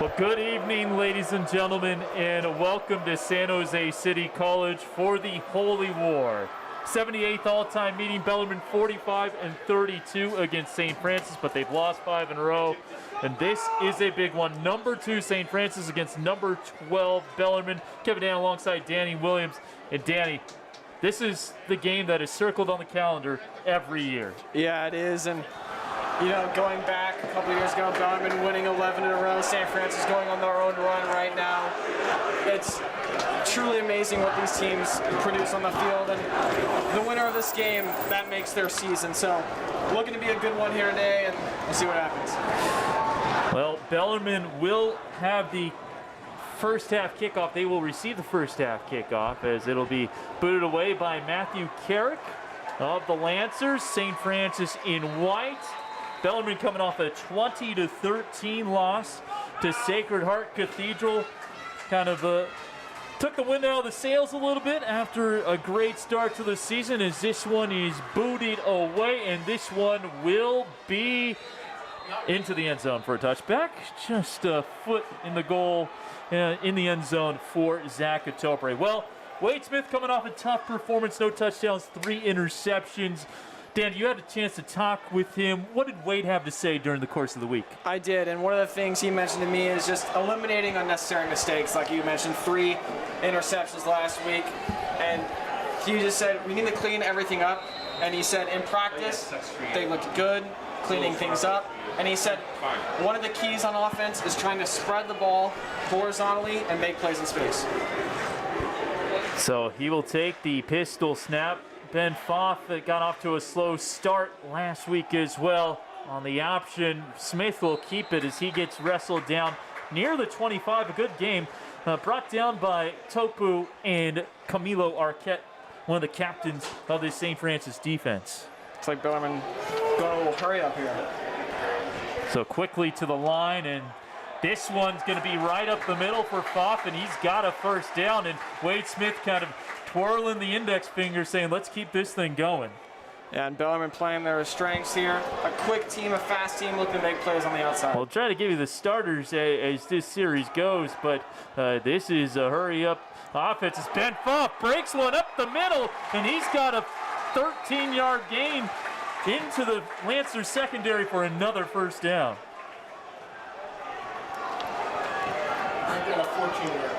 Well, good evening, ladies and gentlemen, and welcome to San Jose City College for the Holy War. 78th all-time meeting, Bellarmine 45-32 against St. Francis, but they've lost 5 in a row. And this is a big one. Number 2 St. Francis against number 12 Bellarmine. Kevin Dan alongside Danny Williams. And Danny, this is the game that is circled on the calendar every year. Yeah, it is. And you know, going back a couple years ago, Bellarmine winning 11 in a row, St. Francis going on their own run right now. It's truly amazing what these teams produce on the field, and the winner of this game, that makes their season. So looking to be a good one here today, and we'll see what happens. Well, Bellarmine will have the first half kickoff. They will receive the first half kickoff as it'll be booted away by Matthew Carrick of the Lancers. St. Francis in white. Bellarmine coming off a 20-13 loss to Sacred Heart Cathedral. Kind of took the wind out of the sails a little bit after a great start to the season, as this one is booted away, and this one will be into the end zone for a touchback. Just a foot in the goal, in the end zone for Zach Atobre. Well, Wade Smith coming off a tough performance, no touchdowns, 3 interceptions. Dan, you had a chance to talk with him. What did Wade have to say during the course of the week? I did, and one of the things he mentioned to me is just eliminating unnecessary mistakes. Like you mentioned, 3 interceptions last week, and he just said, we need to clean everything up. And he said, in practice, they looked good, cleaning things up. And he said, one of the keys on offense is trying to spread the ball horizontally and make plays in space. So he will take the pistol snap. Ben Foff got off to a slow start last week as well on the option. Smith will keep it as he gets wrestled down near the 25. A good game brought down by Topu and Camilo Arquette, one of the captains of the St. Francis defense. It's like Bellarmine going a little hurry up here. So quickly to the line, and this one's going to be right up the middle for Foff, and he's got a first down, and Wade Smith kind of twirling the index finger saying, let's keep this thing going. Yeah, and Bellarmine playing their strengths here. A quick team, a fast team looking to make plays on the outside. We'll try to give you the starters as this series goes, but this is a hurry-up offense. As Ben Foff breaks one up the middle, and he's got a 13-yard gain into the Lancers secondary for another first down. I got a 14-yard.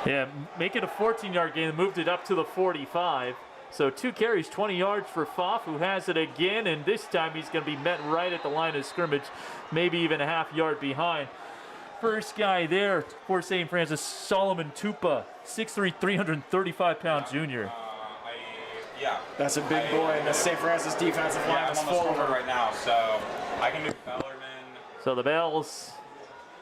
Yeah, make it a 14-yard gain, moved it up to the 45. So 2 carries, 20 yards for Foff, who has it again, and this time he's going to be met right at the line of scrimmage, maybe even a half yard behind. First guy there for St. Francis, Solomon Tupa, 6'3", 335-pound junior. Yeah. That's a big boy in the St. Francis defensive line. Yeah, I'm on the shoulder right now, so I can do Bellarmine. So the Bells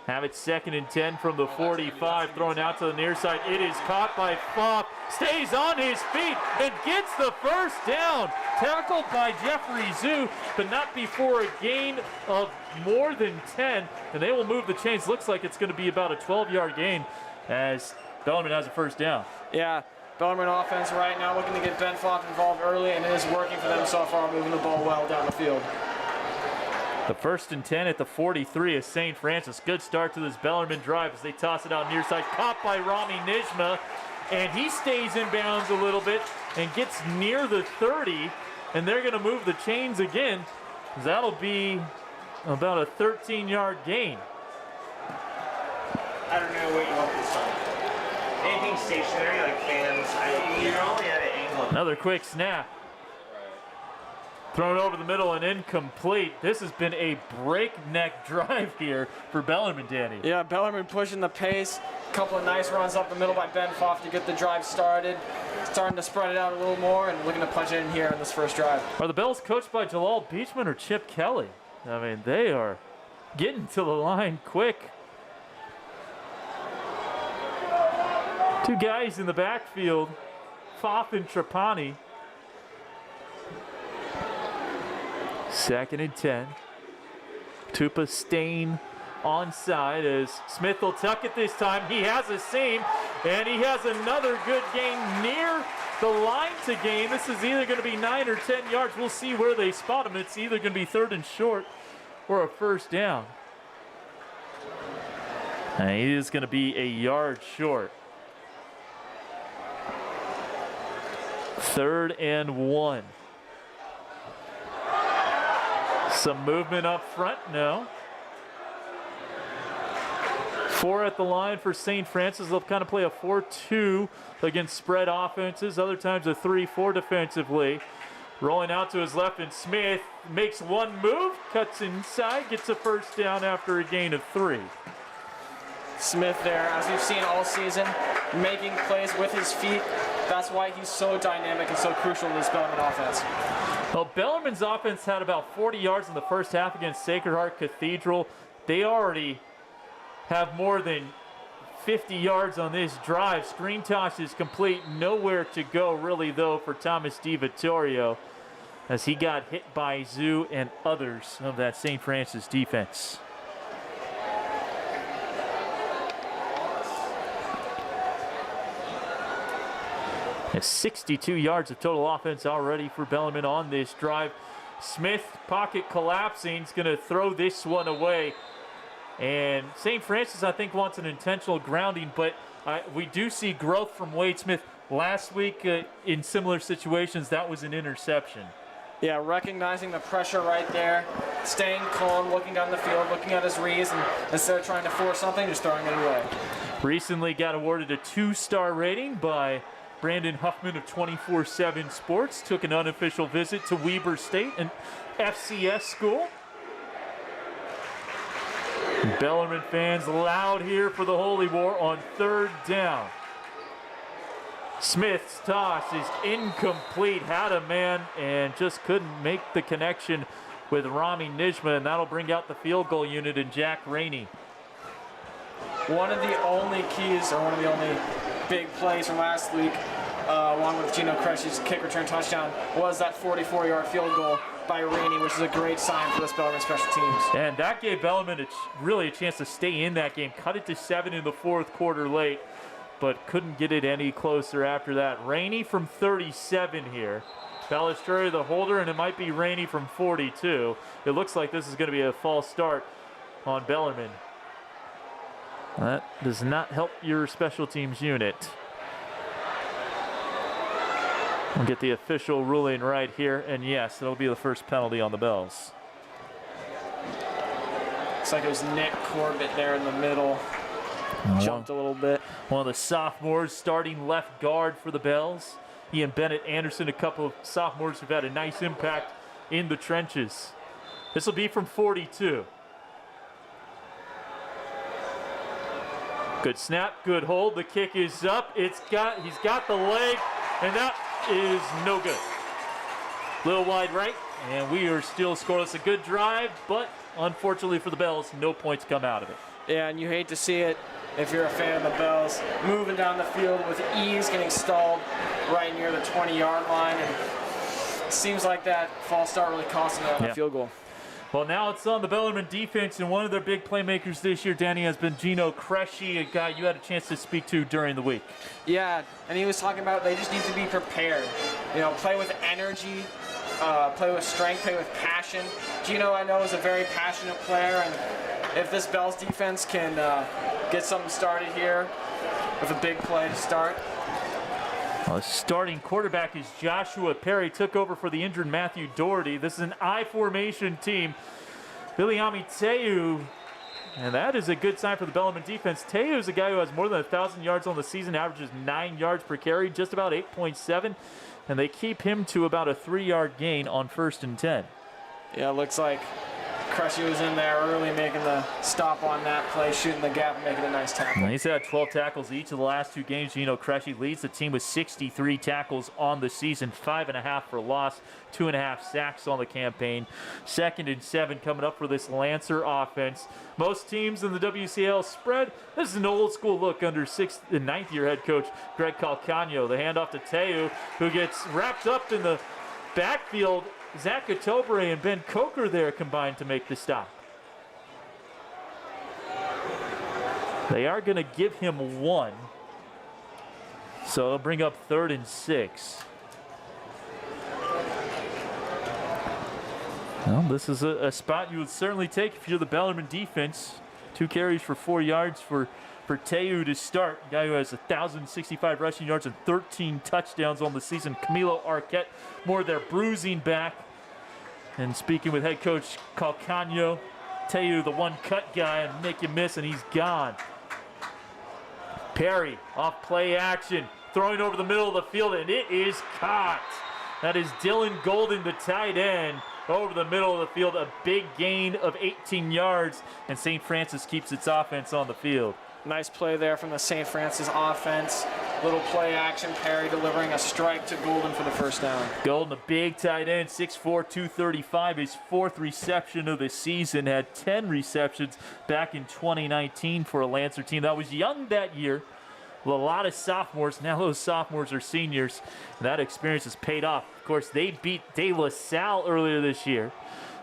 have it 2nd and 10 from the 45, throwing out to the near side. It is caught by Foff, stays on his feet, and gets the first down. Tackled by Jeffrey Zhu, but not before a gain of more than 10, and they will move the chains. Looks like it's going to be about a 12-yard gain as Bellarmine has a first down. Yeah, Bellarmine offense right now looking to get Ben Foff involved early, and it is working for them so far, moving the ball well down the field. The 1st and 10 at the 43 of St. Francis. Good start to this Bellarmine drive as they toss it out near side. Caught by Rami Nijma, and he stays in bounds a little bit and gets near the 30, and they're going to move the chains again. That'll be about a 13-yard gain. I don't know what you want this time. Anything stationary, like fans, you're only at an angle. Another quick snap. Thrown over the middle and incomplete. This has been a breakneck drive here for Bellarmine, Danny. Yeah, Bellarmine pushing the pace. A couple of nice runs up the middle by Ben Foff to get the drive started. Starting to spread it out a little more and looking to punch it in here in this first drive. Are the Bells coached by Jalal Beachman or Chip Kelly? I mean, they are getting to the line quick. 2 guys in the backfield, Foff and Trapani. 2nd and 10. Tupa staying onside as Smith will tuck it this time. He has a seam, and he has another good gain near the line to gain. This is either going to be 9 or 10 yards. We'll see where they spot him. It's either going to be 3rd and short or a first down. And he is going to be a yard short. 3rd and 1. Some movement up front, no. 4 at the line for St. Francis. They'll kind of play a 4-2 against spread offenses. Other times a 3-4 defensively. Rolling out to his left, and Smith makes one move, cuts inside, gets a first down after a gain of 3. Smith there, as we've seen all season, making plays with his feet. That's why he's so dynamic and so crucial to this Bellarmine offense. Well, Bellarmine's offense had about 40 yards in the first half against Sacred Heart Cathedral. They already have more than 50 yards on this drive. Screen toss is complete. Nowhere to go, really, though, for Thomas DiVittorio, as he got hit by Zoo and others of that St. Francis defense. It's 62 yards of total offense already for Bellarmine on this drive. Smith, pocket collapsing, is going to throw this one away. And St. Francis, I think, wants an intentional grounding, but we do see growth from Wade Smith. Last week, in similar situations, that was an interception. Yeah, recognizing the pressure right there, staying calm, looking down the field, looking at his reads, and instead of trying to force something, just throwing it away. Recently got awarded a 2-star rating by Brandon Huffman of 24/7 Sports. Took an unofficial visit to Weber State, an FCS school. Bellarmine fans loud here for the Holy War on 3rd down. Smith's toss is incomplete. Had a man and just couldn't make the connection with Rami Nijma, and that'll bring out the field goal unit in Jack Rainey. One of the only keys, or one of the only big plays from last week, along with Gino Cresci's kick return touchdown, was that 44-yard field goal by Rainey, which is a great sign for this Bellarmine special teams. And that gave Bellarmine really a chance to stay in that game. Cut it to 7 in the 4th quarter late, but couldn't get it any closer after that. Rainey from 37 here. Balistreri the holder, and it might be Rainey from 42. It looks like this is going to be a false start on Bellarmine. That does not help your special teams unit. We'll get the official ruling right here, and yes, it'll be the first penalty on the Bells. Looks like it was Nick Corbett there in the middle. Jumped a little bit. One of the sophomores starting left guard for the Bells. Ian Bennett Anderson, a couple of sophomores who've had a nice impact in the trenches. This will be from 42. Good snap, good hold. The kick is up. He's got the leg, and that is no good. Little wide right, and we are still scoreless. A good drive, but unfortunately for the Bells, no points come out of it. Yeah, and you hate to see it if you're a fan of the Bells. Moving down the field with ease, getting stalled right near the 20-yard line, and it seems like that false start really cost them that field goal. Well, now it's on the Bellarmine defense, and one of their big playmakers this year, Danny, has been Gino Cresci, a guy you had a chance to speak to during the week. Yeah, and he was talking about they just need to be prepared. You know, play with energy, play with strength, play with passion. Gino, I know, is a very passionate player, and if this Bells defense can get something started here with a big play to start. Well, starting quarterback is Joshua Perry, took over for the injured Matthew Doherty. This is an I formation team. Biliami Teu, and that is a good sign for the Bellarmine defense. Teu is a guy who has more than 1,000 yards on the season, averages 9 yards per carry, just about 8.7, and they keep him to about a 3-yard gain on 1st and 10. Yeah, it looks like Cresci was in there early, making the stop on that play, shooting the gap, and making a nice tackle. Well, he's had 12 tackles each of the last 2 games. Gino Cresci leads the team with 63 tackles on the season, 5.5 for loss, 2.5 sacks on the campaign. 2nd and 7 coming up for this Lancer offense. Most teams in the WCL spread. This is an old school look under 6th and 9th year head coach Greg Calcagno. The handoff to Teu, who gets wrapped up in the backfield. Zach Atobre and Ben Coker there combined to make the stop. They are going to give him 1. So they'll bring up 3rd and 6. Well, this is a spot you would certainly take if you're the Bellarmine defense. 2 carries for 4 yards for Teju to start. A guy who has 1,065 rushing yards and 13 touchdowns on the season. Camilo Arquette, more their bruising back. And speaking with head coach Calcano, Teju, the one-cut guy, and make you miss, and he's gone. Perry off play action, throwing over the middle of the field, and it is caught. That is Dylan Golden, the tight end, over the middle of the field. A big gain of 18 yards, and St. Francis keeps its offense on the field. Nice play there from the St. Francis offense. Little play action, Perry delivering a strike to Golden for the first down. Golden, a big tight end, 6'4", 235, his 4th reception of the season, had 10 receptions back in 2019 for a Lancer team that was young that year. A lot of sophomores. Now those sophomores are seniors. That experience has paid off. Of course, they beat De La Salle earlier this year.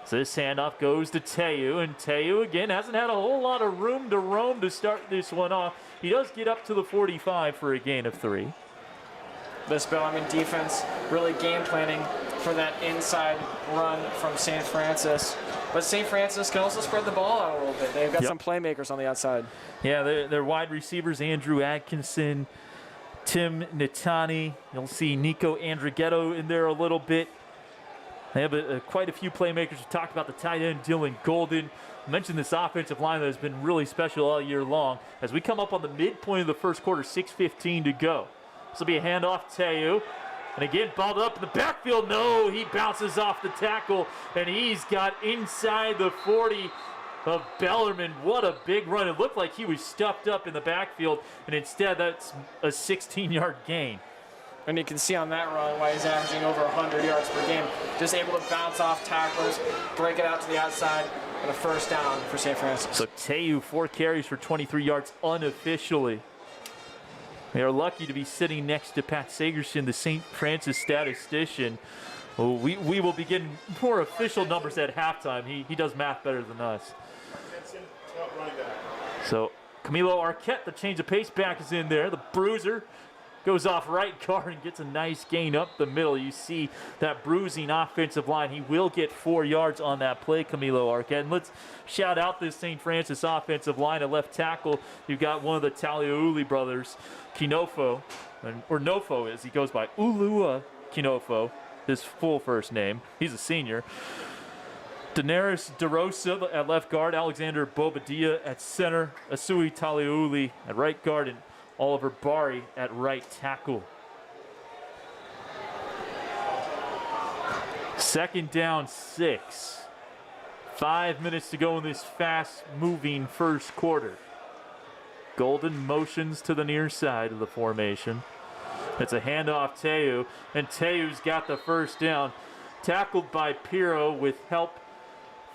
So this handoff goes to Teju, and Teju, again, hasn't had a whole lot of room to roam to start this one off. He does get up to the 45 for a gain of 3. This Bellarmine defense really game planning for that inside run from St. Francis. But St. Francis can also spread the ball out a little bit. They've got some playmakers on the outside. Yeah, they're wide receivers, Andrew Atkinson, Tim Natani. You'll see Nico Andrighetto in there a little bit. They have quite a few playmakers. We talked about the tight end, Dylan Golden. I mentioned this offensive line that has been really special all year long. As we come up on the midpoint of the first quarter, 6:15 to go. This will be a handoff, Teju. And again, balled up in the backfield. No, he bounces off the tackle, and he's got inside the 40 of Bellarmine. What a big run. It looked like he was stuffed up in the backfield, and instead that's a 16-yard gain. And you can see on that run why he's averaging over 100 yards per game. Just able to bounce off tacklers, break it out to the outside, and a first down for St. Francis. So Teju, 4 carries for 23 yards unofficially. We are lucky to be sitting next to Pat Sagerson, the St. Francis statistician. Well, we will be getting more official numbers at halftime. He does math better than us. So Camilo Arquette, the change of pace back, is in there. The bruiser goes off right guard and gets a nice gain up the middle. You see that bruising offensive line. He will get 4 yards on that play, Camilo Arquette. And let's shout out this St. Francis offensive line. At left tackle, you've got one of the Taliauli brothers, Kinofo, or Nofo as he goes by, Ulua Kinofo, his full first name. He's a senior. Daenerys DeRosa at left guard, Alexander Bobadilla at center, Asui Taliauli at right guard, and Oliver Bari at right tackle. Second down, 6. 5 minutes to go in this fast-moving first quarter. Golden motions to the near side of the formation. It's a handoff, Teju, and Teju's got the first down. Tackled by Pirro with help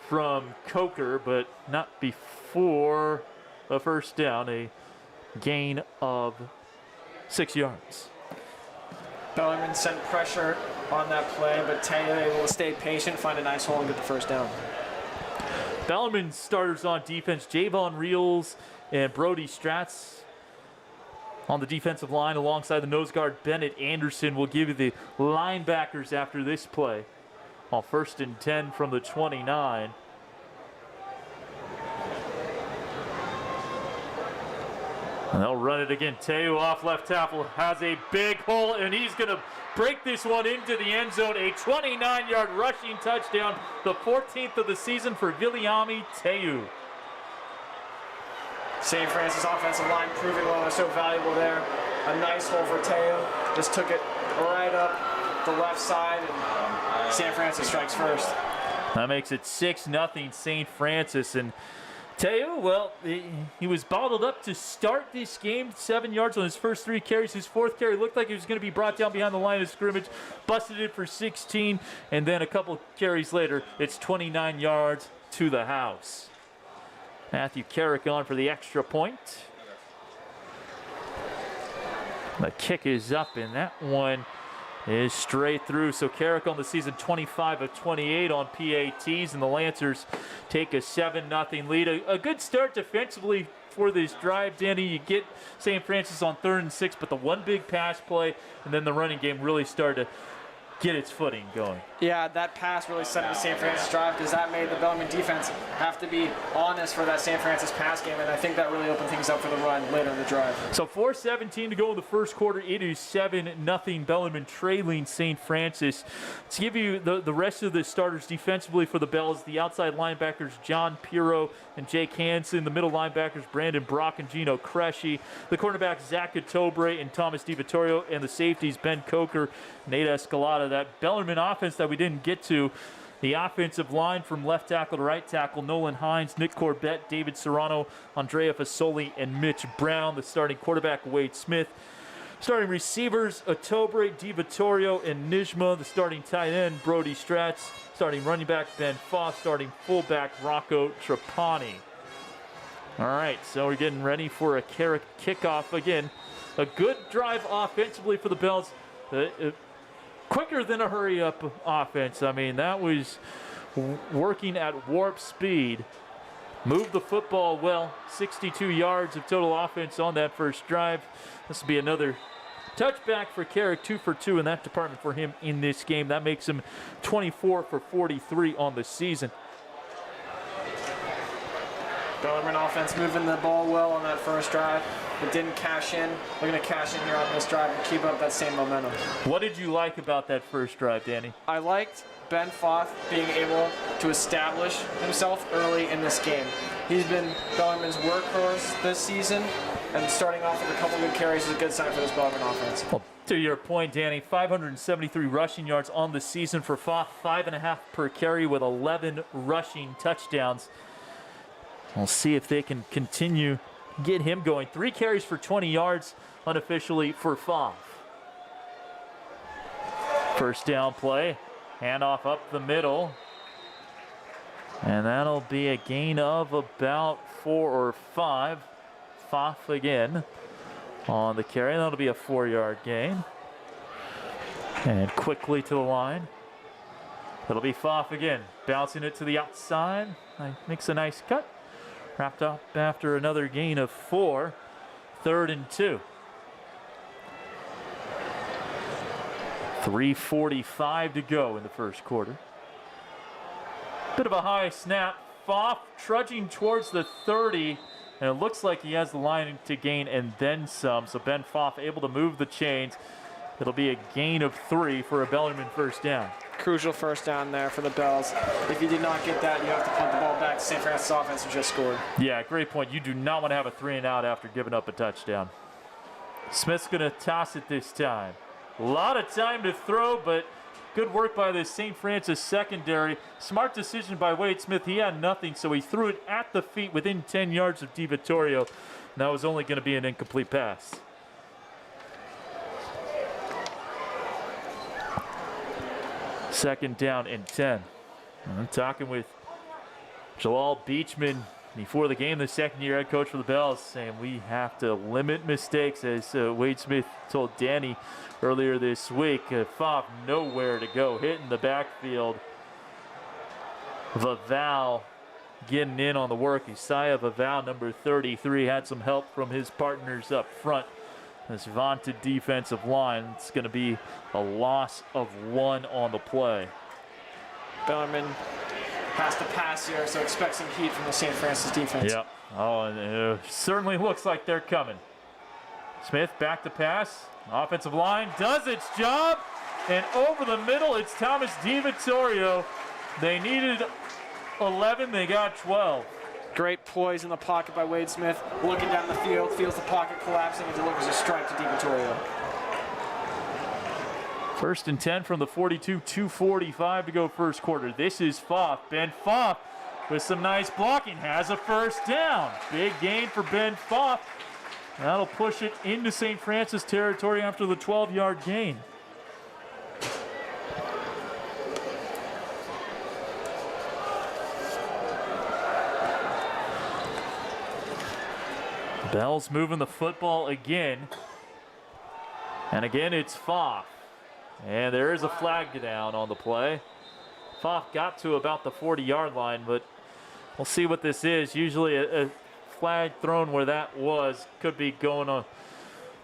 from Coker, but not before a first down. A gain of 6 yards. Bellarmine sent pressure on that play, but Teju able to stay patient, find a nice hole, and get the first down. Bellarmine starters on defense, Javon Reels and Brody Stratz on the defensive line alongside the nose guard Bennett Anderson. Will give you the linebackers after this play on 1st and 10 from the 29. And they'll run it again. Teju off left tackle, has a big hole, and he's going to break this one into the end zone. A 29-yard rushing touchdown, the 14th of the season for Viliami Teju. St. Francis offensive line proving why they're so valuable there. A nice hole for Teju. Just took it right up the left side, and St. Francis strikes first. That makes it 6-0 St. Francis. And Teju, well, he was bottled up to start this game. 7 yards on his first 3 carries. His 4th carry looked like he was going to be brought down behind the line of scrimmage. Busted it for 16, and then a couple carries later, it's 29 yards to the house. Matthew Carrick on for the extra point. The kick is up, and that one is straight through. So Carrick on the season, 25 of 28 on PATs, and the Lancers take a 7-0 lead. A good start defensively for this drive, Danny. You get St. Francis on 3rd and 6, but the one big pass play and then the running game really started to get its footing going. Yeah, that pass really set up the St. Francis drive because that made the Bellarmine defense have to be honest for that St. Francis pass game, and I think that really opened things up for the run later in the drive. So 4:17 to go in the first quarter. It is 7-0 Bellarmine trailing St. Francis. To give you the rest of the starters defensively for the Bells, the outside linebackers John Piro and Jake Hansen, the middle linebackers Brandon Brock and Gino Cresci, the cornerbacks Zach Tobre and Thomas DiVittorio, and the safeties Ben Coker, Nate Escalada. That Bellarmine offense that we didn't get to, the offensive line from left tackle to right tackle, Nolan Hines, Nick Corbett, David Serrano, Andrea Fasoli, and Mitch Brown. The starting quarterback, Wade Smith. Starting receivers, Tobre, DiVittorio, and Nijma. The starting tight end, Brody Stratz. Starting running back, Ben Foss. Starting fullback, Rocco Trapani. All right, so we're getting ready for a Carrick kickoff again. A good drive offensively for the Bells. Quicker than a hurry-up offense. I mean, that was working at warp speed. Moved the football well. 62 yards of total offense on that first drive. This will be another touchback for Carrick, 2 for 2 in that department for him in this game. That makes him 24 for 43 on the season. Bellarmine offense moving the ball well on that first drive, but didn't cash in. We're going to cash in here on this drive and keep up that same momentum. What did you like about that first drive, Danny? I liked Ben Foth being able to establish himself early in this game. He's been Bellarmine's workhorse this season, and starting off with a couple good carries is a good sign for this Bellarmine offense. Well, to your point, Danny, 573 rushing yards on the season for Foth, 5.5 per carry with 11 rushing touchdowns. We'll see if they can continue get him going. 3 carries for 20 yards unofficially for Foth. First down play, handoff up the middle. And that'll be a gain of about 4 or 5. Foth again on the carry. That'll be a 4-yard gain. And quickly to the line. It'll be Foth again, bouncing it to the outside. Makes a nice cut. Wrapped up after another gain of 4. 3rd and 2. 3:45 to go in the first quarter. Bit of a high snap. Foth trudging towards the 30. And it looks like he has the line to gain and then some. So Ben Foth able to move the chains. It'll be a gain of 3 for a Bellarmine first down. Crucial first down there for the Bells. If you did not get that, you have to punt the ball back to St. Francis offense who just scored. Yeah, great point. You do not want to have a 3-and-out after giving up a touchdown. Smith's going to toss it this time. A lot of time to throw, but good work by the St. Francis secondary. Smart decision by Wade Smith. He had nothing, so he threw it at the feet within 10 yards of DiVittorio. And that was only going to be an incomplete pass. Second down and 10. I'm talking with Jalal Beachman before the game, the second-year head coach for the Bells, saying we have to limit mistakes, as Wade Smith told Danny earlier this week. Foth nowhere to go, hitting the backfield. Vaval getting in on the work. Isaiah Vaval, number 33, had some help from his partners up front. This vaunted defensive line, it's going to be a loss of 1 on the play. Bellarmine has to pass here, so expect some heat from the St. Francis defense. Yep. Oh, and it certainly looks like they're coming. Smith back to pass. Offensive line does its job. And over the middle, it's Thomas DiVittorio. They needed 11, they got 12. Great poise in the pocket by Wade Smith. Looking down the field, feels the pocket collapsing and delivers a strike to DiVittorio. 1st and 10 from the 42, 2:45 to go first quarter. This is Foth. Ben Foth with some nice blocking has a first down. Big gain for Ben Foth. That'll push it into St. Francis territory after the 12-yard gain. Bells moving the football again. And again, it's Foth. And there is a flag down on the play. Foth got to about the 40-yard line, but we'll see what this is. Usually a flag thrown where that was could be going on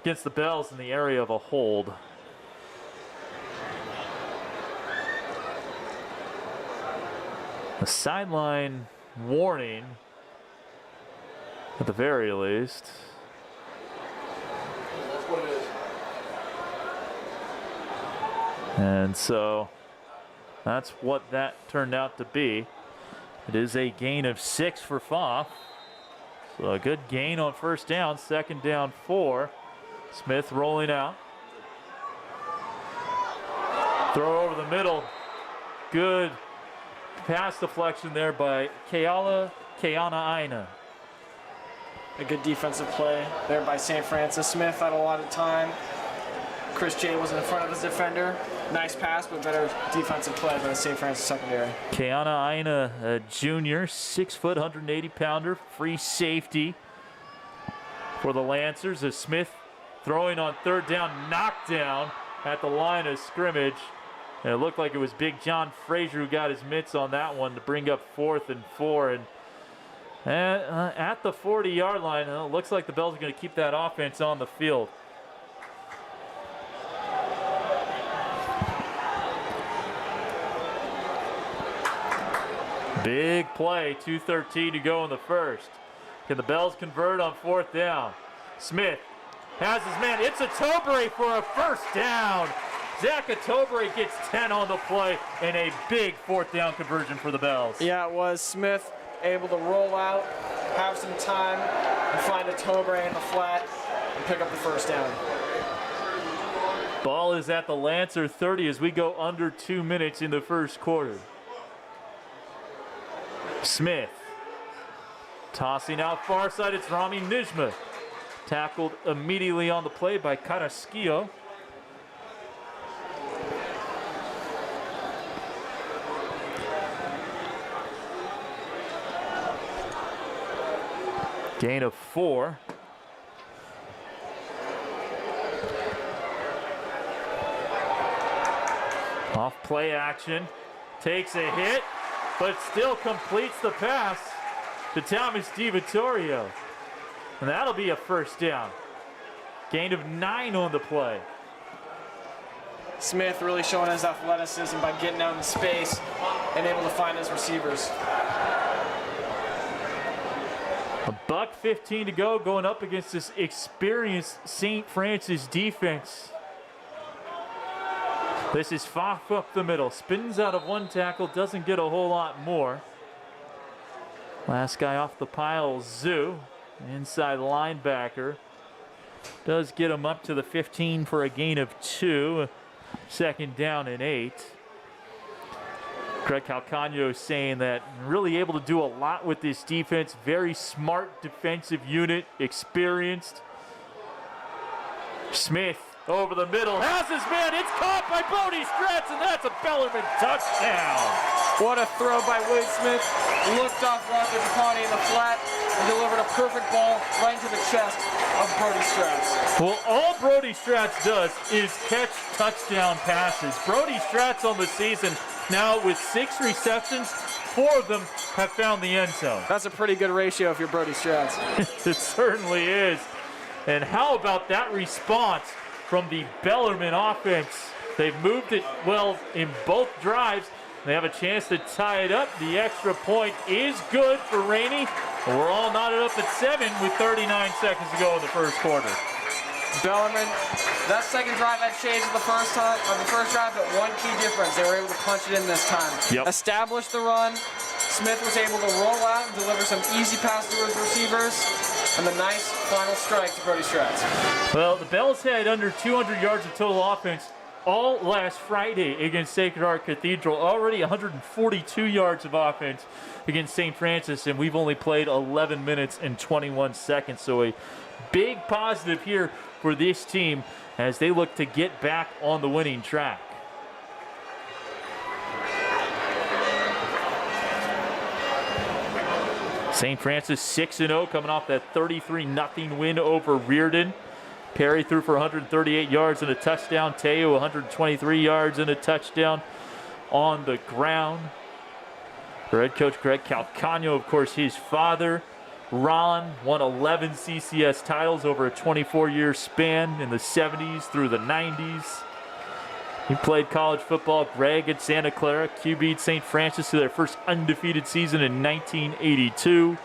against the Bells in the area of a hold. A sideline warning, at the very least. That's what it is. And so that's what that turned out to be. It is a gain of 6 for Pfaff. So a good gain on first down, second down 4. Smith rolling out. Throw over the middle. Good pass deflection there by Keana Aina. A good defensive play there by St. Francis. Smith had a lot of time. Chris J was in front of his defender. Nice pass, but better defensive play by the St. Francis secondary. Keana Aina, a junior, 6 foot, 180 pounder, free safety for the Lancers as Smith throwing on third down, knocked down at the line of scrimmage. And it looked like it was Big John Frazier who got his mitts on that one to bring up 4th and 4. And at the 40-yard line, it looks like the Bells are going to keep that offense on the field. Big play, 2:13 to go in the first. Can the Bells convert on 4th down? Smith has his man. It's a Tobre for a first down. Zach Tobre gets 10 on the play and a big 4th down conversion for the Bells. Yeah, it was. Smith able to roll out, have some time, and find a Tobre in the flat and pick up the first down. Ball is at the Lancer 30 as we go under 2 minutes in the first quarter. Smith tossing out far side. It's Rami Nijma. Tackled immediately on the play by Carrasquillo. Gain of 4. Off play action. Takes a hit, but still completes the pass to Thomas DiVittorio. And that'll be a first down. Gain of 9 on the play. Smith really showing his athleticism by getting out in space and able to find his receivers. $1:15 to go, going up against this experienced St. Francis defense. This is Pfaff up the middle. Spins out of one tackle, doesn't get a whole lot more. Last guy off the pile, Zoo, inside linebacker. Does get him up to the 15 for a gain of 2. Second down and 8. Greg Calcagno saying that really able to do a lot with this defense. Very smart defensive unit, experienced. Smith over the middle, has his man, it's caught by Bodie Stretz, and that's a Bellarmine touchdown. What a throw by Wade Smith. Looked off Roger Capani in the flat and delivered a perfect ball right into the chest of Brody Stratz. Well, all Brody Stratz does is catch touchdown passes. Brody Stratz on the season now with 6 receptions, 4 of them have found the end zone. That's a pretty good ratio if you're Brody Stratz. It certainly is. And how about that response from the Bellarmine offense? They've moved it well in both drives. They have a chance to tie it up. The extra point is good for Rainey. We're all knotted up at 7 with 39 seconds to go in the first quarter. Bellarmine, that second drive had changed the first drive, but one key difference, they were able to punch it in this time. Yep. Establish the run. Smith was able to roll out and deliver some easy pass to his receivers, and the nice final strike to Brody Stratz. Well, the Bells had under 200 yards of total offense all last Friday against Sacred Heart Cathedral. Already 142 yards of offense against St. Francis, and we've only played 11 minutes and 21 seconds. So a big positive here for this team as they look to get back on the winning track. St. Francis 6-0 coming off that 33-0 win over Reardon. Perry threw for 138 yards and a touchdown. Teo 123 yards and a touchdown on the ground. For head coach Greg Calcagno, of course, his father, Ron, won 11 CCS titles over a 24-year span in the 70s through the 90s. He played college football. Greg at Santa Clara, QB'd St. Francis to their first undefeated season in 1982.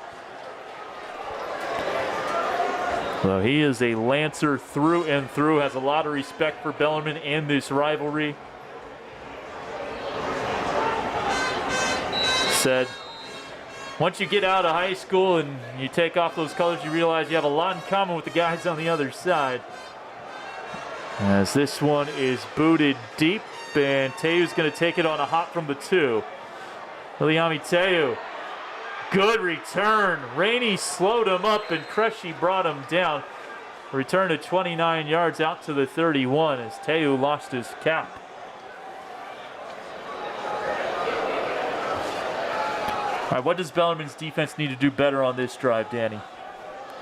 Well, he is a Lancer through and through, has a lot of respect for Bellarmine and this rivalry. Said, once you get out of high school and you take off those colors, you realize you have a lot in common with the guys on the other side. As this one is booted deep, and Teu's going to take it on a hop from the 2. Liami Teu, good return. Rainey slowed him up, and Crushy brought him down. A return to 29 yards out to the 31 as Teu lost his cap. All right, what does Bellarmine's defense need to do better on this drive, Danny?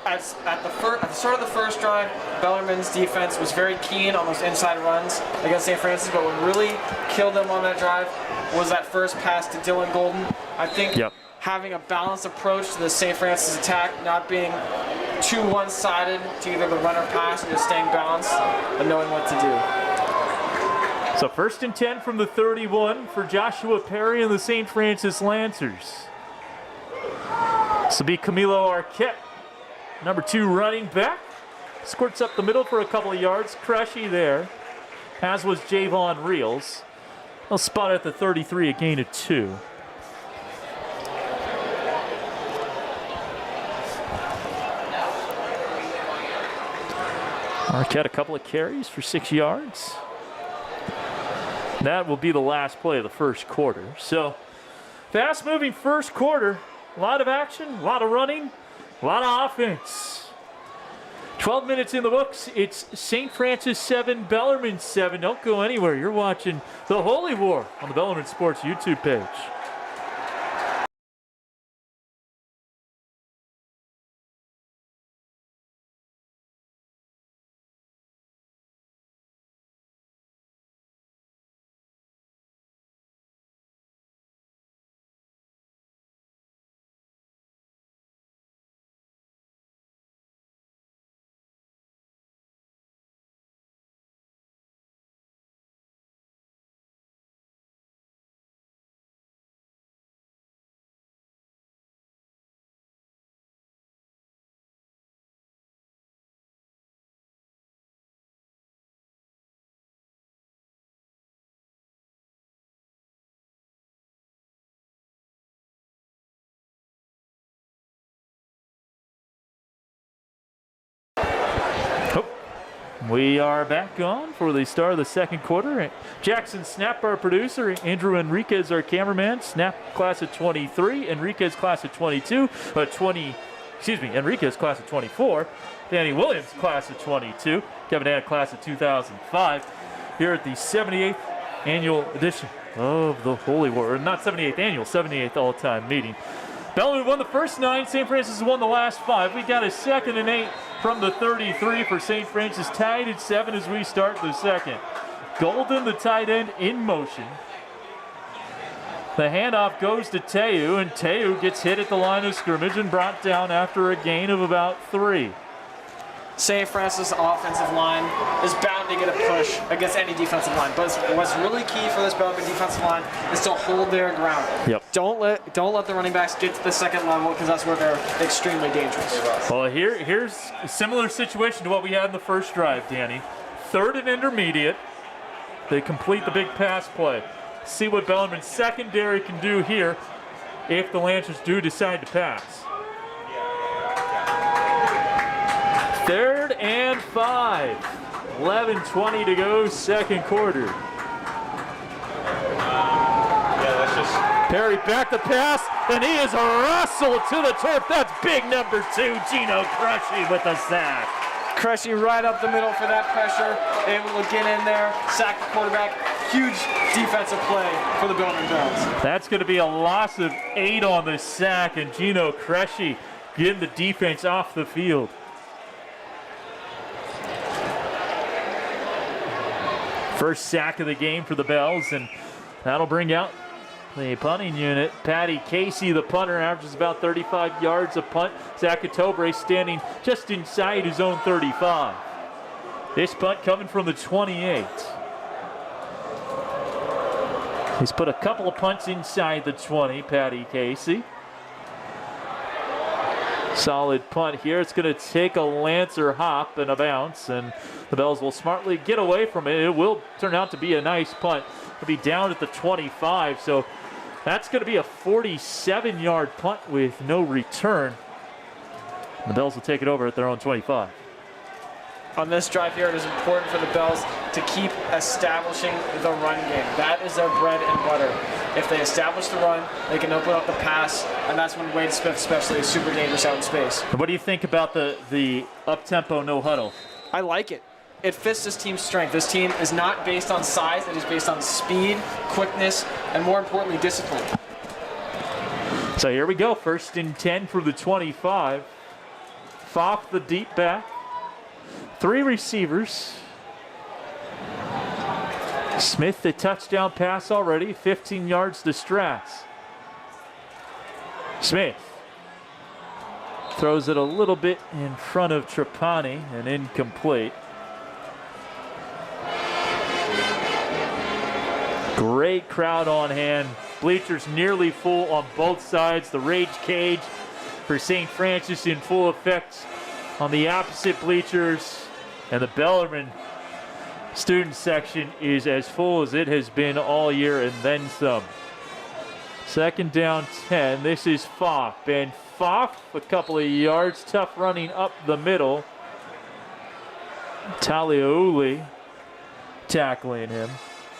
At the start of the first drive, Bellarmine's defense was very keen on those inside runs against St. Francis, but what really killed them on that drive was that first pass to Dylan Golden. I think having a balanced approach to the St. Francis attack, not being too one-sided to either the run or pass, and just staying balanced and knowing what to do. So 1st and 10 from the 31 for Joshua Perry and the St. Francis Lancers. This will be Camilo Arquette, number 2 running back. Squirts up the middle for a couple of yards. Crushy there, as was Javon Reels. They'll spot at the 33, a gain of 2. Arquette a couple of carries for 6 yards. That will be the last play of the first quarter. So, fast-moving first quarter. A lot of action, a lot of running, a lot of offense. 12 minutes in the books. It's St. Francis 7, Bellarmine 7. Don't go anywhere. You're watching The Holy War on the Bellarmine Sports YouTube page. We are back on for the start of the second quarter. Jackson Snap, our producer. Andrew Enriquez, our cameraman. Snap, class of 23. Enriquez, class of 22. Enriquez, class of 24. Danny Williams, class of 22. Kevin Ann, class of 2005. Here at the 78th annual edition of the Holy War. Or not 78th annual, 78th all-time meeting. Bellarmine won the first 9. St. Francis won the last 5. We got a 2nd and 8 from the 33 for St. Francis, tied at 7 as we start the second. Golden, the tight end, in motion. The handoff goes to Teu, and Teu gets hit at the line of scrimmage and brought down after a gain of about 3. St. Francis offensive line is bound to get a push against any defensive line. But what's really key for this Bellarmine defensive line is to hold their ground. Yep. Don't let the running backs get to the second level, because that's where they're extremely dangerous. Well, here's a similar situation to what we had in the first drive, Danny. 3rd and intermediate. They complete the big pass play. See what Bellarmine's secondary can do here if the Lancers do decide to pass. 3rd and 5. 11:20 to go, second quarter. Perry back to pass, and he is wrestled to the turf. That's big number 2, Gino Crushy with the sack. Crushy right up the middle for that pressure, able to get in there, sack the quarterback. Huge defensive play for the Bellarmine Bells. That's going to be a loss of 8 on the sack, and Gino Crushy getting the defense off the field. First sack of the game for the Bells, and that'll bring out the punting unit. Patty Casey, the punter, averages about 35 yards a punt. Zach Atobre standing just inside his own 35. This punt coming from the 28. He's put a couple of punts inside the 20, Patty Casey. Solid punt here. It's going to take a Lancer hop and a bounce, and the Bells will smartly get away from it. It will turn out to be a nice punt. It'll be down at the 25, so that's going to be a 47-yard punt with no return. The Bells will take it over at their own 25. On this drive here, it is important for the Bells to keep establishing the run game. That is their bread and butter. If they establish the run, they can open up the pass, and that's when Wade Smith especially is super dangerous out in space. What do you think about the up-tempo no huddle? I like it. It fits this team's strength. This team is not based on size. It is based on speed, quickness, and more importantly, discipline. So here we go. 1st and 10 for the 25. Foff the deep back. 3 receivers. Smith, the touchdown pass already. 15 yards to Strats. Smith throws it a little bit in front of Trapani and incomplete. Great crowd on hand. Bleachers nearly full on both sides. The rage cage for St. Francis in full effect on the opposite bleachers. And the Bellarmine student section is as full as it has been all year and then some. 2nd down 10. This is Foff. Ben Foff, a couple of yards. Tough running up the middle. Taliauli tackling him.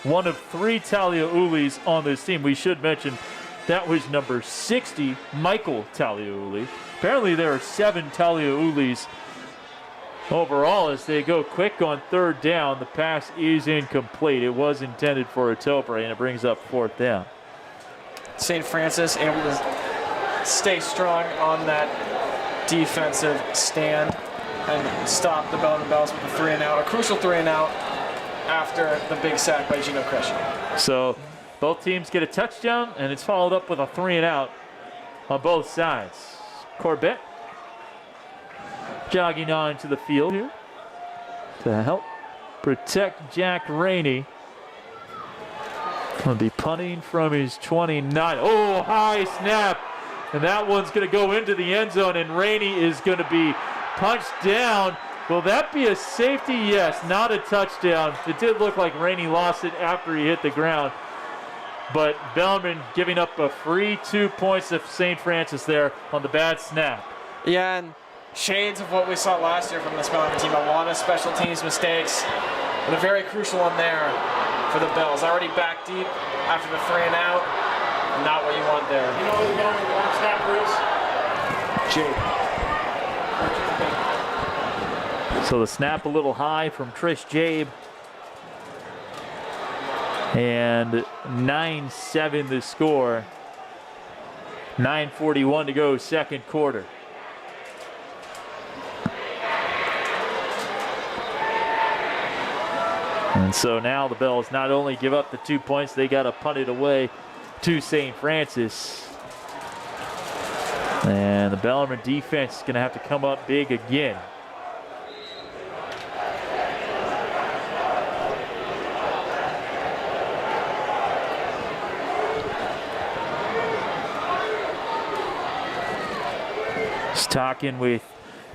One of 3 Taliaulis on this team. We should mention that was number 60, Michael Taliauli. Apparently there are 7 Taliaulis overall as they go quick on 3rd down. The pass is incomplete. It was intended for a Tobre, and it brings up 4th down. St. Francis able to stay strong on that defensive stand and stop the Bellarmine Bells with a 3-and-out, a crucial 3-and-out after the big sack by Gino Cresci. So both teams get a touchdown, and it's followed up with a 3-and-out on both sides. Corbett jogging on to the field here to help protect Jack Rainey. Will be punting from his 29. Oh, high snap. And that one's going to go into the end zone, and Rainey is going to be punched down. Will that be a safety? Yes, not a touchdown. It did look like Rainey lost it after he hit the ground. But Bellarmine giving up a free 2 points of St. Francis there on the bad snap. Yeah, and shades of what we saw last year from this Bellarmine team. A lot of special teams mistakes, but a very crucial one there for the Bells. Already back deep after the 3-and-out. Not what you want there. You know who the Bellarmine long snapper is? Jake. So the snap a little high from Trish Jabe. And 9-7 the score. 9:41 to go, 2nd quarter. And so now the Bells not only give up the 2 points, they got to punt it away to St. Francis. And the Bellarmine defense is going to have to come up big again. Just talking with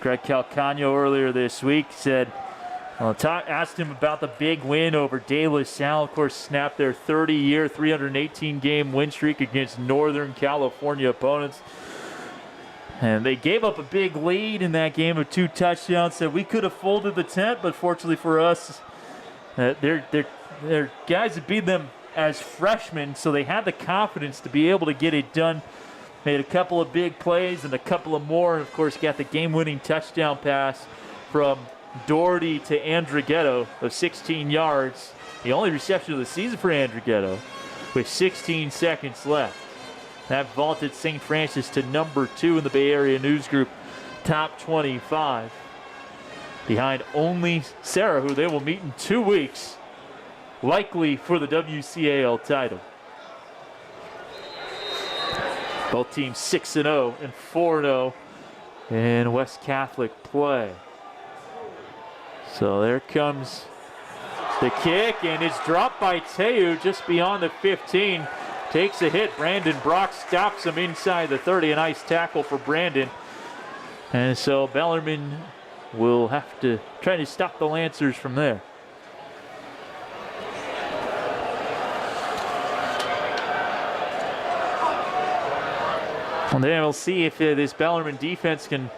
Greg Calcagno earlier this week, said, asked him about the big win over De La Salle. Of course, snapped their 30-year, 318-game win streak against Northern California opponents. And they gave up a big lead in that game of 2 touchdowns. Said we could have folded the tent, but fortunately for us, their guys had beat them as freshmen, so they had the confidence to be able to get it done. Made a couple of big plays and a couple of more, and of course got the game-winning touchdown pass from Doherty to Andrighetto of 16 yards. The only reception of the season for Andrighetto with 16 seconds left. That vaulted St. Francis to number 2 in the Bay Area News Group top 25. Behind only Sarah, who they will meet in 2 weeks, likely for the WCAL title. Both teams 6-0 and 4-0 in West Catholic play. So there comes The kick, and it's dropped by Teu just beyond the 15. Takes a hit. Brandon Brock stops him inside the 30. A nice tackle for Brandon. And so Bellarmine will have to try to stop the Lancers from there. And then we'll see if this Bellarmine defense can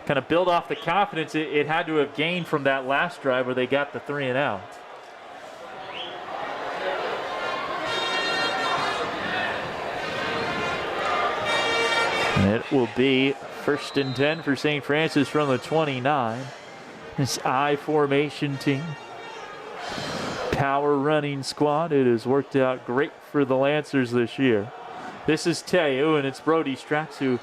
kind of build off the confidence it had to have gained from that last drive where they got the 3 and out. And it will be 1st and 10 for St. Francis from the 29. This I formation team. Power running squad. It has worked out great for the Lancers this year. This is Teu, and it's Brody Strax who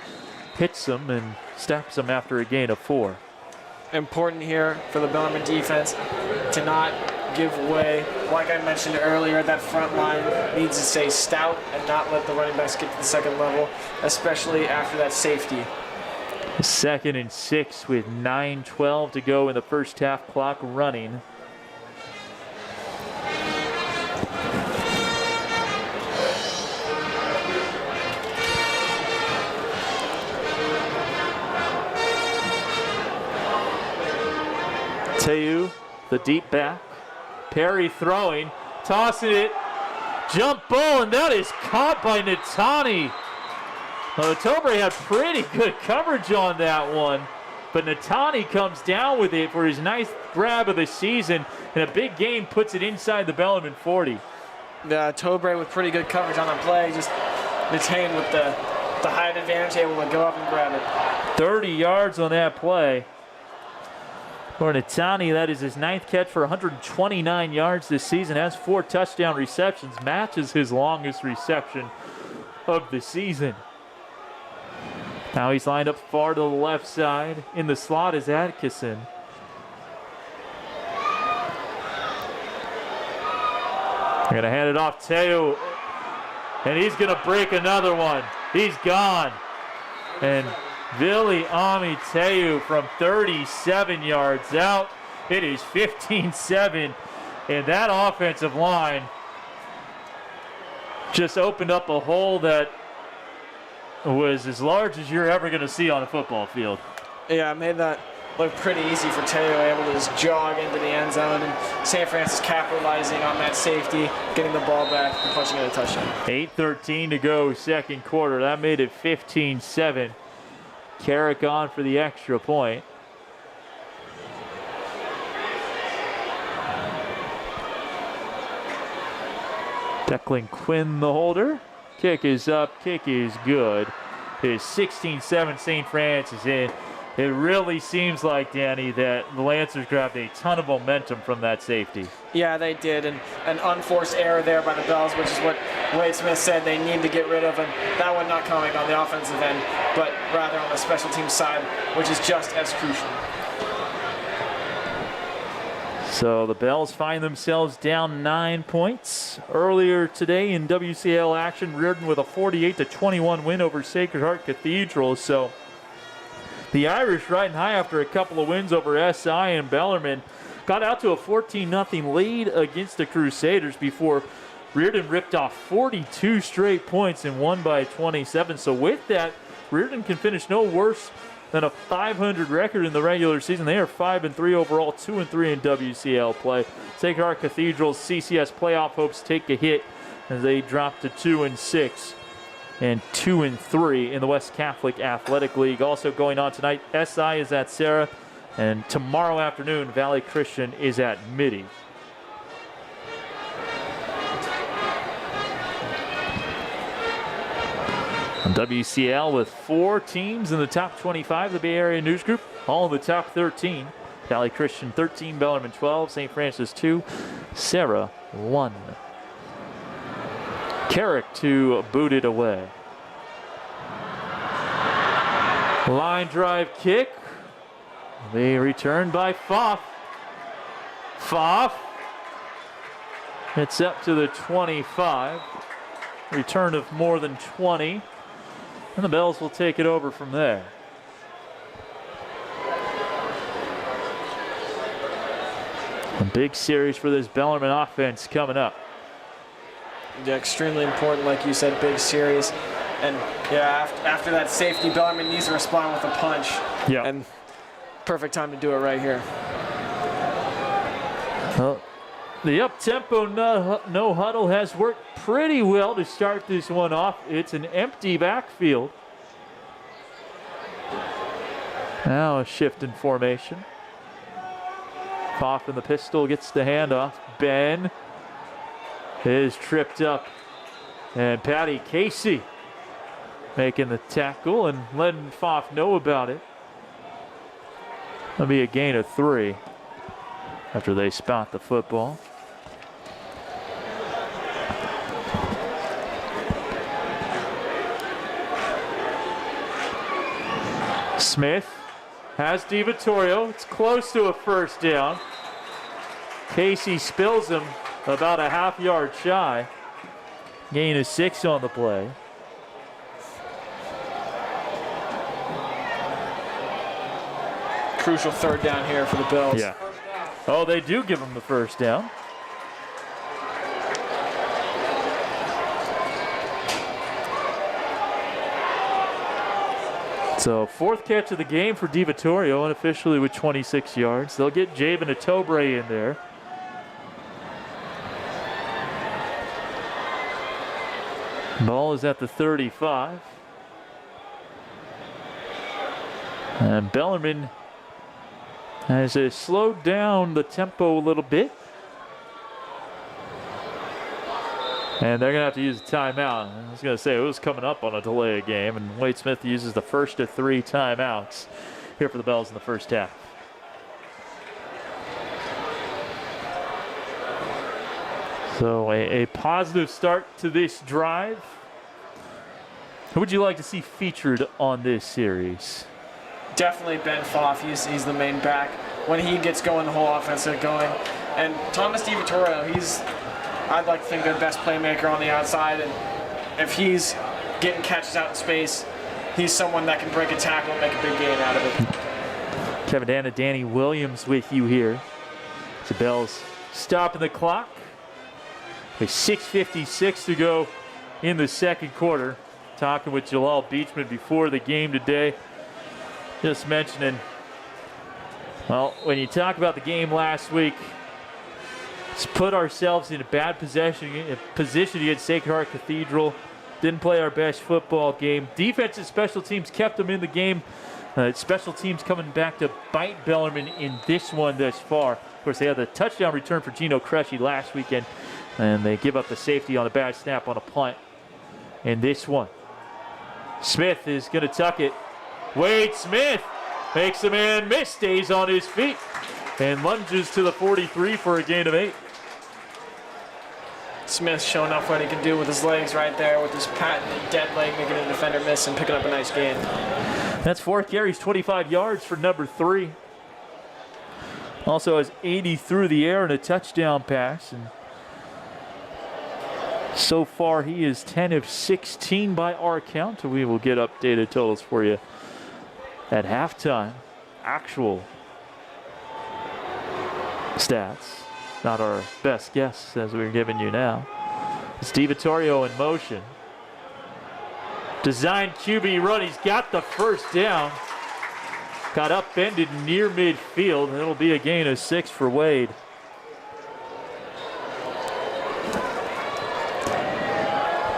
hits him and stops him after a gain of 4. Important here for the Bellarmine defense to not give way. Like I mentioned earlier, that front line needs to stay stout and not let the running backs get to the second level, especially after that safety. 2nd and 6 with 9:12 to go in the first half, clock running. Teu, the deep back. Perry throwing, tossing it. Jump ball, and that is caught by Natani. Tobre had pretty good coverage on that one, but Natani comes down with it for his ninth grab of the season, and a big game puts it inside the Bellarmine 40. Tobre with pretty good coverage on that play, just Natani with the height advantage, able to go up and grab it. 30 yards on that play. For Natani, that is his 9th catch for 129 yards this season, has 4 touchdown receptions, matches his longest reception of the season. Now he's lined up far to the left side. In the slot is Atkinson. They're going to hand it off Teu, and he's going to break another one. He's gone. And Vili Teu from 37 yards out. It is 15-7, and that offensive line just opened up a hole that was as large as you're ever going to see on a football field. Yeah, made that look pretty easy for Teu, able to just jog into the end zone, and St. Francis capitalizing on that safety, getting the ball back and punching in a touchdown. 8:13 to go, second quarter. That made it 15-7. Carrick on for the extra point. Declan Quinn, the holder. Kick is up, kick is good. It is 16-7, St. Francis in. It really seems like, Danny, that the Lancers grabbed a ton of momentum from that safety. Yeah, they did, and an unforced error there by the Bells, which is what Wade Smith said they need to get rid of, and that one not coming on the offensive end, but rather on the special team side, which is just as crucial. So the Bells find themselves down 9 points. Earlier today in WCL action, Reardon with a 48-21 win over Sacred Heart Cathedral. So the Irish riding high after a couple of wins over SI and Bellarmine. Got out to a 14-0 lead against the Crusaders before Reardon ripped off 42 straight points and won by 27. So with that, Reardon can finish no worse than a 500 record in the regular season. They are 5-3 overall, 2-3 in WCL play. Sacred Heart Cathedral's CCS playoff hopes take a hit as they drop to 2-6 and 2-3 in the West Catholic Athletic League. Also going on tonight, SI is at Sarah, and tomorrow afternoon, Valley Christian is at Mitty. On WCL with 4 teams in the top 25, the Bay Area News Group, all in the top 13. Valley Christian 13, Bellarmine 12, St. Francis 2, Sarah 1. Carrick to boot it away. Line drive kick. They return by Pfaff. Pfaff. It's up to the 25. Return of more than 20. And the Bells will take it over from there. A big series for this Bellarmine offense coming up. Yeah, extremely important, like you said, big series. And yeah, after that safety, Bellarmine needs to respond with a punch. Yeah. And perfect time to do it right here. Well, the up-tempo no huddle has worked pretty well to start this one off. It's an empty backfield. Now a shift in formation. Koff in the pistol gets the handoff. Ben is tripped up. And Patty Casey making the tackle and letting Pfaff know about it. That'll be a gain of 3 after they spot the football. Smith has DiVittorio. It's close to a first down. Casey spills him about a half-yard shy. Gain of 6 on the play. Crucial third down here for the Bills. Yeah. Oh, they do give him the first down. So 4th catch of the game for DiVittorio, unofficially with 26 yards. They'll get Javen Atobre in there. Ball is at the 35. And Bellarmine has slowed down the tempo a little bit. And they're going to have to use a timeout. I was going to say, it was coming up on a delay of game, and Wade Smith uses the first of 3 timeouts here for the Bells in the first half. So a positive start to this drive. Who would you like to see featured on this series? Definitely Ben Pfaff. He's the main back. When he gets going, the whole offense is going. And Thomas DiVittorio, I'd like to think the best playmaker on the outside. And if he's getting catches out in space, he's someone that can break a tackle and make a big gain out of it. Kevin Dana, Danny Williams with you here. The Bells stopping the clock. With 6:56 to go in the second quarter. Talking with Jalal Beachman before the game today. Just mentioning, well, when you talk about the game last week, let's put ourselves in a bad position against Sacred Heart Cathedral. Didn't play our best football game. Defense and special teams kept them in the game. Special teams coming back to bite Bellarmine in this one thus far. Of course, they had the touchdown return for Gino Cresci last weekend, and they give up the safety on a bad snap on a punt in this one. Smith is going to tuck it. Wade Smith makes a man miss, stays on his feet, and lunges to the 43 for a gain of 8. Smith showing off what he can do with his legs right there, with his patented dead leg, making a defender miss and picking up a nice gain. That's 4 carries, 25 yards for number 3. Also has 80 through the air and a touchdown pass. And so far, he is 10 of 16 by our count. We will get updated totals for you at halftime. Actual stats, not our best guess as we're giving you now. It's DiVittorio in motion. Design QB run. He's got the first down. Got upended near midfield. It'll be a gain of 6 for Wade.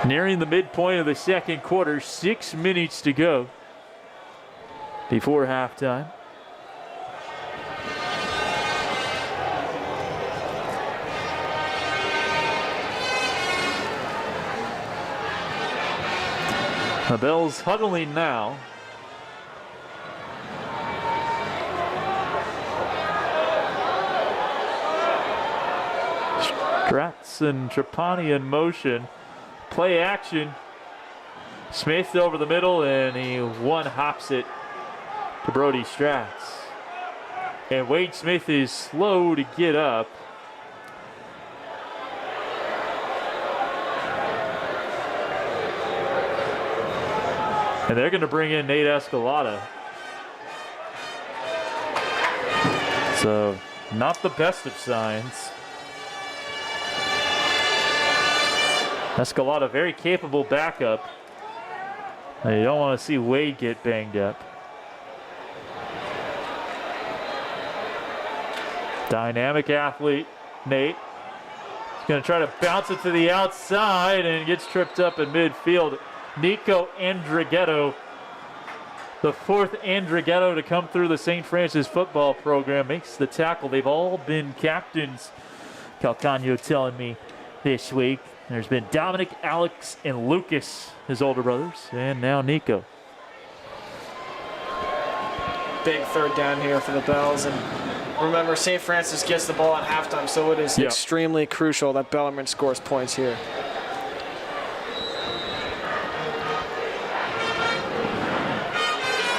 Nearing the midpoint of the second quarter, 6 minutes to go before halftime. The Bells huddling now. Stratz and Trapani in motion. Play action. Smith over the middle, and he one-hops it to Brody Stratz. And Wade Smith is slow to get up. And they're going to bring in Nate Escalada. So not the best of signs. Escalada, very capable backup. And you don't want to see Wade get banged up. Dynamic athlete, Nate. He's going to try to bounce it to the outside and gets tripped up in midfield. Nico Andrighetto, the fourth Andrighetto to come through the St. Francis football program, makes the tackle. They've all been captains, Calcagno telling me this week. There's been Dominic, Alex, and Lucas, his older brothers, and now Nico. Big third down here for the Bells. And remember, St. Francis gets the ball at halftime, so it is extremely crucial that Bellarmine scores points here.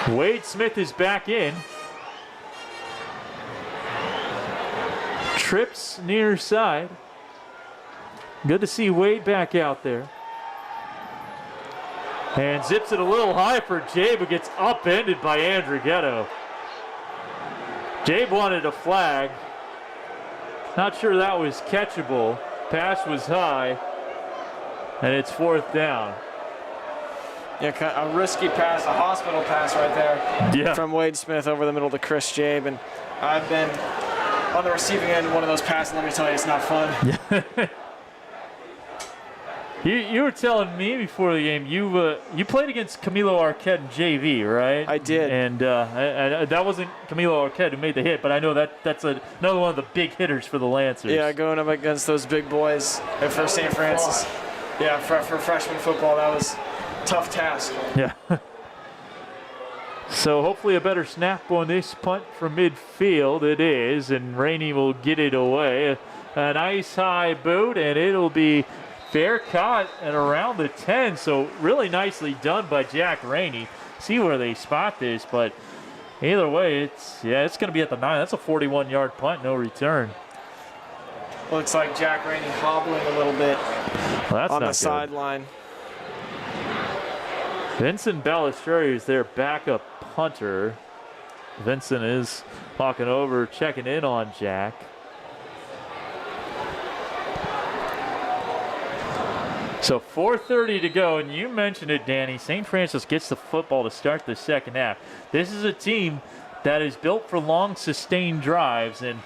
Wade Smith is back in. Trips near side. Good to see Wade back out there. And zips it a little high for Jabe, who gets upended by Andrighetto. Jabe wanted a flag. Not sure that was catchable. Pass was high. And it's fourth down. Yeah, a risky pass, a hospital pass right there from Wade Smith over the middle to Chris Jabe. And I've been on the receiving end of one of those passes. Let me tell you, it's not fun. You were telling me before the game you played against Camilo Arquette in JV, right? I did. And that wasn't Camilo Arquette who made the hit, but I know that's another one of the big hitters for the Lancers. Yeah, going up against those big boys for St. Francis. Yeah, for freshman football, that was a tough task. Yeah. So hopefully a better snap on this punt from midfield. It is, and Rainey will get it away. A nice high boot, and it'll be fair caught at around the 10, so really nicely done by Jack Rainey. See where they spot this, but either way, it's going to be at the 9. That's a 41-yard punt, no return. Looks like Jack Rainey hobbling a little bit on the sideline. Vincent Balistreri is their backup punter. Vincent is walking over, checking in on Jack. So 4:30 to go, and you mentioned it, Danny. St. Francis gets the football to start the second half. This is a team that is built for long, sustained drives, and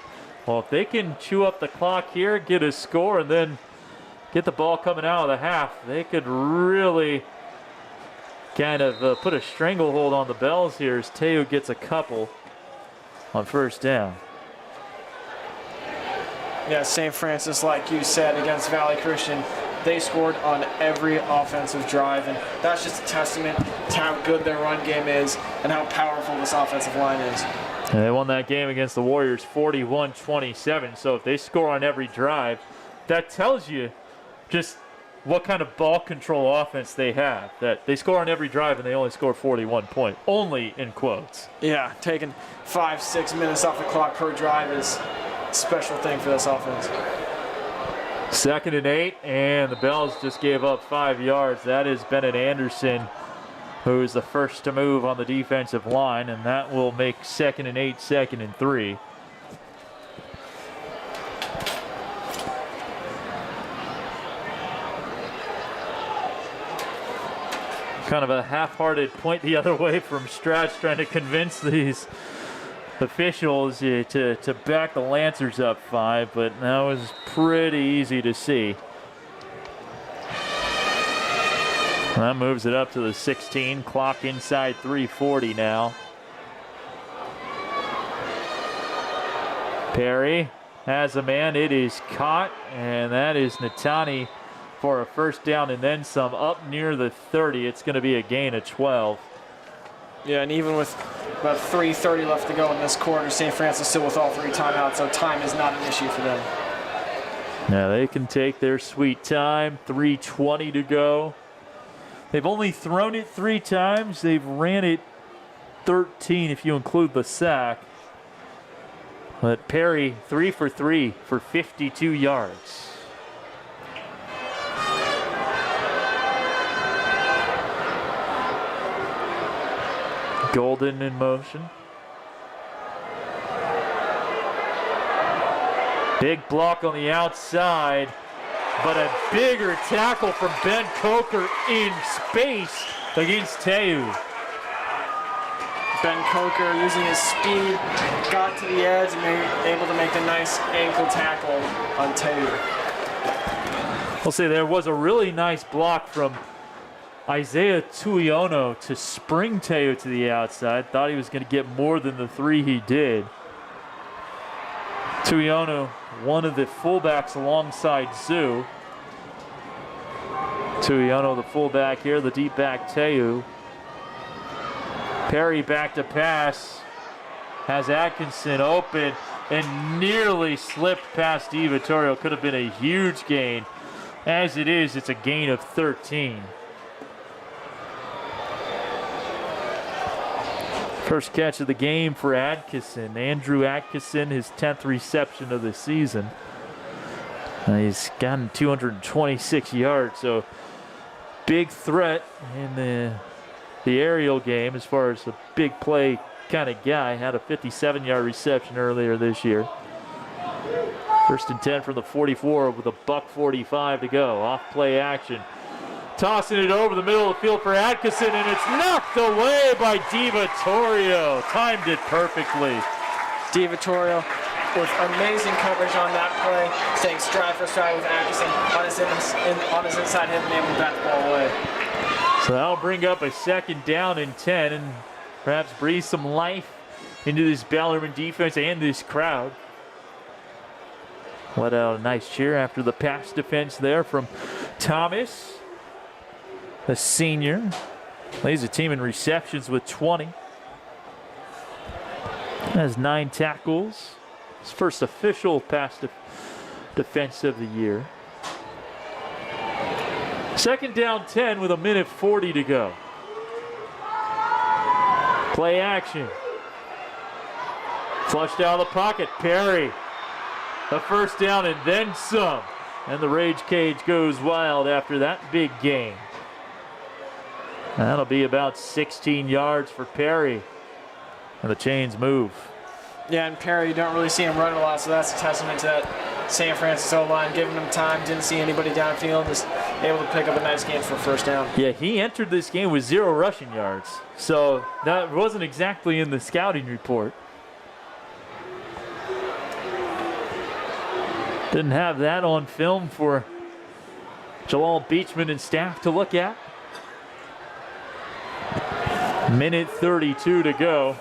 well, if they can chew up the clock here, get a score, and then get the ball coming out of the half, they could really kind of put a stranglehold on the Bells here as Teo gets a couple on first down. Yeah, St. Francis, like you said, against Valley Christian, they scored on every offensive drive, and that's just a testament to how good their run game is and how powerful this offensive line is. And they won that game against the Warriors 41-27, so if they score on every drive, that tells you just what kind of ball control offense they have. That they score on every drive and they only score 41 points, only in quotes. Yeah, taking 5-6 minutes off the clock per drive is a special thing for this offense. 2nd and 8, and the Bells just gave up 5 yards. That is Bennett Anderson, who is the first to move on the defensive line, and that will make 2nd and 8, 2nd and 3. Kind of a half-hearted point the other way from Stratch, trying to convince these officials to back the Lancers up 5, but that was pretty easy to see. That moves it up to the 16. Clock inside 3:40 now. Perry has a man. It is caught, and that is Natani for a first down and then some up near the 30. It's going to be a gain of 12. Yeah, and even with about 3:30 left to go in this quarter, St. Francis still with all 3 timeouts, so time is not an issue for them. Now they can take their sweet time. 3:20 to go. They've only thrown it 3 times. They've ran it 13 if you include the sack. But Perry, 3 for 3 for 52 yards. Golden in motion. Big block on the outside, but a bigger tackle from Ben Coker in space against Teu. Ben Coker, using his speed, got to the edge and able to make a nice ankle tackle on Teu. I'll say there was a really nice block from Isaiah Tuiono to spring Teu to the outside. Thought he was going to get more than the 3 he did. Tuiono, one of the fullbacks alongside Zoo. Tuiono, the fullback here, the deep back Teu. Perry back to pass. Has Atkinson open and nearly slipped past DiVittorio. Could have been a huge gain. As it is, it's a gain of 13. First catch of the game for Atkinson. Andrew Atkinson, his 10th reception of the season. He's gotten 226 yards, so big threat in the aerial game as far as a big play kind of guy. Had a 57-yard reception earlier this year. First and 10 from the 44 with a $1:45 to go. Off play action. Tossing it over the middle of the field for Atkinson, and it's knocked away by DiVittorio. Timed it perfectly. DiVittorio with amazing coverage on that play, staying stride for stride with Atkinson on his inside hip and able to bat the ball away. So that'll bring up a 2nd down and 10 and perhaps breathe some life into this Bellarmine defense and this crowd. Let out a nice cheer after the pass defense there from Thomas, the senior. Leads the team in receptions with 20. Has 9 tackles. His first official pass defense of the year. 2nd down 10 with 1:40 to go. Play action. Flushed out of the pocket. Perry. A 1st down and then some. And the Rage Cage goes wild after that big gain. That'll be about 16 yards for Perry. And the chains move. Yeah, and Perry, you don't really see him run a lot, so that's a testament to that St. Francis O-line, giving him time, didn't see anybody downfield, just able to pick up a nice gain for 1st down. Yeah, he entered this game with 0 rushing yards, so that wasn't exactly in the scouting report. Didn't have that on film for Jalal Beachman and staff to look at. 1:32 to go.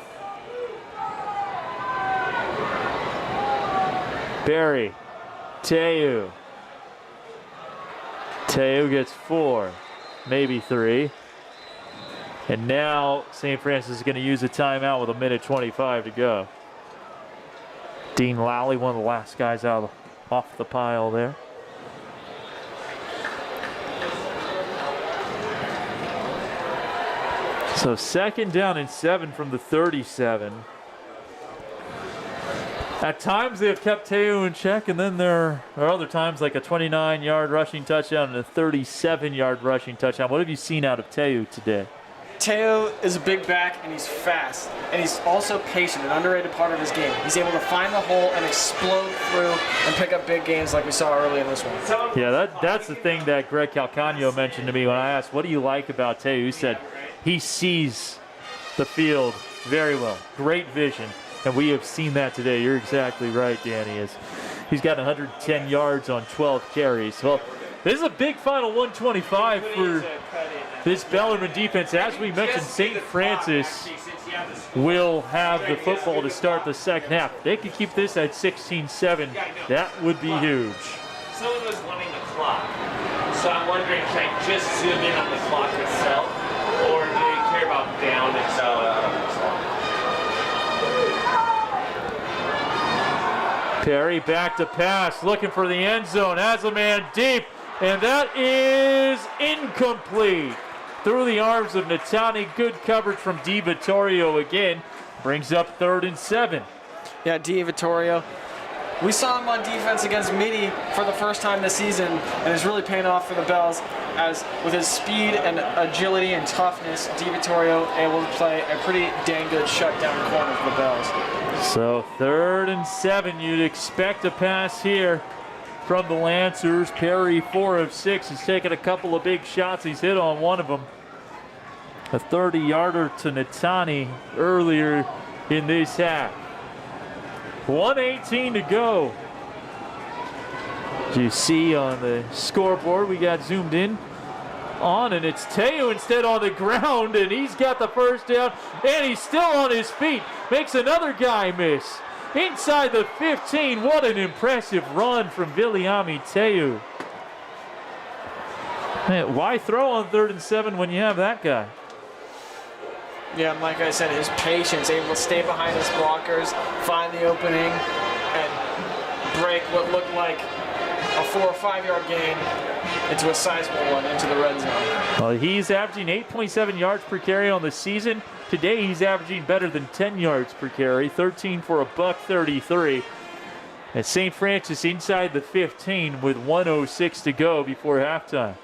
Barry, Teu. Teu gets 4, maybe 3. And now St. Francis is going to use a timeout with 1:25 to go. Dean Lally, one of the last guys out off the pile there. So 2nd down and 7 from the 37. At times they have kept Teu in check, and then there are other times like a 29-yard rushing touchdown and a 37-yard rushing touchdown. What have you seen out of Teu today? Teu is a big back, and he's fast, and he's also patient, an underrated part of his game. He's able to find the hole and explode through and pick up big gains like we saw early in this one. Yeah, that's the thing that Greg Calcagno mentioned to me when I asked, what do you like about Teu? He said he sees the field very well. Great vision. And we have seen that today. You're exactly right, Danny. He's got 110 yards on 12 carries. Well, this is a big final 125 for this Bellarmine defense. As we mentioned, St. Francis will have the football to start the 2nd half. They could keep this at 16-7. That would be huge. Someone was wanting the clock. So I'm wondering, should I just zoom in on the clock itself? Or do they care about down itself? Perry back to pass, looking for the end zone, has a man deep, and that is incomplete. Through the arms of Natani, good coverage from DiVittorio again, brings up 3rd and 7. Yeah, DiVittorio we saw him on defense against Midi for the first time this season, and it's really paying off for the Bells, as with his speed and agility and toughness, DiVittorio able to play a pretty dang good shutdown corner for the Bells. So 3rd and 7, you'd expect a pass here from the Lancers. Perry, 4 of 6, has taken a couple of big shots. He's hit on one of them. A 30-yarder to Natani earlier in this half. 1:18 to go. As you see on the scoreboard, we got zoomed in on, and it's Teo instead on the ground, and he's got the first down, and he's still on his feet. Makes another guy miss. Inside the 15, what an impressive run from Viliami Teo. Man, why throw on 3rd and 7 when you have that guy? Yeah, and like I said, his patience, able to stay behind his blockers, find the opening, and break what looked like a 4 or 5 yard gain into a sizable one into the red zone. Well, he's averaging 8.7 yards per carry on the season. Today he's averaging better than 10 yards per carry, 13 for $133. And St. Francis inside the 15 with 1:06 to go before halftime.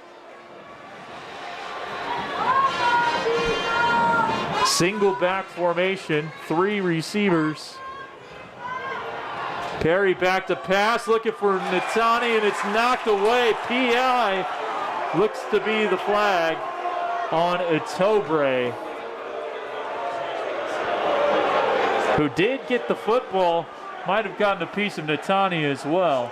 Single back formation, 3 receivers. Perry back to pass, looking for Natani, and it's knocked away. PI looks to be the flag on Etobre, who did get the football. Might have gotten a piece of Natani as well.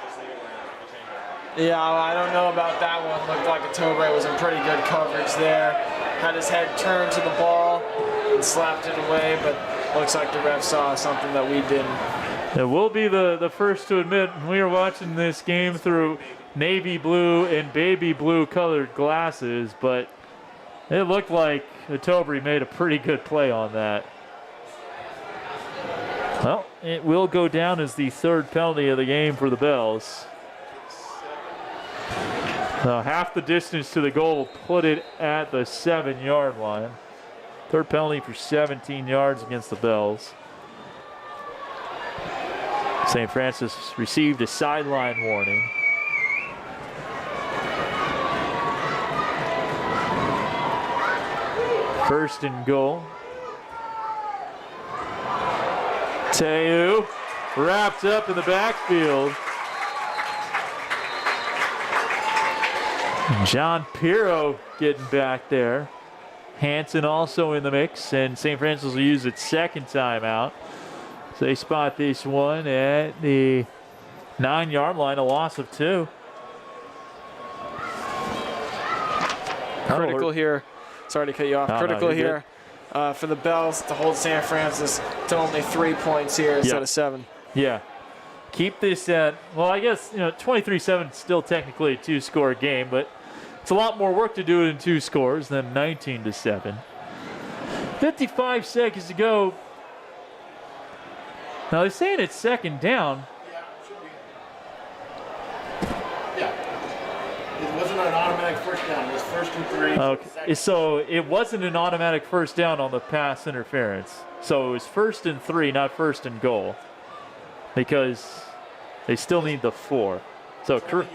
Yeah, I don't know about that one. Looked like Etobre was in pretty good coverage there. Had his head turned to the ball and slapped it away, but looks like the ref saw something that we didn't. It will be the first to admit, we were watching this game through navy blue and baby blue colored glasses, but it looked like Etobre made a pretty good play on that. Well, it will go down as the 3rd penalty of the game for the Bells. Now half the distance to the goal will put it at the 7-yard line. 3rd penalty for 17 yards against the Bells. St. Francis received a sideline warning. First and goal. Teu wrapped up in the backfield. John Pirro getting back there. Hanson also in the mix, and St. Francis will use its 2nd timeout. So they spot this one at the 9-yard line, a loss of 2. Critical here. Sorry to cut you off. Critical here for the Bells to hold St. Francis to only 3 points here instead of 7. Yeah. Keep this at, well, I guess, 23-7 is still technically a 2-score game, but it's a lot more work to do it in 2 scores than 19-7. 55 seconds to go. Now they're saying it's 2nd down. Yeah, it should be. Yeah. It wasn't an automatic first down. It was 1st and 3. Okay, so it wasn't an automatic first down on the pass interference. So it was 1st and 3, not 1st and goal, because they still need the 4. So yards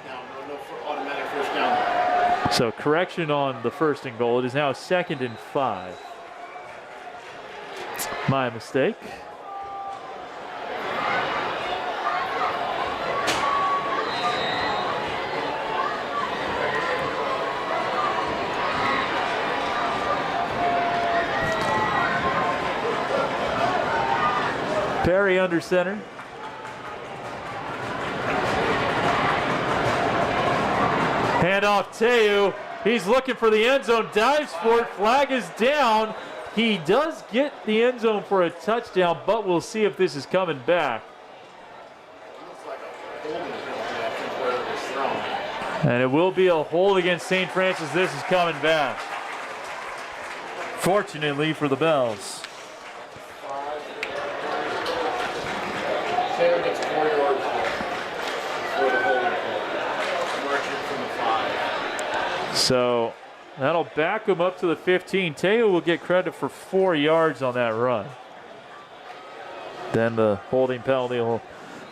now, no automatic first down. So correction on the 1st and goal. It is now 2nd and 5. My mistake. Perry under center. Handoff Teu. He's looking for the end zone. Dives for it. Flag is down. He does get the end zone for a touchdown, but we'll see if this is coming back. Looks like a holding penalty, I think, where it was thrown. And it will be a hold against St. Francis. This is coming back. Fortunately for the Bells. Taylor gets 4 yards for the holding call. Marching from the 5. So that'll back him up to the 15. Teo will get credit for 4 yards on that run. Then the holding penalty will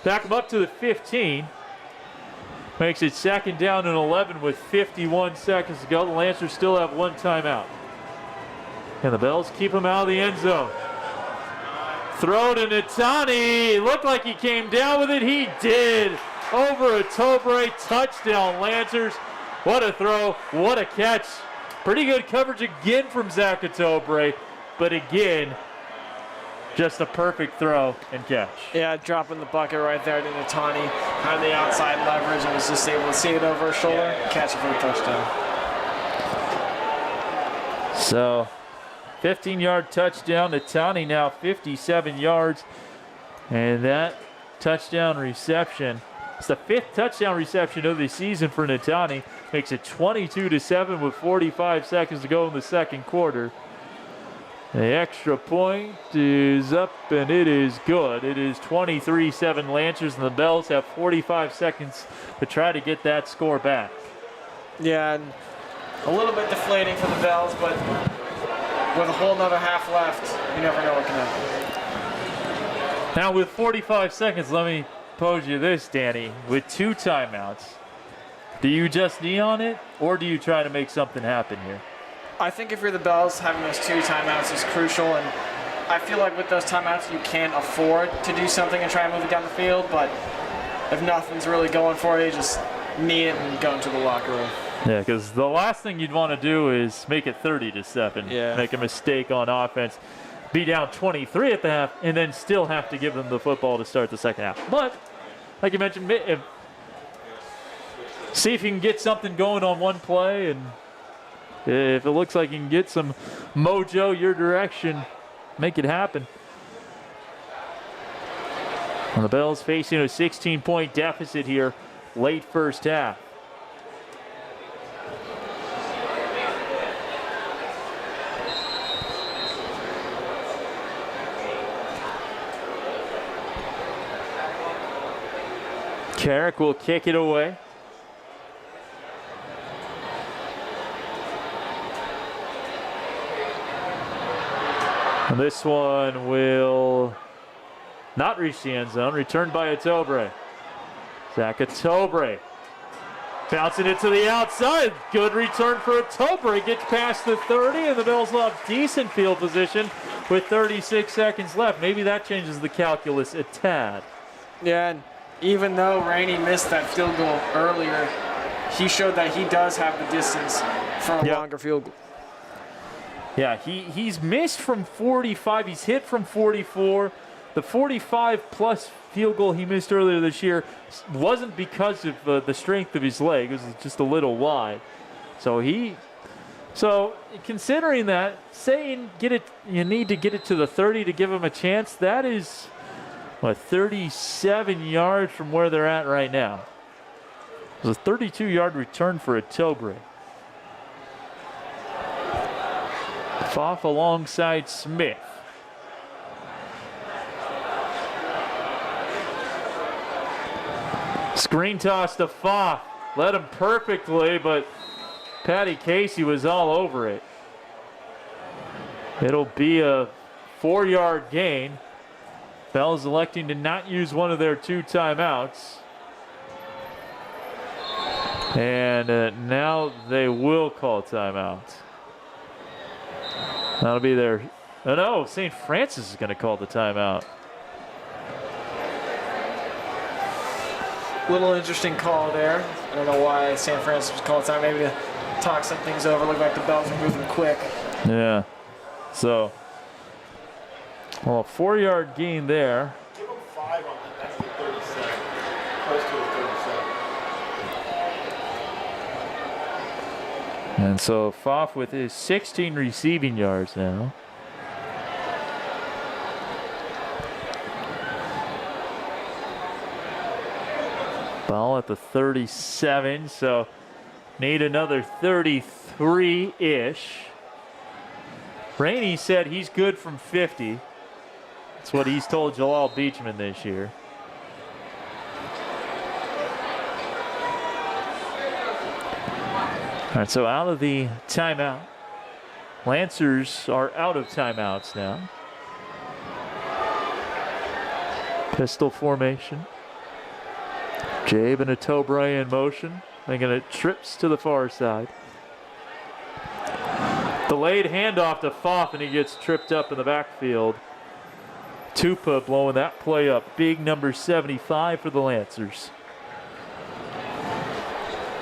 back him up to the 15. Makes it 2nd down and 11 with 51 seconds to go. The Lancers still have 1 timeout. And the Bells keep him out of the end zone. Throw to Natani. Looked like he came down with it. He did. Over a Tobre. Touchdown, Lancers. What a throw. What a catch. Pretty good coverage again from Zach Tobre. But again, just a perfect throw and catch. Yeah, dropping the bucket right there to Natani. Had the outside leverage and was just able to see it over his shoulder, catch it for the touchdown. So, 15-yard touchdown. Natani now 57 yards. And that touchdown reception, it's the 5th touchdown reception of the season for Natani. Makes it 22-7 with 45 seconds to go in the 2nd quarter. The extra point is up, and it is good. It is 23-7 Lancers, and the Bells have 45 seconds to try to get that score back. Yeah, and a little bit deflating for the Bells, but with a whole nother half left, you never know what can happen. Now with 45 seconds, let me pose you this, Danny. With 2 timeouts, do you just knee on it, or do you try to make something happen here? I think if you're the Bells, having those 2 timeouts is crucial, and I feel like with those timeouts, you can't afford to do something and try and move it down the field, but if nothing's really going for you, just knee it and go into the locker room. Yeah, because the last thing you'd want to do is make it 30-7. Yeah. Make a mistake on offense, be down 23 at the half, and then still have to give them the football to start the 2nd half. But, like you mentioned, see if you can get something going on one play, and if it looks like you can get some mojo your direction, make it happen. And the Bells facing a 16-point deficit here, late 1st half. Carrick will kick it away. And this one will not reach the end zone. Returned by Tobre. Zach Tobre bouncing it to the outside. Good return for Tobre. Gets past the 30, and the Bills will have decent field position with 36 seconds left. Maybe that changes the calculus a tad. Yeah, and even though Rainey missed that field goal earlier, he showed that he does have the distance for a longer field goal. Yeah, he's missed from 45. He's hit from 44. The 45-plus field goal he missed earlier this year wasn't because of the strength of his leg. It was just a little wide. So considering that, saying you need to get it to the 30 to give him a chance, that is 37 yards from where they're at right now. It was a 32-yard return for Tobre. Foff alongside Smith. Screen toss to Foff. Led him perfectly, but Patty Casey was all over it. It'll be a 4-yard gain. Bells electing to not use one of their 2 timeouts. And now they will call timeout. That'll be their... Oh no, St. Francis is going to call the timeout. Little interesting call there. I don't know why St. Francis was called time. Maybe to talk some things over. Look like the Bells are moving quick. Yeah. So, well, a 4-yard gain there. Give him 5 on that. That's the 37. Close to the 37. And so Foff with his 16 receiving yards now. Ball at the 37, so need another 33-ish. Rainey said he's good from 50. That's what he's told Jalal Beachman this year. All right, so out of the timeout. Lancers are out of timeouts now. Pistol formation. Jabe and a toe Bray in motion, making it trips to the far side. Delayed handoff to Pfaff, and he gets tripped up in the backfield. Tupa blowing that play up. Big number 75 for the Lancers.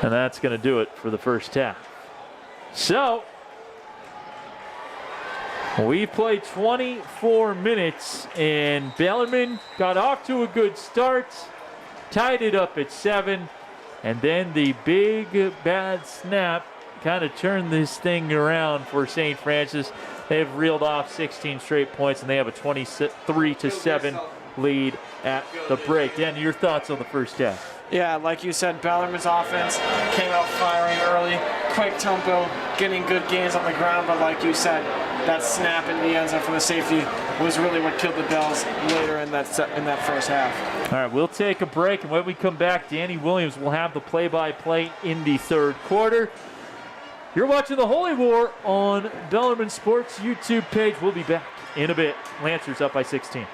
And that's going to do it for the first half. So, we played 24 minutes, and Bellarmine got off to a good start, tied it up at 7, and then the big bad snap kind of turned this thing around for St. Francis. They've reeled off 16 straight points, and they have a 23-7 lead at the break. Dan, your thoughts on the first half? Yeah, like you said, Bellarmine's offense came out firing early, quick tempo, getting good gains on the ground, but like you said, that snap in the end zone for the safety was really what killed the Bells later in that first half. All right, we'll take a break, and when we come back, Danny Williams will have the play-by-play in the third quarter. You're watching the Holy War on Bellarmine Sports YouTube page. We'll be back in a bit. Lancers up by 16.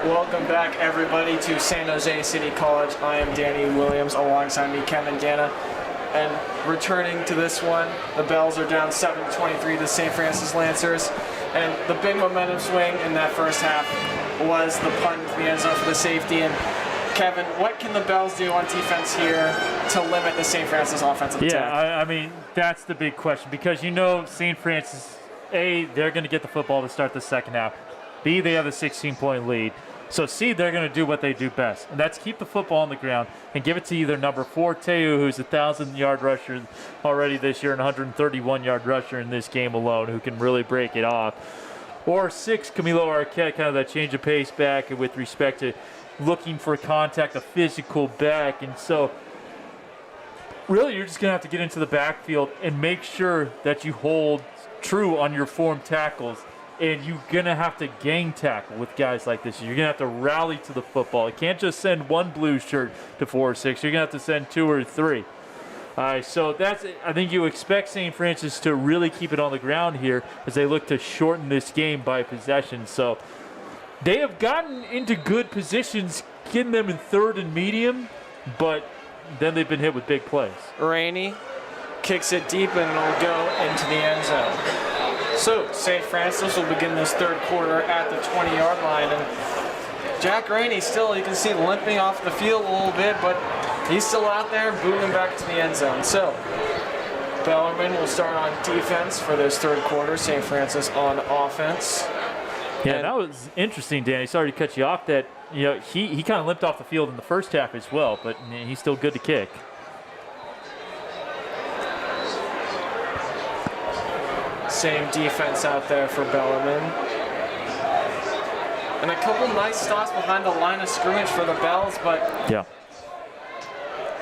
Welcome back, everybody, to San Jose City College. I am Danny Williams, alongside me, Kevin Dana. And returning to this one, the Bells are down 7-23 to St. Francis Lancers. And the big momentum swing in that first half was the punt into the end zone for the safety. And Kevin, what can the Bells do on defense here to limit the St. Francis offensive attack? Yeah, I mean, that's the big question, because you know St. Francis, A, they're going to get the football to start the second half. B, they have a 16-point lead. So C, they're going to do what they do best, and that's keep the football on the ground and give it to either number 4, Teu, who's a 1,000-yard rusher already this year and 131-yard rusher in this game alone, who can really break it off, or 6, Camilo Arquette, kind of that change of pace back with respect to looking for contact, a physical back. And so really you're just going to have to get into the backfield and make sure that you hold true on your form tackles. And you're going to have to gang tackle with guys like this. You're going to have to rally to the football. You can't just send one blue shirt to 4-6. You're going to have to send 2 or 3. So that's, I think you expect St. Francis to really keep it on the ground here as they look to shorten this game by possession. So they have gotten into good positions, getting them in 3rd and medium, but then they've been hit with big plays. Rainey kicks it deep and it'll go into the end zone. So St. Francis will begin this third quarter at the 20-yard line, and Jack Rainey still, you can see, limping off the field a little bit, but he's still out there booting back to the end zone. So Bellarmine will start on defense for this third quarter. St. Francis on offense. Yeah, And that was interesting, Danny. Sorry to cut you off. That he kind of limped off the field in the first half as well, but he's still good to kick. Same defense out there for Bellarmine. And a couple nice stops behind the line of scrimmage for the Bells, but Yeah.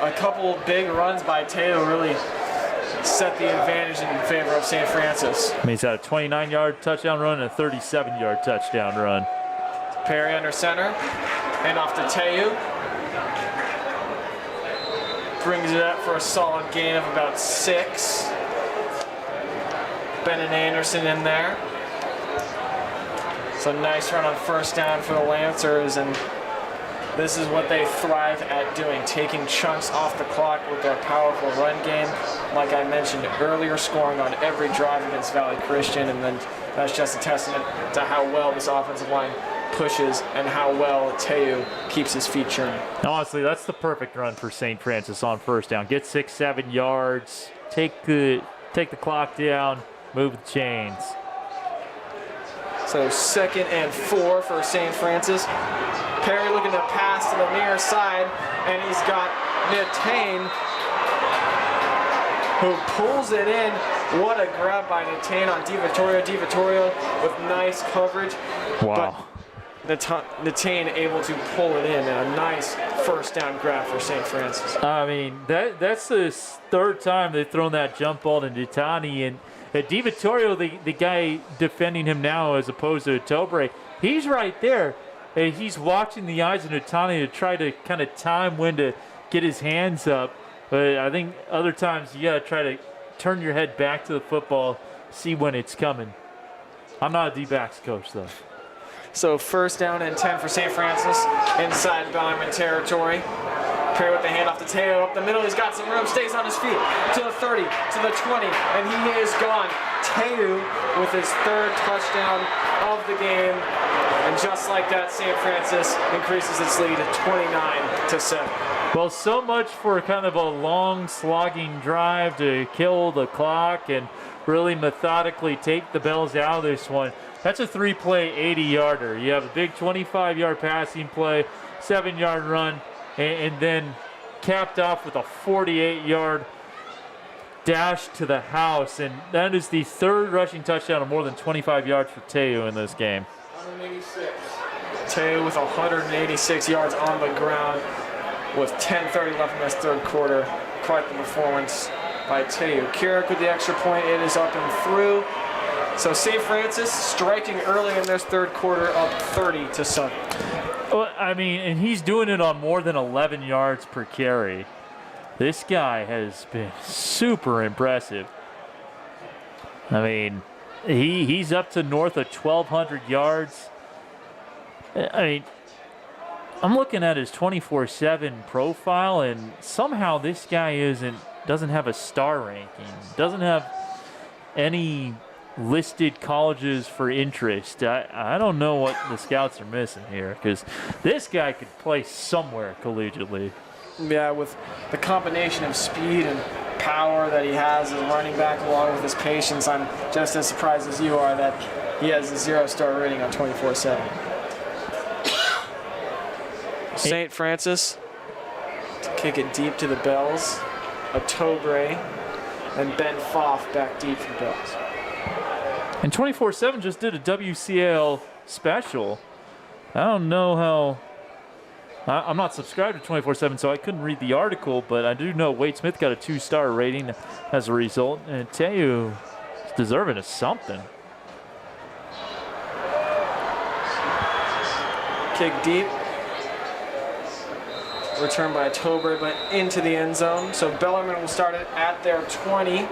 a couple big runs by Teo really set the advantage in favor of St. Francis. I mean, he's had a 29-yard touchdown run and a 37-yard touchdown run. Perry under center, and off to Teo. Brings it up for a solid gain of about 6. Ben and Anderson in there. So nice run on first down for the Lancers, and this is what they thrive at doing, taking chunks off the clock with their powerful run game. Like I mentioned earlier, scoring on every drive against Valley Christian, and then that's just a testament to how well this offensive line pushes and how well Teo keeps his feet churning. Honestly, that's the perfect run for St. Francis on first down. Get 6-7 yards, take the clock down, move the chains. So 2nd and 4 for St. Francis. Perry looking to pass to the near side, and he's got Natane, who pulls it in. What a grab by Natane on DiVittorio. DiVittorio with nice coverage. Wow. But Natane able to pull it in, and a nice first down grab for St. Francis. I mean, that's the 3rd time they've thrown that jump ball to Ditani, and DiVittorio, the guy defending him now as opposed to Tobre, he's right there. And he's watching the eyes of Ditani to try to kind of time when to get his hands up. But I think other times you got to try to turn your head back to the football, see when it's coming. I'm not a D-backs coach, though. So 1st down and 10 for St. Francis inside Bellarmine territory. Perry with the handoff to Teo up the middle. He's got some room, stays on his feet to the 30, to the 20, and he is gone. Teo with his 3rd touchdown of the game. And just like that, St. Francis increases its lead at 29-7. Well, so much for kind of a long, slogging drive to kill the clock and really methodically take the Bells out of this one. That's a 3-play 80-yarder. You have a big 25-yard passing play, 7-yard run, and then capped off with a 48-yard dash to the house. And that is the 3rd rushing touchdown of more than 25 yards for Teo in this game. 186. Teo with 186 yards on the ground with 10:30 left in this 3rd quarter. Quite the performance by Teo. Carrick with the extra point. It is up and through. So St. Francis striking early in this 3rd quarter, up 30-7. Well, I mean, and he's doing it on more than 11 yards per carry. This guy has been super impressive. I mean, he's up to north of 1,200 yards. I mean, I'm looking at his 24/7 profile, and somehow this guy doesn't have a star ranking, doesn't have any listed colleges for interest. I don't know what the scouts are missing here, because this guy could play somewhere collegiately. Yeah, with the combination of speed and power that he has as a running back, along with his patience, I'm just as surprised as you are that he has a 0-star rating on 24/7. St. Francis to kick it deep to the Bells. A Tobre and Ben Foff back deep for the Bells. And 24/7 just did a WCL special. I don't know how. I'm not subscribed to 24/7, so I couldn't read the article, but I do know Wade Smith got a 2-star rating as a result. And I tell you, he's deserving of something. Kick deep. Return by Tobre, but into the end zone. So Bellarmine will start it at their 20,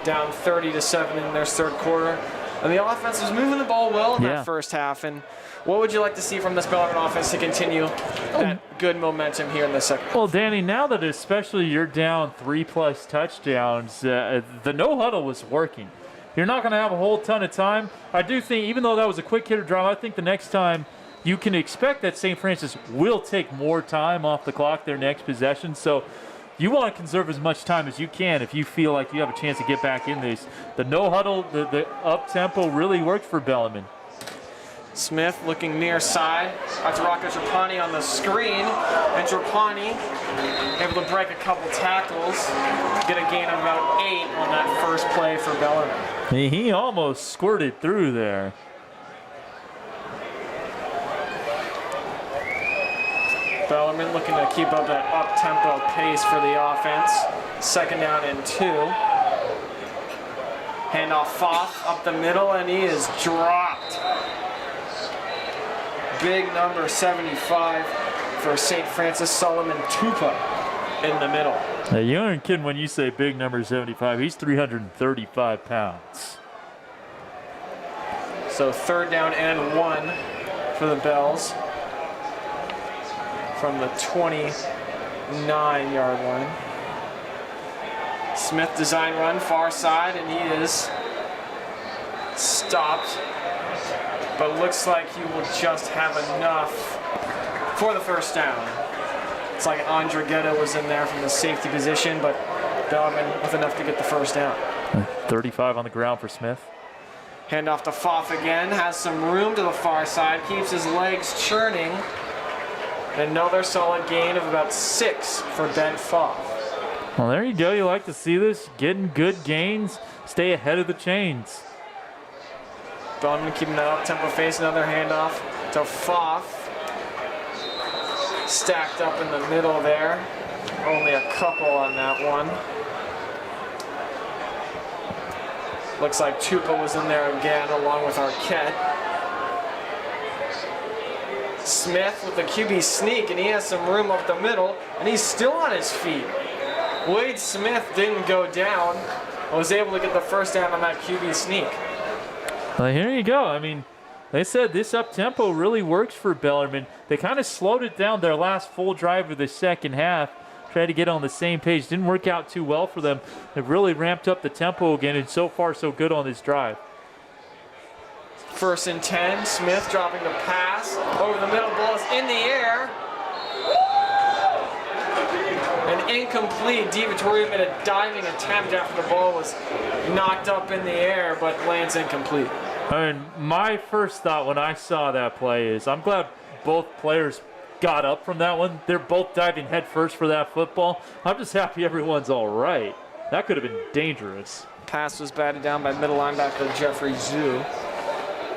down 30-7 in their third quarter. And the offense was moving the ball well in that first half. And what would you like to see from this Bellarmine offense to continue that good momentum here in the second half? Well, Danny, now that especially you're down 3+ touchdowns, the no huddle was working. You're not going to have a whole ton of time. I do think, even though that was a quick hitter drive, I think the next time you can expect that St. Francis will take more time off the clock their next possession. So you want to conserve as much time as you can if you feel like you have a chance to get back in this. The no huddle, the up tempo really worked for Bellarmine. Smith looking near side. Out to Rocco Trapani on the screen. And Trapani able to break a couple tackles. Get a gain of about 8 on that first play for Bellarmine. He almost squirted through there. Bellarmine looking to keep up that up-tempo pace for the offense. Second down and 2. Handoff Foff up the middle, and he is dropped. Big number 75 for St. Francis, Solomon Tupa in the middle. Now, you aren't kidding when you say big number 75. He's 335 pounds. So third down and 1 for the Bells from the 29-yard line. Smith design run far side, and he is stopped, but looks like he will just have enough for the first down. It's like Andregetta was in there from the safety position, but Bellarmine with enough to get the first down. 35 on the ground for Smith. Handoff to Foff again, has some room to the far side, keeps his legs churning. Another solid gain of about 6 for Ben Foff. Well, there you go. You like to see this. Getting good gains. Stay ahead of the chains. Bellarmine keeping that up-tempo face. Another handoff to Foff. Stacked up in the middle there. Only a couple on that one. Looks like Tupa was in there again along with Arquette. Smith with the QB sneak, and he has some room up the middle, and he's still on his feet. Wade Smith didn't go down, was able to get the first down on that QB sneak. Well, here you go. I mean, they said this up-tempo really works for Bellarmine. They kind of slowed it down their last full drive of the second half. Tried to get on the same page. Didn't work out too well for them. They've really ramped up the tempo again, and so far so good on this drive. First and 10, Smith dropping the pass. Over the middle, ball is in the air. An incomplete. DiVittorio made a diving attempt after the ball was knocked up in the air, but lands incomplete. I mean, my first thought when I saw that play is I'm glad both players got up from that one. They're both diving head first for that football. I'm just happy everyone's all right. That could have been dangerous. Pass was batted down by middle linebacker Jeffrey Zhu.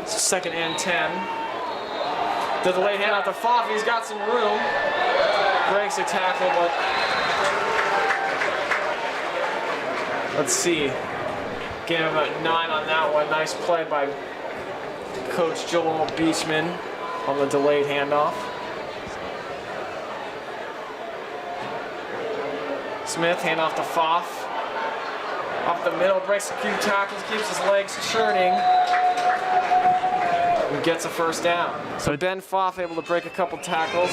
Second and 10. The delayed handoff to Foff. He's got some room. Breaks a tackle, but let's see. Gain of about 9 on that one. Nice play by Coach Joel Beachman on the delayed handoff. Smith, handoff to Foff. Up the middle, breaks a few tackles, keeps his legs churning. gets a first down. So Ben Pfaff able to break a couple tackles.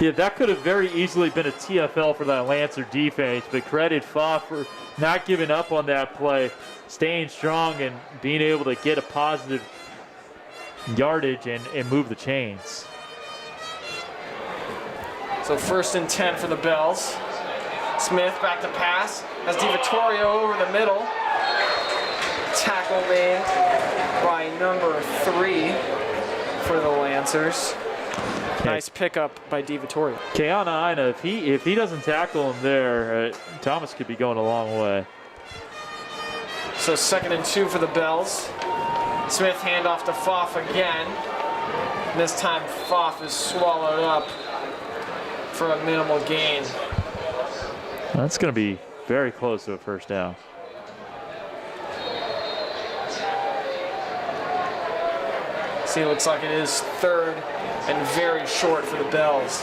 Yeah, that could have very easily been a TFL for that Lancer defense, but credit Pfaff for not giving up on that play, staying strong and being able to get a positive yardage and move the chains. So 1st and 10 for the Bells. Smith back to pass. Has DiVittorio over the middle. Tackle made by number 3 for the Lancers. Nice pickup by DiVittorio. Keana Aina, if he doesn't tackle him there, Thomas could be going a long way. So 2nd and 2 for the Bells. Smith handoff to Pfaff again. And this time Pfaff is swallowed up for a minimal gain. That's going to be very close to a first down. See, it looks like it is 3rd and very short for the Bells.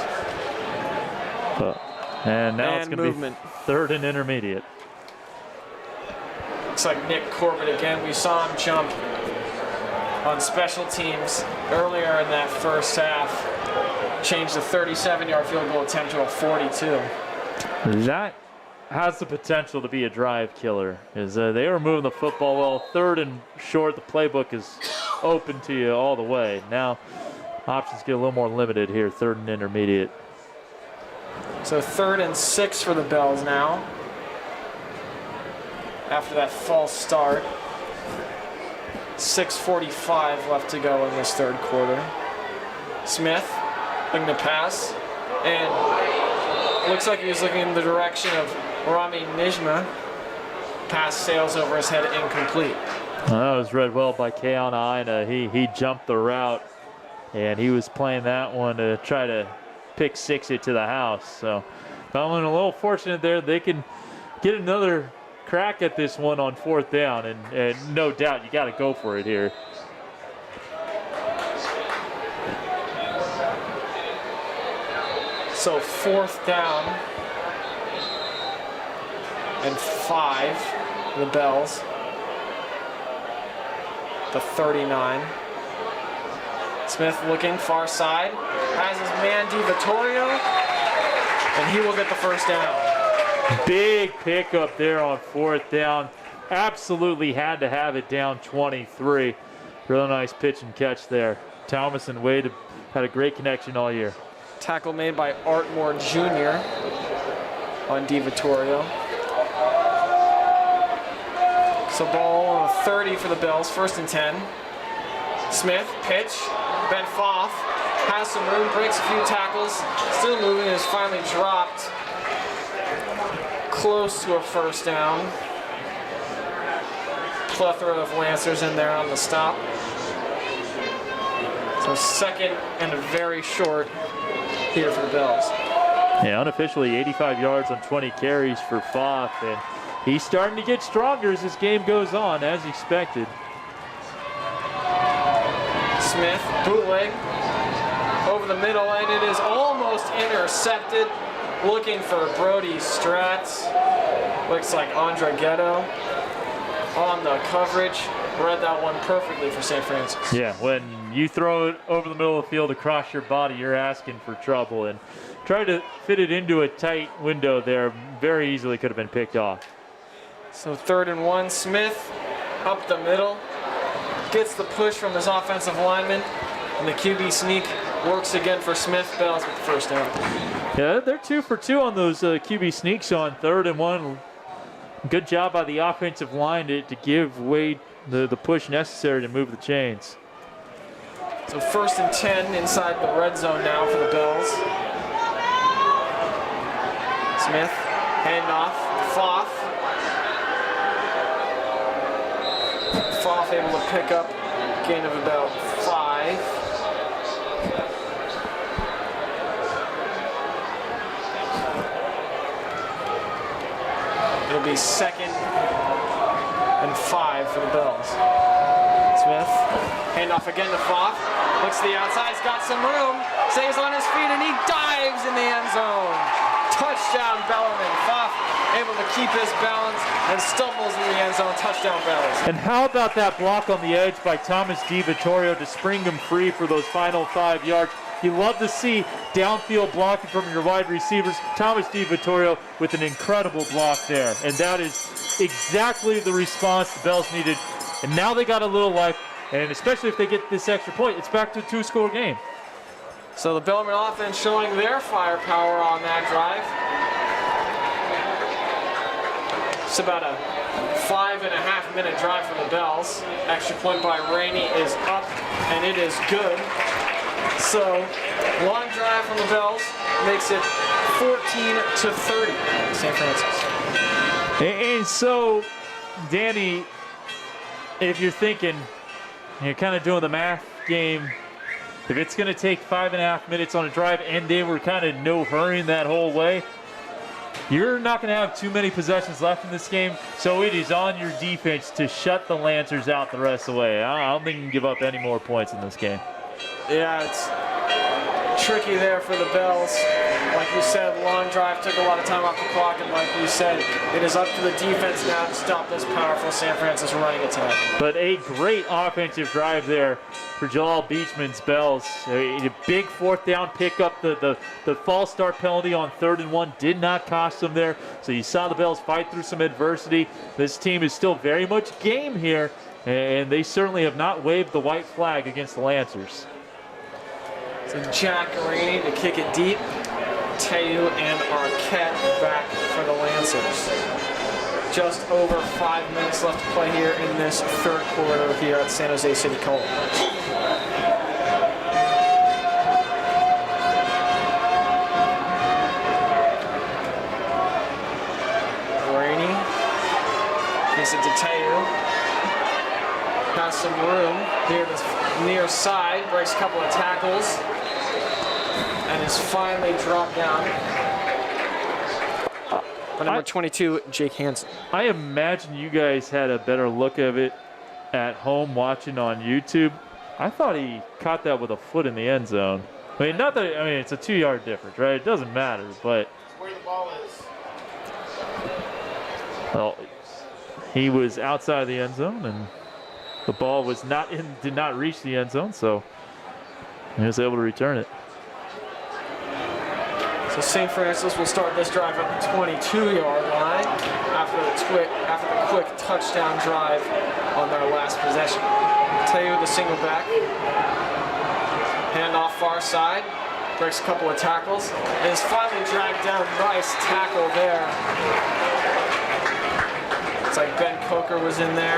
And now it's And going to be movement. 3rd and intermediate. Looks like Nick Corbett again. We saw him jump on special teams earlier in that first half. Changed the 37-yard field goal attempt to a 42. That has the potential to be a drive killer. They were moving the football well. 3rd and short, the playbook is open to you all the way. Now options get a little more limited here, 3rd and intermediate. So 3rd and 6 for the Bells now. After that false start. 6:45 left to go in this 3rd quarter. Smith looking to pass. And looks like he was looking in the direction of Rami Nijma. Pass sails over his head, incomplete. That was read well by Keana Aina. He jumped the route, and he was playing that one to try to pick 6 it to the house. So Bellarmine a little fortunate there. They can get another crack at this one on 4th down, and no doubt you got to go for it here. So 4th down and 5 for the Bells. The 39. Smith looking far side. Has his man DiVittorio, and he will get the first down. Big pickup there on 4th down. Absolutely had to have it down 23. Really nice pitch and catch there. Thomas and Wade have had a great connection all year. Tackle made by Artmore Jr. on DiVittorio. So ball on a 30 for the Bells, 1st and 10. Smith, pitch. Ben Pfaff has some room, breaks a few tackles. Still moving, is finally dropped. Close to a first down. Plethora of Lancers in there on the stop. So 2nd and a very short here for the Bells. Yeah, unofficially 85 yards on 20 carries for Pfaff, and he's starting to get stronger as this game goes on, as expected. Smith, bootleg over the middle, and it is almost intercepted. Looking for Brody Stratz. Looks like Andre Ghetto on the coverage. Read that one perfectly for St. Francis. Yeah, when you throw it over the middle of the field across your body, you're asking for trouble. And try to fit it into a tight window there. Very easily could have been picked off. So 3rd and 1, Smith up the middle. Gets the push from his offensive lineman. And the QB sneak works again for Smith. Bells with the first down. Yeah, they're 2 for 2 on those QB sneaks on 3rd and 1. Good job by the offensive line to give Wade the push necessary to move the chains. So 1st and 10 inside the red zone now for the Bells. Smith, handoff, Pfaff. Pfaff able to pick up a gain of about 5. It'll be 2nd and 5 for the Bells. Smith, handoff again to Pfaff. Looks to the outside, he's got some room. Stays on his feet and he dives in the end zone. Touchdown Bellarmine. Pfaff able to keep his balance and stumbles in the end zone. Touchdown Bells. And how about that block on the edge by Thomas DiVittorio to spring him free for those final 5 yards? You love to see downfield blocking from your wide receivers. Thomas DiVittorio with an incredible block there. And that is exactly the response the Bells needed. And now they got a little life. And especially if they get this extra point, it's back to a 2-score game. So the Bellarmine offense showing their firepower on that drive. It's about a 5.5-minute drive for the Bells. Extra point by Rainey is up, and it is good. So, long drive from the Bells makes it 14-30, St. Francis. And so, Danny, if you're thinking, you're kind of doing the math game, if it's going to take 5.5 minutes on a drive and they were kind of no hurrying that whole way, you're not going to have too many possessions left in this game, so it is on your defense to shut the Lancers out the rest of the way. I don't think you can give up any more points in this game. Yeah, it's tricky there for the Bells. Like you said, long drive took a lot of time off the clock, and like you said, it is up to the defense now to stop this powerful St. Francis running attack. But a great offensive drive there for Jalal Beachman's Bells. A big 4th down pickup. The false start penalty on 3rd and 1 did not cost them there. So you saw the Bells fight through some adversity. This team is still very much game here, and they certainly have not waved the white flag against the Lancers. So Jack Rainey to kick it deep. Teu and Arquette back for the Lancers. Just over 5 minutes left to play here in this 3rd quarter here at San Jose City College. Rainey kicks it to Teu. Has some room here to the near side, breaks a couple of tackles, and is finally dropped down by number 22, Jake Hansen. I imagine you guys had a better look of it at home watching on YouTube. I thought he caught that with a foot in the end zone. I mean, not that, I mean, it's a 2-yard difference, right? It doesn't matter, but. It's where the ball is. Well, he was outside of the end zone, and the ball was not in, did not reach the end zone, so he was able to return it. So St. Francis will start this drive at the 22-yard line after the quick touchdown drive on their last possession. Teu the single back. Hand off far side. Breaks a couple of tackles. And is finally dragged down. Nice tackle there. It's like Ben Coker was in there.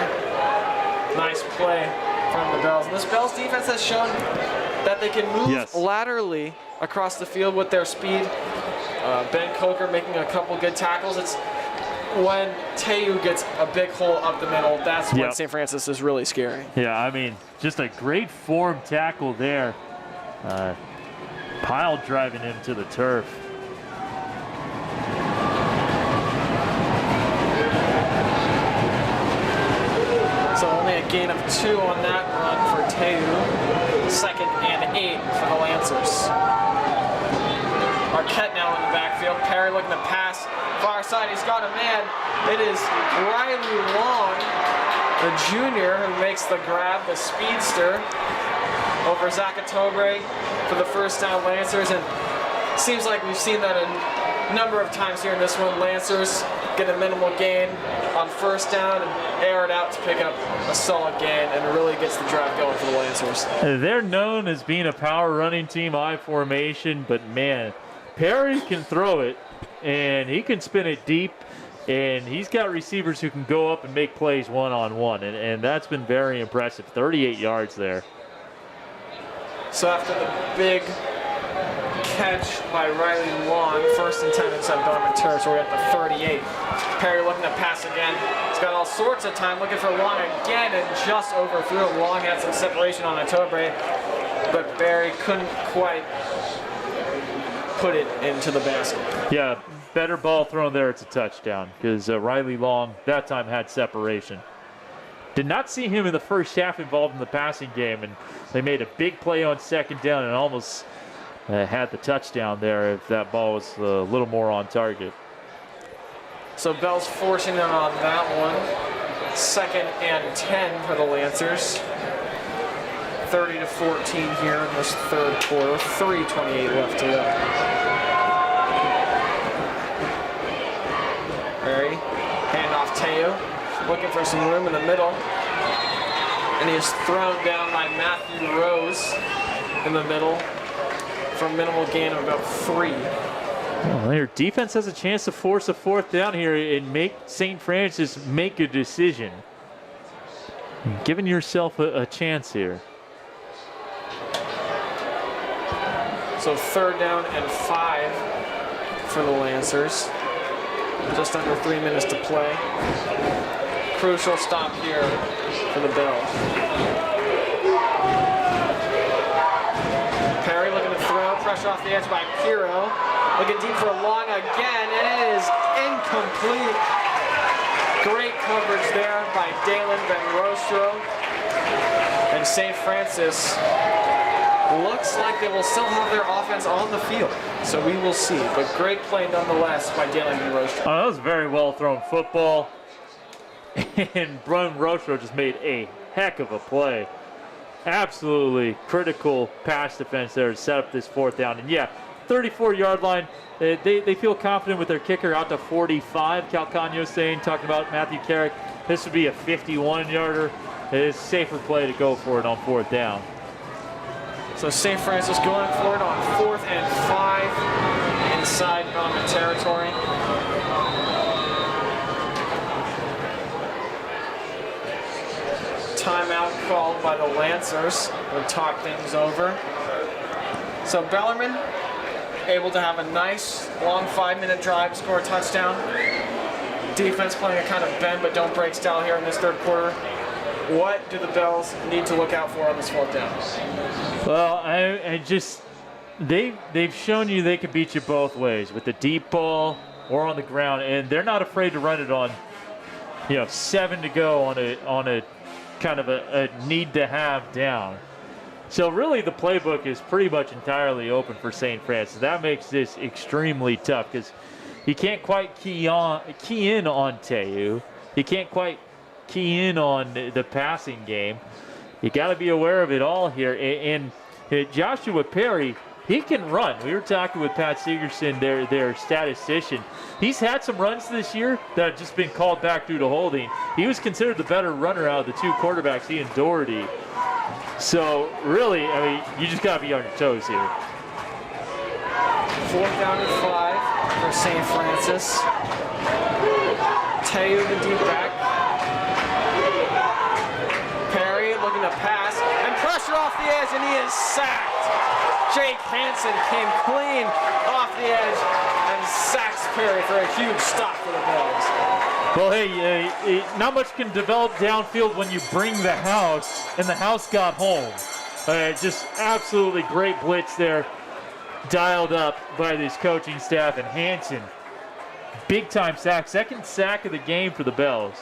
Nice play from the Bells. And this Bells defense has shown that they can move laterally across the field with their speed. Ben Coker making a couple good tackles. It's when Teu gets a big hole up the middle, that's when St. Francis is really scary. Yeah, I mean, just a great form tackle there. Pile driving him to the turf. So only a gain of 2 on that run for Teu. 2nd and 8 for the Lancers. Arquette now in the backfield. Perry looking to pass. Far side, he's got a man. It is Riley Long, the junior, who makes the grab, the speedster, over Zacatobre for the first down Lancers. And seems like we've seen that a number of times here in this one. Lancers get a minimal gain on first down and air it out to pick up a solid gain, and it really gets the drive going for the Lancers. They're known as being a power running team, I formation, but man, Perry can throw it, and he can spin it deep, and he's got receivers who can go up and make plays one-on-one, and that's been very impressive. 38 yards there. So after the big catch by Riley Long, 1st and 10 inside Bellarmine territory at the 38. Perry looking to pass again. He's got all sorts of time looking for Long again, and just overthrew him. Long had some separation on Atobre, but Barry couldn't quite put it into the basket. Yeah, better ball thrown there. It's a touchdown because Riley Long that time had separation. Did not see him in the first half involved in the passing game, and they made a big play on 2nd down and almost had the touchdown there if that ball was a little more on target. So Bell's forcing them on that one. 2nd and 10 for the Lancers. 30-14 here in this 3rd quarter. 3:28 left to go. Barry, handoff Teo, looking for some room in the middle. And he is thrown down by Matthew Rose in the middle for a minimal gain of about 3. Well, their defense has a chance to force a 4th down here and make St. Francis make a decision. Giving yourself a chance here. So 3rd down and 5 for the Lancers. Just under 3 minutes to play. Crucial stop here for the Bells. Perry looking to throw. Pressure off the edge by Piro. Looking deep for long again, and it is incomplete. Great coverage there by Dalen Benrostro. And St. Francis looks like they will still have their offense on the field. So we will see. But great play nonetheless by Dalen Benrostro. Oh, that was a very well thrown football. And Brun Rostro just made a heck of a play. Absolutely critical pass defense there to set up this 4th down. And yeah, 34-yard line. They feel confident with their kicker out to 45. Calcagno saying, talking about Matthew Carrick, this would be a 51-yarder. It is a safer play to go for it on 4th down. So St. Francis going for it on 4th and 5 inside Bowman territory. Timeout called by the Lancers. We'll talk things over. So Bellarmine able to have a nice long 5-minute drive, score a touchdown. Defense playing a kind of bend but don't break style here in this 3rd quarter. What do the Bells need to look out for on this 4th down? Well, they've shown you they can beat you both ways with the deep ball or on the ground, and they're not afraid to run it on, 7 to go on a kind of a need to have down. So really the playbook is pretty much entirely open for St. Francis. That makes this extremely tough because you can't quite key in on Teu. You can't quite key in on the passing game. You got to be aware of it all here. And Joshua Perry, he can run. We were talking with Pat Segerson, their statistician. He's had some runs this year that have just been called back due to holding. He was considered the better runner out of the 2 quarterbacks, he and Doherty. So really, you just got to be on your toes here. 4th down and 5 for St. Francis. Teu the deep back. Perry looking to pass and pressure off the edge, and he is sacked. Jake Hansen came clean off the edge and sacks Perry for a huge stop for the Bells. Well, hey, not much can develop downfield when you bring the house, and the house got home. Just absolutely great blitz there, dialed up by this coaching staff, and Hansen, big-time sack, 2nd sack of the game for the Bells.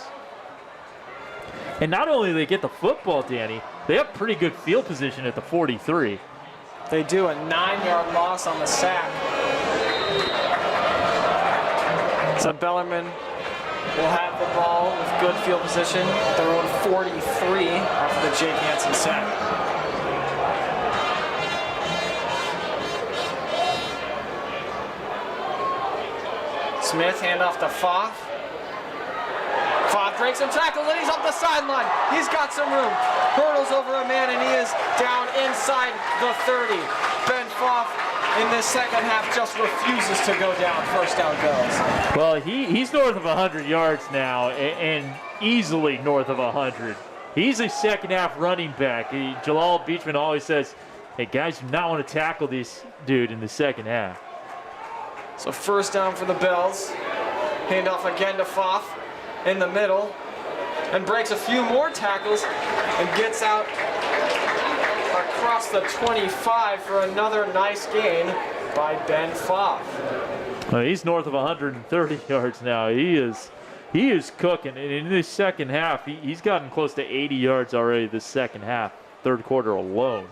And not only do they get the football, Danny, they have pretty good field position at the 43. They do a 9-yard loss on the sack. So Bellarmine will have the ball with good field position at their own 43 after the Jake Hansen sack. Smith, handoff to Foth. Foth breaks some tackles and he's up the sideline. He's got some room. Hurdles over a man and he is down inside the 30. Ben Foth in this 2nd half just refuses to go down. 1st down Bells. Well, he's north of 100 yards now and easily north of 100. He's a 2nd half running back. Jalal Beachman always says, hey, guys do not want to tackle this dude in the 2nd half. So 1st down for the Bells. Handoff again to Foth in the middle and breaks a few more tackles and gets out across the 25 for another nice gain by Ben Foth. Well, he's north of 130 yards now. He is cooking. And in this 2nd half, he's gotten close to 80 yards already this 2nd half, 3rd quarter alone.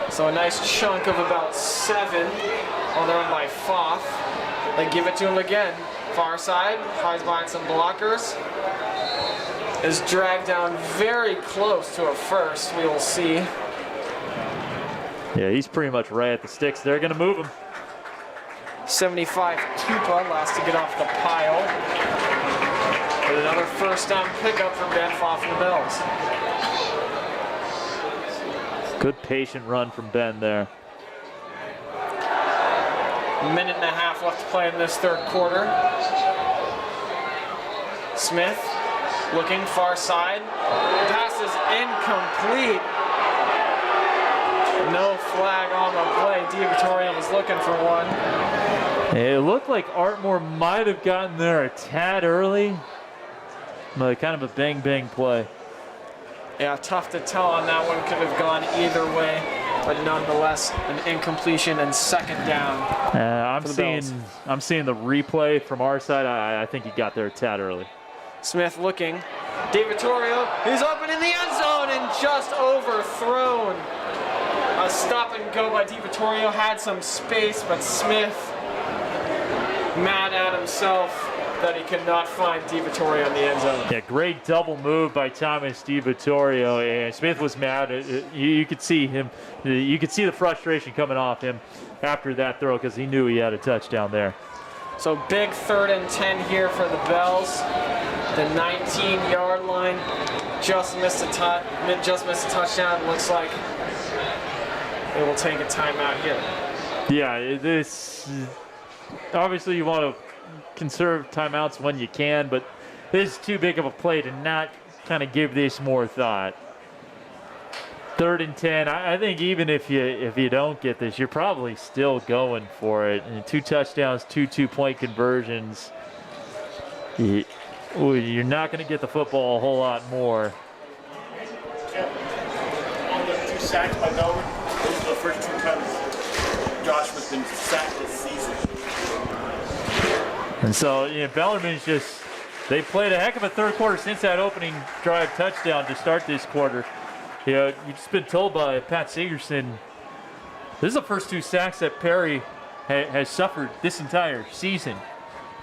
So a nice chunk of about 7 on the run by Foth. They give it to him again. Far side, hides behind some blockers. Is dragged down very close to a first, we will see. Yeah, he's pretty much right at the sticks. They're going to move him. 75 Tupa, last to get off the pile. With another first down pickup from Ben Foff and the Bells. Good patient run from Ben there. Minute and a half left to play in this third quarter. Smith looking far side. Pass is incomplete. No flag on the play. DiVittorio was looking for one. It looked like Artmore might have gotten there a tad early. But kind of a bang-bang play. Yeah, tough to tell on that one. Could have gone either way. But nonetheless, an incompletion and second down. I'm seeing the replay from our side. I think he got there a tad early. Smith looking. DiVittorio, he's open in the end zone and just overthrown. A stop and go by DiVittorio, had some space, but Smith mad at himself that he could not find DiVittorio in the end zone. Yeah, great double move by Thomas DiVittorio, and Smith was mad. You could see him. You could see the frustration coming off him after that throw because he knew he had a touchdown there. So big 3rd and 10 here for the Bells. The 19-yard line just missed a touchdown. Looks like they will take a timeout here. Yeah, this obviously you want to conserve timeouts when you can, but this is too big of a play to not kind of give this more thought. 3rd and 10. I think even if you don't get this, you're probably still going for it. And 2 touchdowns, 2 two-point conversions. You're not going to get the football a whole lot more. On the 2 sacks by Bellarmine, those are the first 2 times Josh has been sacked this season. And so, Bellarmine's they played a heck of a third quarter since that opening drive touchdown to start this quarter. You've just been told by Pat Sigerson, this is the first 2 sacks that Perry has suffered this entire season.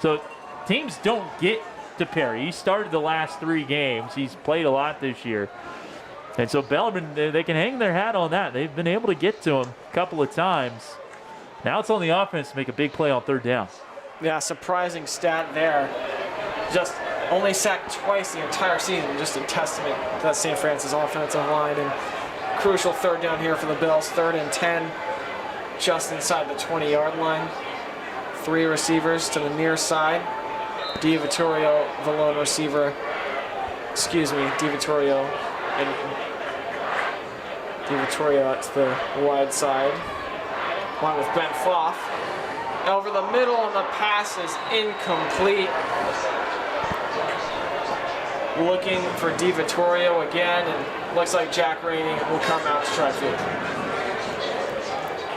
So teams don't get to Perry. He started the last 3 games. He's played a lot this year. And so Bellarmine, they can hang their hat on that. They've been able to get to him a couple of times. Now it's on the offense to make a big play on 3rd down. Yeah, surprising stat there. Just only sacked twice the entire season. Just a testament to that St. Francis offensive line. And crucial 3rd down here for the Bills. 3rd and 10, just inside the 20-yard line. 3 receivers to the near side. DiVittorio, the lone receiver. DiVittorio at the wide side. Along with Ben Foff. Over the middle, and the pass is incomplete. Looking for DiVittorio again, and looks like Jack Rainey will come out to try field.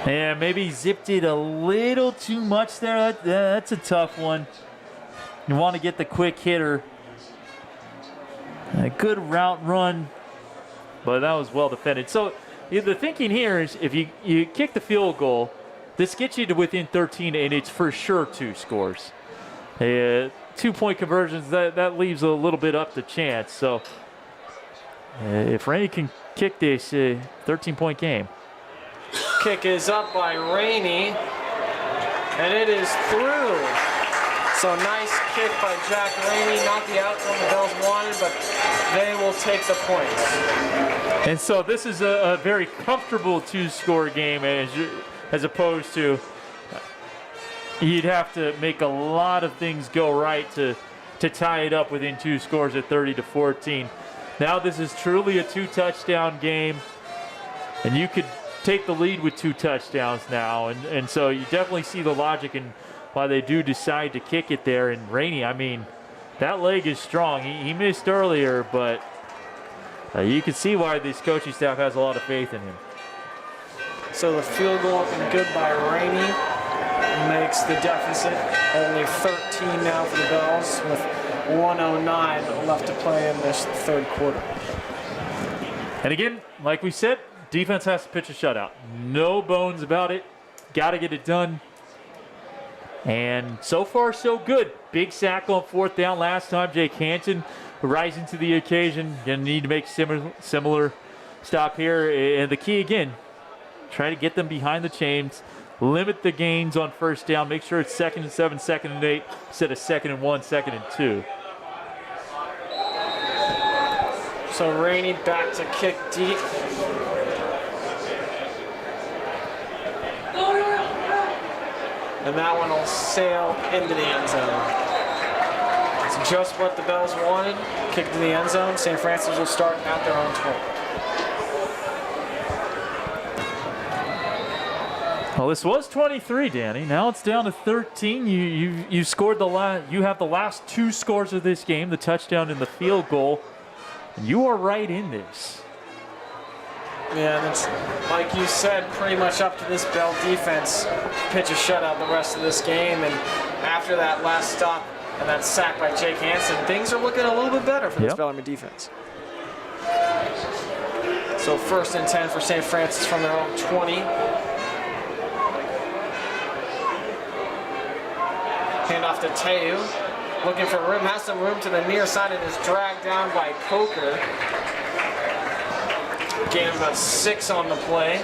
Yeah, maybe zipped it a little too much there. That's a tough one. You want to get the quick hitter. A good route run, but that was well defended. So the thinking here is if you kick the field goal, this gets you to within 13, and it's for sure 2 scores. 2-point conversions, that leaves a little bit up to chance. So if Rainey can kick this, 13-point game. Kick is up by Rainey, and it is through. So nice kick by Jack Rainey. Not the outcome the Bells wanted, but they will take the points. And so this is a very comfortable 2-score game as opposed to you'd have to make a lot of things go right to tie it up within 2 scores at 30-14. Now this is truly a 2-touchdown game, and you could take the lead with 2 touchdowns now. And so you definitely see the logic in why they do decide to kick it there. And Rainey, I mean, that leg is strong. He missed earlier, but you can see why this coaching staff has a lot of faith in him. So the field goal and good by Rainey makes the deficit only 13 now for the Bells with 1:09 left to play in this third quarter. And again, like we said, defense has to pitch a shutout. No bones about it. Got to get it done. And so far, so good. Big sack on 4th down last time. Jake Hansen rising to the occasion. Going to need to make similar stop here. And the key again, try to get them behind the chains. Limit the gains on 1st down. Make sure it's 2nd and 7, 2nd and 8 instead of 2nd and 1, 2nd and 2. So Rainey back to kick deep. And that one will sail into the end zone. It's just what the Bells wanted. Kick to the end zone. St. Francis will start at their own 20. Well, this was 23, Danny. Now it's down to 13. You scored you have the last 2 scores of this game, the touchdown and the field goal. And you are right in this. Yeah, and it's like you said, pretty much up to this Bell defense. Pitch a shutout the rest of this game, and after that last stop and that sack by Jake Hansen, things are looking a little bit better for this Bellarmine defense. So 1st and 10 for St. Francis from their own 20. Hand off to Teu. Looking for room, has some room to the near side and is dragged down by Coker. Gain about 6 on the play.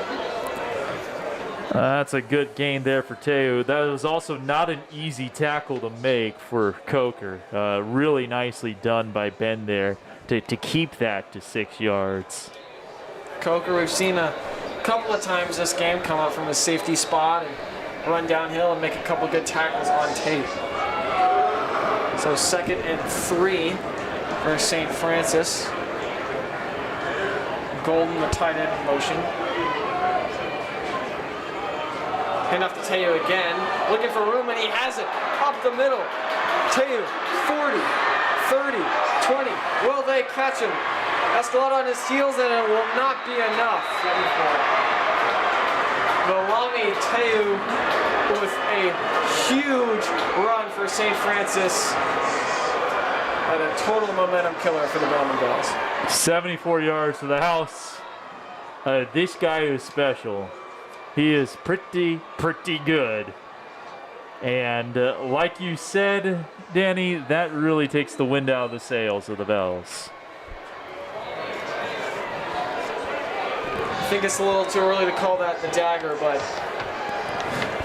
That's a good gain there for Teu. That was also not an easy tackle to make for Coker. Really nicely done by Ben there to keep that to 6 yards. Coker, we've seen a couple of times this game come up from his safety spot and run downhill and make a couple good tackles on tape. So 2nd and 3 for St. Francis. Golden, the tight end in motion. Hand off to Teu again. Looking for room, and he has it. Up the middle. Teu, 40, 30, 20. Will they catch him? Escalade on his heels, and it will not be enough. Bellarmine Teu with a huge run for St. Francis. And a total momentum killer for the Bellarmine Bells. 74 yards to the house. This guy is special. He is pretty good. And like you said, Danny, that really takes the wind out of the sails of the Bells. I think it's a little too early to call that the dagger, but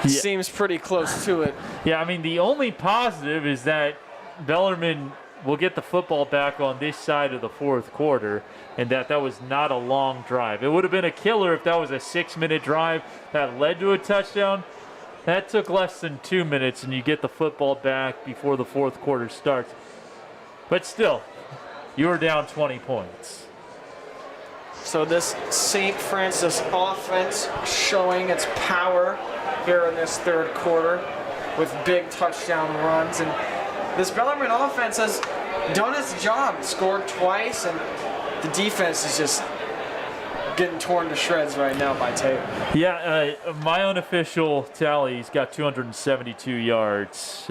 it seems pretty close to it. Yeah, I mean, the only positive is that Bellarmine will get the football back on this side of the 4th quarter, and that was not a long drive. It would have been a killer if that was a 6-minute drive that led to a touchdown. That took less than 2 minutes, and you get the football back before the 4th quarter starts. But still, you are down 20 points. So this St. Francis offense showing its power here in this 3rd quarter with big touchdown runs. And this Bellarmine offense has done its job, scored twice, and the defense is just getting torn to shreds right now by Teu. Yeah, my unofficial tally, he's got 272 yards.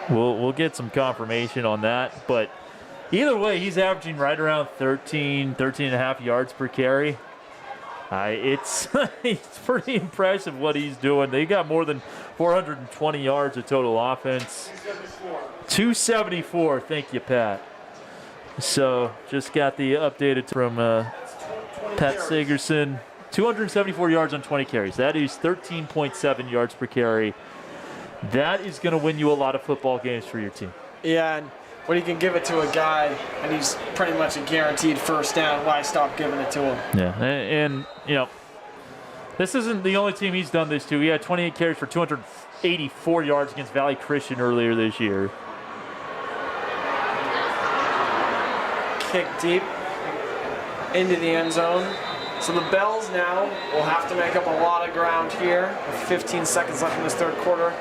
We'll get some confirmation on that, but either way, he's averaging right around 13 and a half yards per carry. It's pretty impressive what he's doing. They got more than 420 yards of total offense. 274, thank you, Pat. So just got the updated from Pat Sagerson. 274 yards on 20 carries. That is 13.7 yards per carry. That is going to win you a lot of football games for your team. Yeah, and when you can give it to a guy and he's pretty much a guaranteed 1st down, why stop giving it to him? Yeah, and you know, this isn't the only team he's done this to. He had 28 carries for 284 yards against Valley Christian earlier this year. Kick deep into the end zone. So the Bells now will have to make up a lot of ground here with 15 seconds left in this 3rd quarter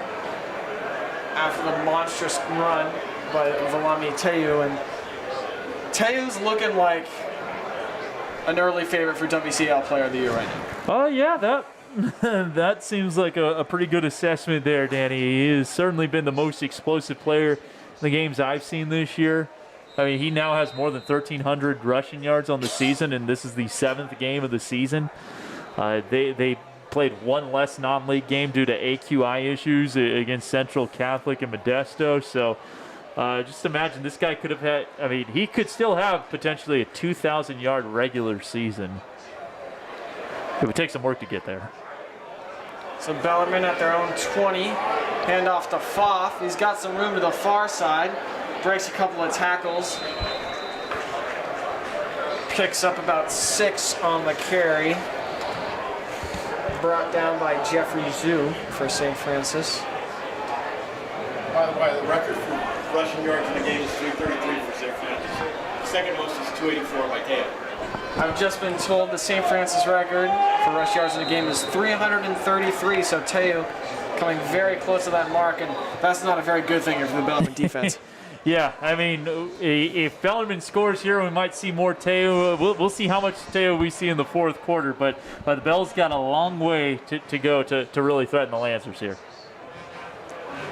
after the monstrous run by Bellarmine Teu. And Teu's looking like an early favorite for WCL Player of the Year right now. Oh, yeah, that seems like a pretty good assessment there, Danny. He has certainly been the most explosive player in the games I've seen this year. I mean, he now has more than 1,300 rushing yards on the season, and this is the 7th game of the season. They played one less non-league game due to AQI issues against Central Catholic and Modesto. So just imagine this guy could have had, I mean, he could still have potentially a 2,000-yard regular season. It would take some work to get there. So Bellarmine at their own 20. Hand off to Pfaff. He's got some room to the far side. Breaks a couple of tackles. Picks up about 6 on the carry. Brought down by Jeffrey Zhu for St. Francis. By the way, the record for rushing yards in the game is 333 for St. Francis. Second most is 284 by Teo. I've just been told the St. Francis record for rush yards in the game is 333, so Teo coming very close to that mark, and that's not a very good thing for the Bellarmine defense. Yeah, I mean, if Bellarmine scores here, we might see more Teo. We'll see how much Teo we see in the fourth quarter, but the Bells got a long way to go to really threaten the Lancers here.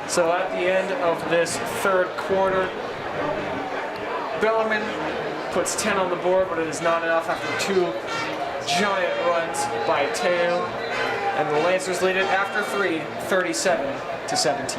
So at the end of this third quarter, Bellarmine puts 10 on the board, but it is not enough after 2 giant runs by Teo. And the Lancers lead it after 3, 37-17.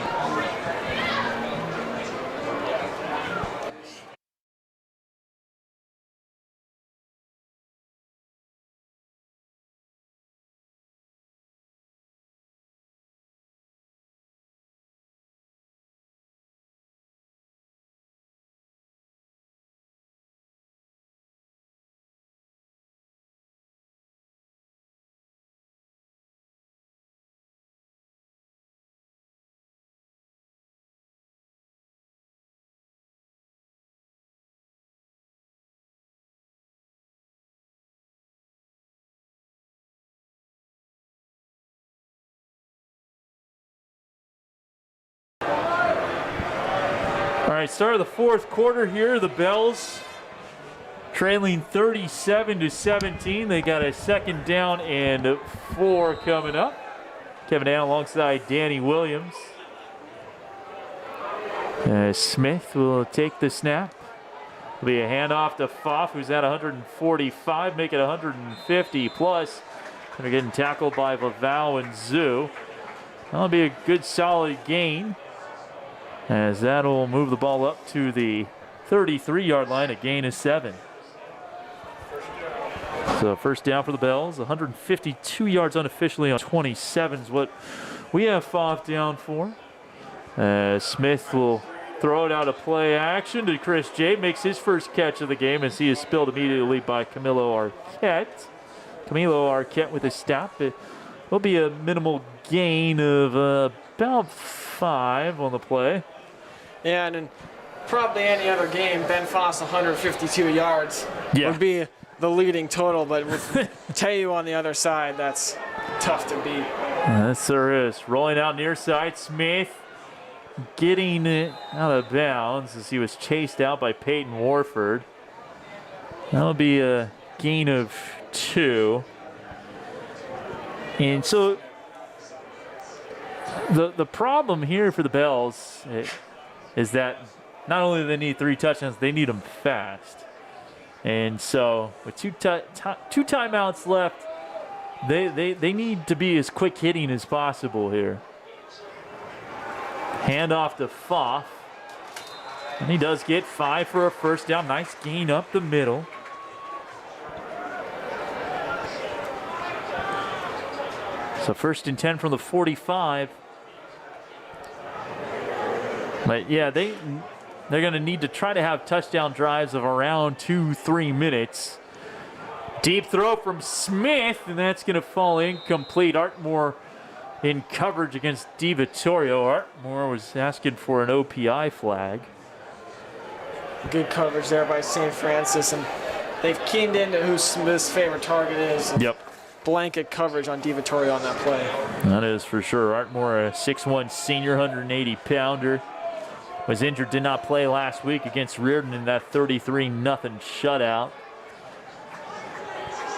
All right, start of the fourth quarter here. The Bells trailing 37-17. They got a second down and 4 coming up. Kevin Allen alongside Danny Williams. Smith will take the snap. It'll be a handoff to Pfaff, who's at 145, make it 150 plus. They're getting tackled by Laval and Zhu. That'll be a good solid gain, as that'll move the ball up to the 33-yard line, a gain of 7. So first down for the Bells, 152 yards unofficially on 27 is what we have Pfaff down for. Smith will throw it out of play action to Chris J. Makes his first catch of the game as he is spilled immediately by Camilo Arquette. Camilo Arquette with a stop. It will be a minimal gain of about 5 on the play. Yeah, and in probably any other game, Ben Foss 152 yards would be the leading total, but with Teo on the other side, that's tough to beat. Yes, there is. Rolling out near side, Smith getting it out of bounds as he was chased out by Peyton Warford. That'll be a gain of 2. And so the problem here for the Bells is that not only do they need 3 touchdowns, they need them fast. And so with two timeouts left, they need to be as quick hitting as possible here. Hand off to Pfaff. And he does get 5 for a first down. Nice gain up the middle. So first and 10 from the 45. But yeah, they're going to need to try to have touchdown drives of around 2-3 minutes. Deep throw from Smith, and that's going to fall incomplete. Artmore in coverage against DiVittorio. Artmore was asking for an OPI flag. Good coverage there by St. Francis, and they've keyed into who Smith's favorite target is. Yep. Blanket coverage on DiVittorio on that play. That is for sure. Artmore, a 6'1 senior, 180-pounder. Was injured, did not play last week against Reardon in that 33-0 shutout.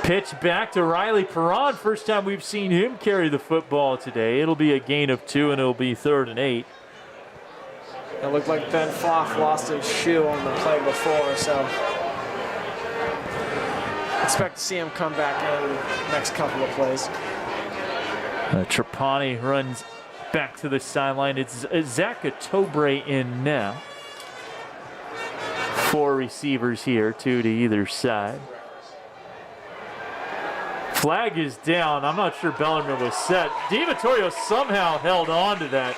Pitch back to Riley Perron. First time we've seen him carry the football today. It'll be a gain of 2, and it'll be 3rd and 8. It looked like Ben Pfaff lost his shoe on the play before, so expect to see him come back in the next couple of plays. Trapani runs back to the sideline. It's Zach Tobre in now. 4 receivers here, 2 to either side. Flag is down. I'm not sure Bellarmine was set. DiVittorio somehow held on to that.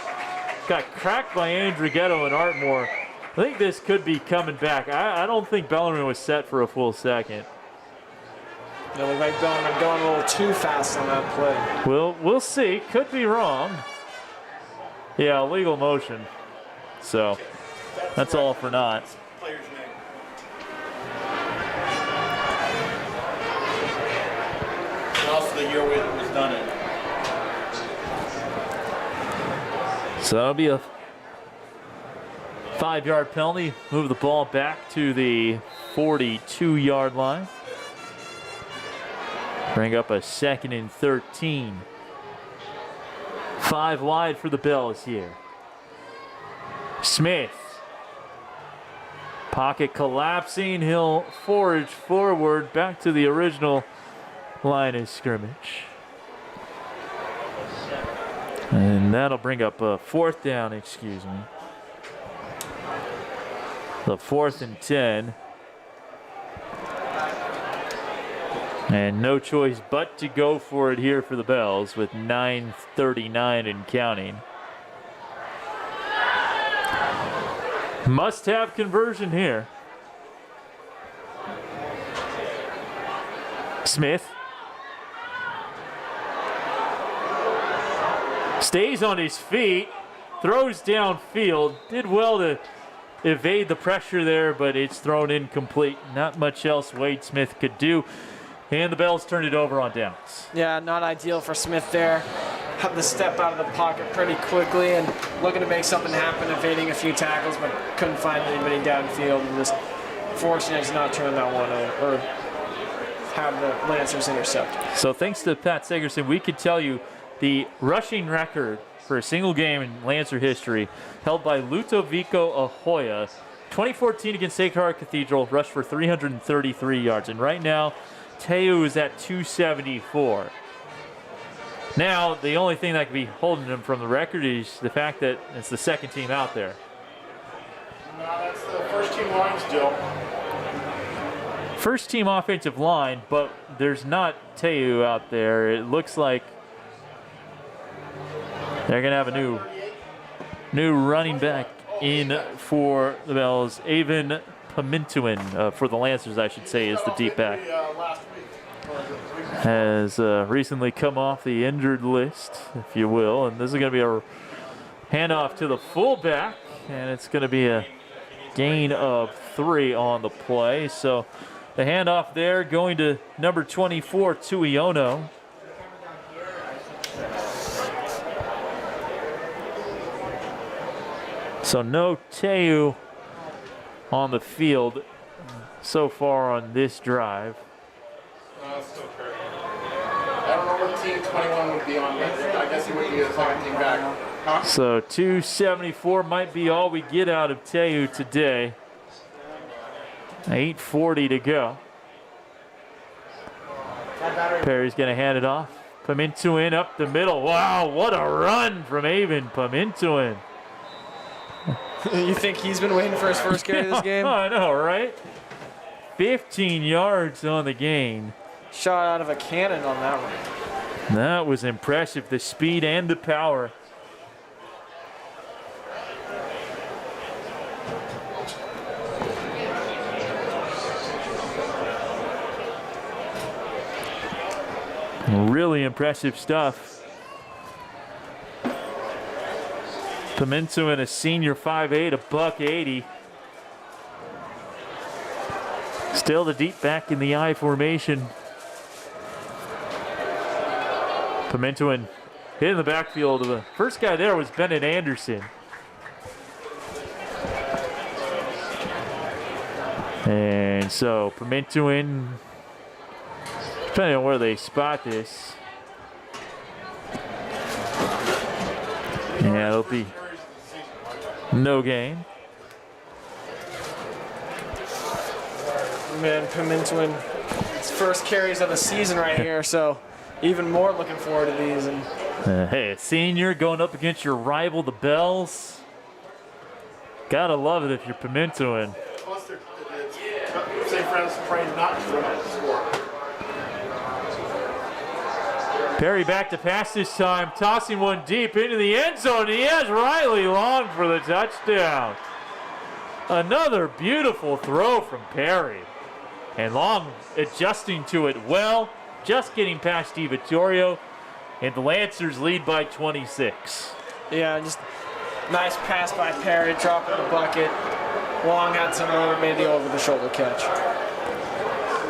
Got cracked by Andrighetto and Artmore. I think this could be coming back. I don't think Bellarmine was set for a full second. It looked like Bellarmine going a little too fast on that play. We'll see. Could be wrong. Yeah, illegal motion. So that's all for naught. Player's name. And also the year it was done in. So that'll be a 5-yard penalty. Move the ball back to the 42-yard line. Bring up a 2nd and 13. 5 wide for the Bells here. Smith. Pocket collapsing. He'll forage forward back to the original line of scrimmage. And that'll bring up a 4th down, excuse me. The 4th and 10. And no choice but to go for it here for the Bells with 9:39 and counting. Must have conversion here. Smith. Stays on his feet, throws downfield, did well to evade the pressure there, but it's thrown incomplete. Not much else Wade Smith could do. And the Bells turned it over on downs. Yeah, not ideal for Smith there. Had to step out of the pocket pretty quickly and looking to make something happen, evading a few tackles, but couldn't find anybody downfield. And just fortunate to not turn that one over or have the Lancers intercepted. So thanks to Pat Segerson, we could tell you the rushing record for a single game in Lancer history held by Ludovico Ahoya. 2014 against Sacred Heart Cathedral, rushed for 333 yards. And right now, Teo is at 274. Now, the only thing that could be holding him from the record is the fact that it's the 2nd team out there. No, that's the first team line still. First team offensive line, but there's not Teo out there. It looks like they're going to have a new running back in for the Bells. Avon Pimentuin, for the Lancers, I should say, is the deep back. Has recently come off the injured list, if you will. And this is going to be a handoff to the fullback. And it's going to be a gain of 3 on the play. So the handoff there going to number 24, Tuiono. So no Teo on the field so far on this drive. Still correct. I don't know what team 21 would be on, but I guess he would be a 2nd team back. Huh? So 274 might be all we get out of Teo today. 8:40 to go. Perry's going to hand it off. Pimentuin up the middle. Wow, what a run from Avon Pimentuin. You think he's been waiting for his first carry of this game? I know, right? 15 yards on the gain. Shot out of a cannon on that one. That was impressive, the speed and the power. Really impressive stuff. Pimentuin, a senior, 5'8", $180. Still the deep back in the I formation. Pimentuin hit in the backfield. The first guy there was Bennett Anderson. And so Pimentuin, depending on where they spot this, yeah, it'll be no gain. Man, Pimentuin, his first carries of the season right here, so even more looking forward to these. And Hey, a senior going up against your rival, the Bells. Gotta love it if you're Pimento-ing. Plus, St. Francis trained not to run out the score. Perry back to pass this time, tossing one deep into the end zone. He has Riley Long for the touchdown. Another beautiful throw from Perry. And Long adjusting to it well, just getting past DiVittorio. And the Lancers lead by 26. yeah, just nice pass by Perry, dropping the bucket. Long had some over, made the over-the-shoulder catch.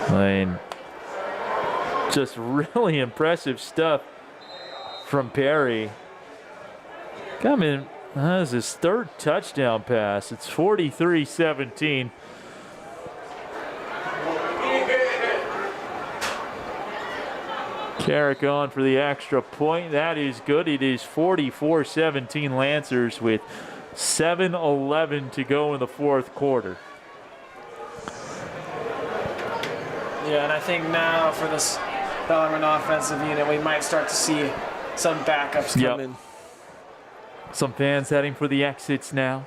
I mean, just really impressive stuff from Perry. Coming, that's his third touchdown pass. It's 43-17. Carrick on for the extra point. That is good. It is 44-17 Lancers with 7:11 to go in the fourth quarter. Yeah, and I think now for this Bellarmine offensive unit, we might start to see some backups come in. Some fans heading for the exits now.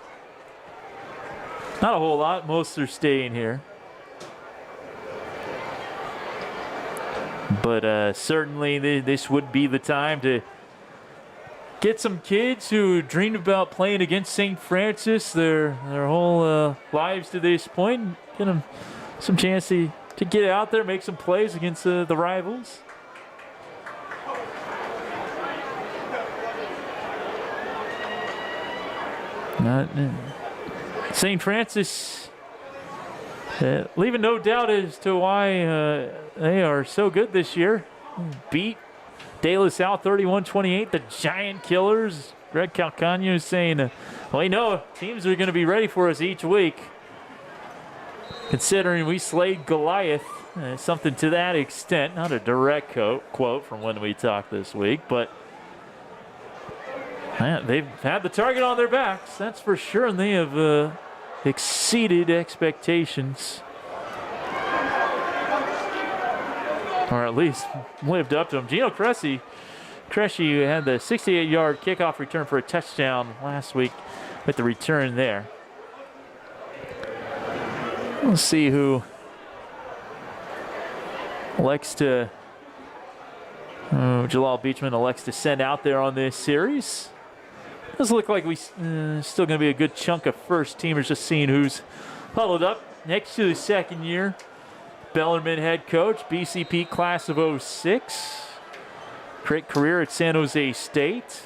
Not a whole lot. Most are staying here. But certainly this would be the time to get some kids who dreamed about playing against St. Francis their whole lives to this point. Get them some chance to get out there, make some plays against the rivals. St. Francis leaving no doubt as to why they are so good this year. Beat De La Salle 31-28. The Giant Killers. Greg Calcagno saying, well, we know teams are going to be ready for us each week. Considering we slayed Goliath. Something to that extent. Not a direct quote from when we talked this week, but they've had the target on their backs, that's for sure, and they have exceeded expectations. Or at least lived up to them. Gino Cresci had the 68-yard kickoff return for a touchdown last week with the return there. We'll see who elects to, Jalal Beachman elects to send out there on this series. Does look like we still going to be a good chunk of first teamers, just seeing who's huddled up next to the second year Bellarmine head coach, BCP class of 06. Great career at San Jose State.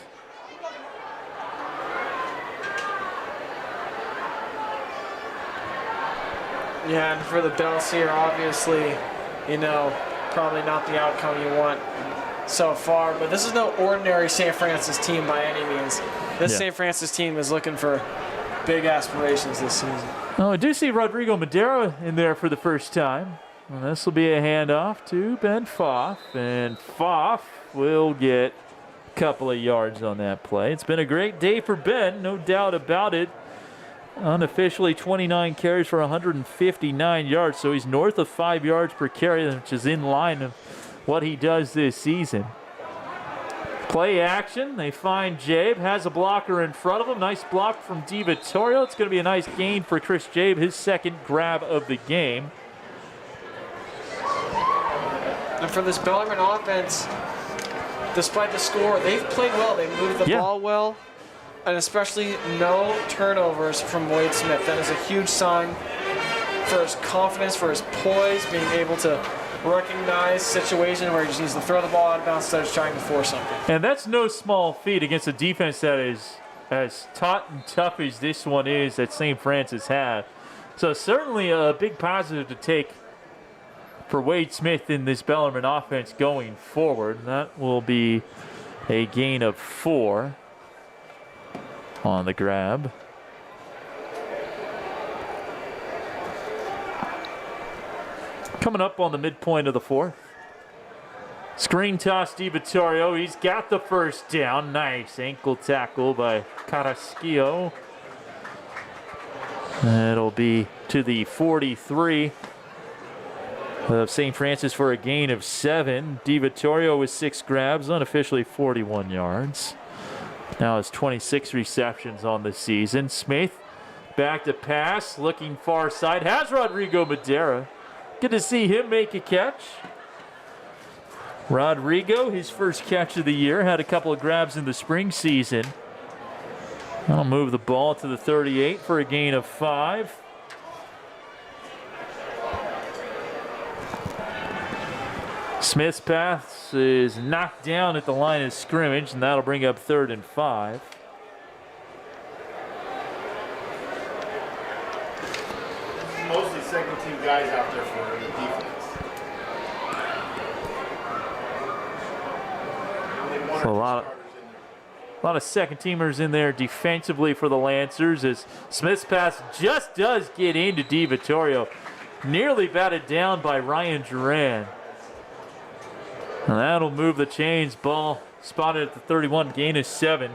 Yeah, and for the Bells here, obviously, probably not the outcome you want so far, but this is no ordinary St. Francis team by any means. This St. Francis team is looking for big aspirations this season. Oh, I do see Rodrigo Madera in there for the first time. Well, this will be a handoff to Ben Pfaff, and Pfaff will get a couple of yards on that play. It's been a great day for Ben, no doubt about it. Unofficially 29 carries for 159 yards, so he's north of 5 yards per carry, which is in line of what he does this season. Play action, they find Jabe, has a blocker in front of him. Nice block from DiVittorio. It's going to be a nice gain for Chris Jabe, his second grab of the game. And for this Bellarmine offense, despite the score, they've played well. They moved the ball well, and especially no turnovers from Wade Smith. That is a huge sign for his confidence, for his poise, being able to recognize situations where he just needs to throw the ball out of bounds instead of trying to force something. And that's no small feat against a defense that is as taut and tough as this one is that St. Francis had. So certainly a big positive to take for Wade Smith in this Bellarmine offense going forward. That will be a gain of 4 on the grab. Coming up on the midpoint of the fourth. Screen toss DiVittorio. He's got the first down. Nice ankle tackle by Carrasquillo. That'll be to the 43. of St. Francis for a gain of 7. DiVittorio with 6 grabs, unofficially 41 yards. Now has 26 receptions on the season. Smith back to pass, looking far side, has Rodrigo Madera. Good to see him make a catch. Rodrigo, his first catch of the year, had a couple of grabs in the spring season. I'll move the ball to the 38 for a gain of 5. Smith's pass is knocked down at the line of scrimmage, and that'll bring up 3rd and 5. Mostly second-team guys out there for the defense. So a lot of second-teamers in there defensively for the Lancers as Smith's pass just does get into DiVittorio. Nearly batted down by Ryan Duran. And that'll move the chains. Ball spotted at the 31, gain of 7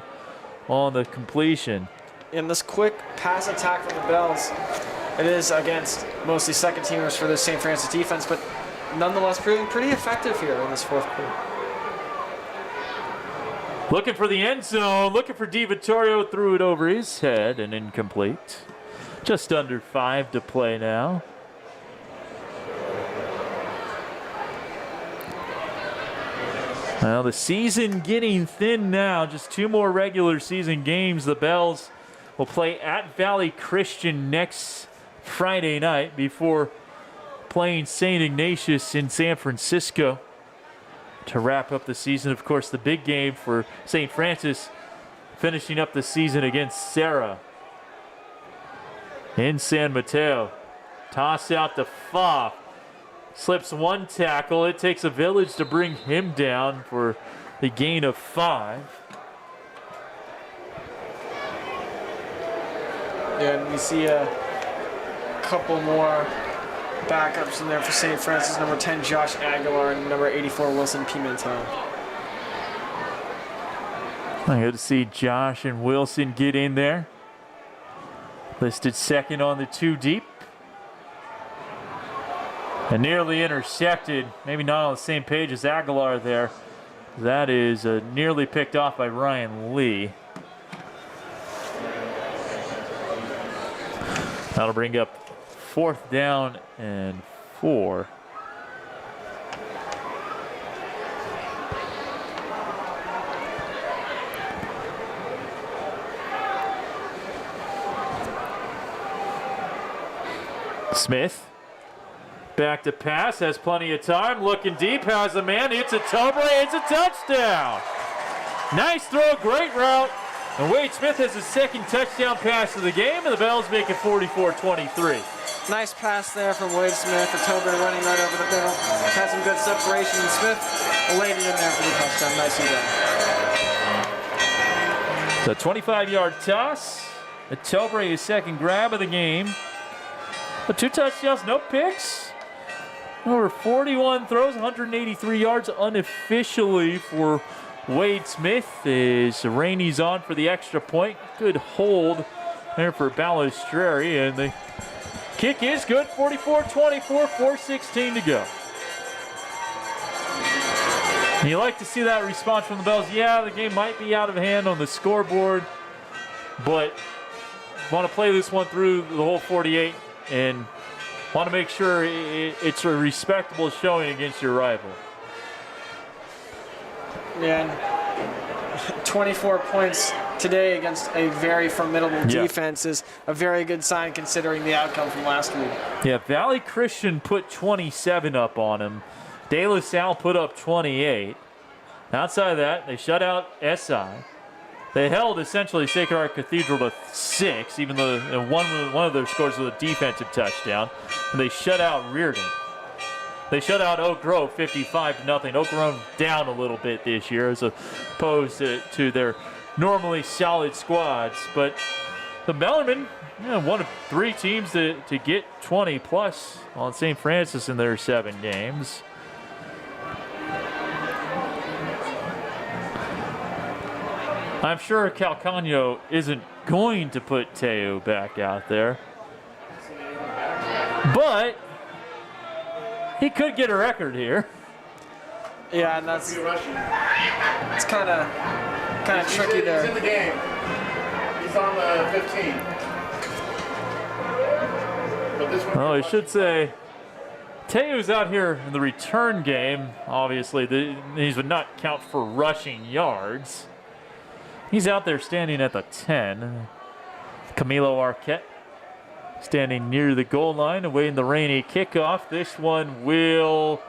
on the completion. In this quick pass attack from the Bells, it is against mostly second teamers for the St. Francis defense, but nonetheless proving pretty effective here in this 4th quarter. Looking for the end zone, looking for DiVittorio, threw it over his head and incomplete. Just under 5 to play now. Well, the season getting thin now. Just 2 more regular season games. The Bells will play at Valley Christian next Friday night before playing St. Ignatius in San Francisco to wrap up the season. Of course, the big game for St. Francis finishing up the season against Serra in San Mateo. Toss out to Pfaff. Slips 1 tackle. It takes a village to bring him down for the gain of 5. And we see a couple more backups in there for St. Francis. Number 10, Josh Aguilar, and number 84, Wilson Pimentel. Good to see Josh and Wilson get in there. Listed second on the 2 deep. And nearly intercepted, maybe not on the same page as Aguilar there. That is nearly picked off by Ryan Lee. That'll bring up 4th down and 4. Smith. Back to pass, has plenty of time, looking deep, has a man, it's a Tobre, it's a touchdown. Nice throw, great route, and Wade Smith has his 2nd touchdown pass of the game, and the Bells make it 44-23. Nice pass there from Wade Smith. The Tobre running right over the middle. Had some good separation, and Smith laid it in there for the touchdown. Nicely done. So 25-yard toss. The Tobre, his 2nd grab of the game. But 2 touchdowns, no picks. Over 41 throws, 183 yards unofficially for Wade Smith as Rainey's on for the extra point. Good hold there for Balistreri, and the kick is good, 44-24, 4:16 to go. And you like to see that response from the Bells. Yeah, the game might be out of hand on the scoreboard, but want to play this one through the whole 48 and want to make sure it's a respectable showing against your rival. Yeah, 24 points today against a very formidable defense is a very good sign considering the outcome from last week. Yeah, Valley Christian put 27 up on him. De La Salle put up 28. Outside of that, they shut out SI. They held essentially Sacred Heart Cathedral to 6, even though one of their scores was a defensive touchdown. And they shut out Reardon. They shut out Oak Grove 55-0. Oak Grove down a little bit this year as opposed to their normally solid squads. But the Bellarmine, one of 3 teams to get 20 plus on St. Francis in their 7 games. I'm sure Calcano isn't going to put Teo back out there. But He could get a record here. Yeah, and that's Be rushing. it's kind of tricky He's in there. the game. He's on the 15. But this one. Oh, I should say, Teo's out here in the return game. Obviously, these would not count for rushing yards. He's out there standing at the 10. Camilo Arquette standing near the goal line, awaiting the Rainey kickoff. This one will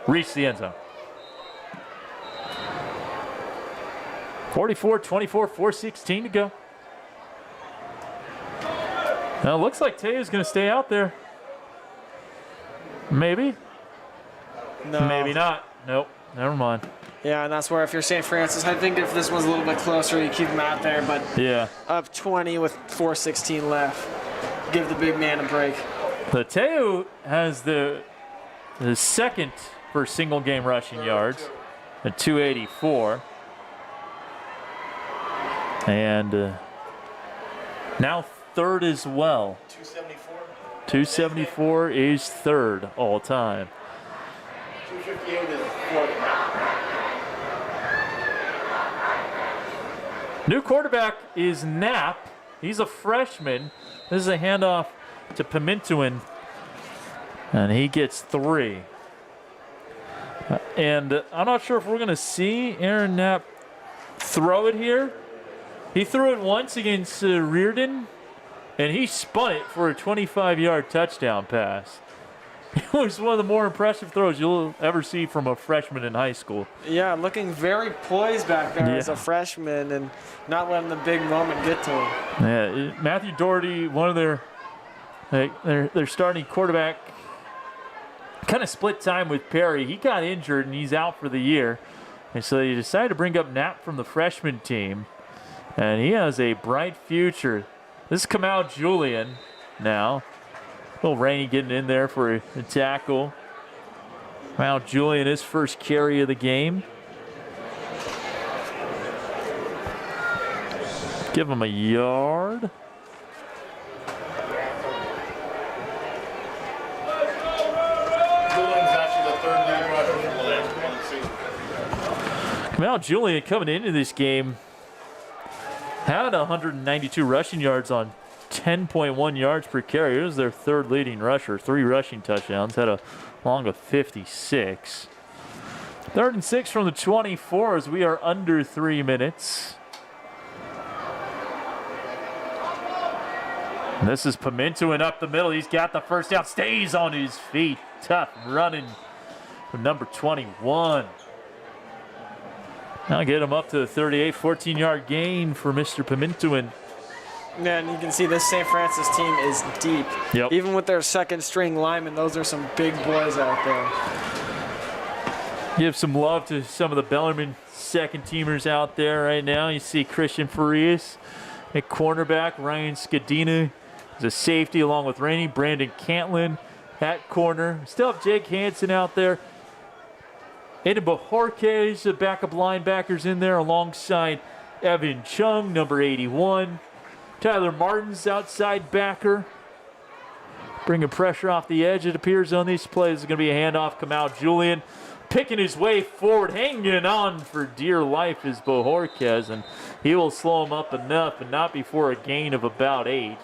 reach the end zone. 44-24, 4:16 to go. Now it looks like Teo's going to stay out there. Maybe. No. Maybe not. Nope. Never mind. Yeah, and that's where if you're St. Francis, I think if this was a little bit closer, you keep him out there. But Yeah. up 20 with 4:16 left, give the big man a break. The Teo has the second for single game rushing yards at 284. And now third as well. 274. 274 is third all time. 258 is fourth. New quarterback is Knapp. He's a freshman. This is a handoff to Pimentuin, and he gets 3. And I'm not sure if we're going to see Aaron Knapp throw it here. He threw it once against Reardon, and he spun it for a 25-yard touchdown pass. It was one of the more impressive throws you'll ever see from a freshman in high school. Yeah, looking very poised back there as Yeah. a freshman and not letting the big moment get to him. Yeah, Matthew Doherty, one of their starting quarterback, kind of split time with Perry. He got injured and he's out for the year. And so they decided to bring up Knapp from the freshman team. And he has a bright future. This is Kamau Julian now. Little Rainey getting in there for a tackle. Kamau Julian, his first carry of the game. Give him a yard. Julian's actually the third leading rusher for the last one of the season. Kamau Julian coming into this game had 192 rushing yards on 10.1 yards per carry. It was their third leading rusher, 3 rushing touchdowns, had a long of 56. 3rd and 6 from the 24 as we are under 3 minutes. And this is Pimentuin up the middle. He's got the first down, stays on his feet. Tough running from number 21. Now get him up to the 38, 14-yard gain for Mr. Pimentuin. Yeah, and you can see this St. Francis team is deep. Yep. Even with their second string linemen, those are some big boys out there. Give some love to some of the Bellarmine second teamers out there right now. You see Christian Farias at cornerback, Ryan Scadina is a safety along with Rainey, Brandon Cantlin at corner. Still have Jake Hansen out there. Aiden Bajorquez, the backup linebackers in there alongside Evan Chung, number 81. Tyler Martin's outside backer. Bringing pressure off the edge, it appears, on these plays. It's going to be a handoff. Kamau Julian picking his way forward, hanging on for dear life is Bajorquez, and he will slow him up enough, and not before a gain of about 8.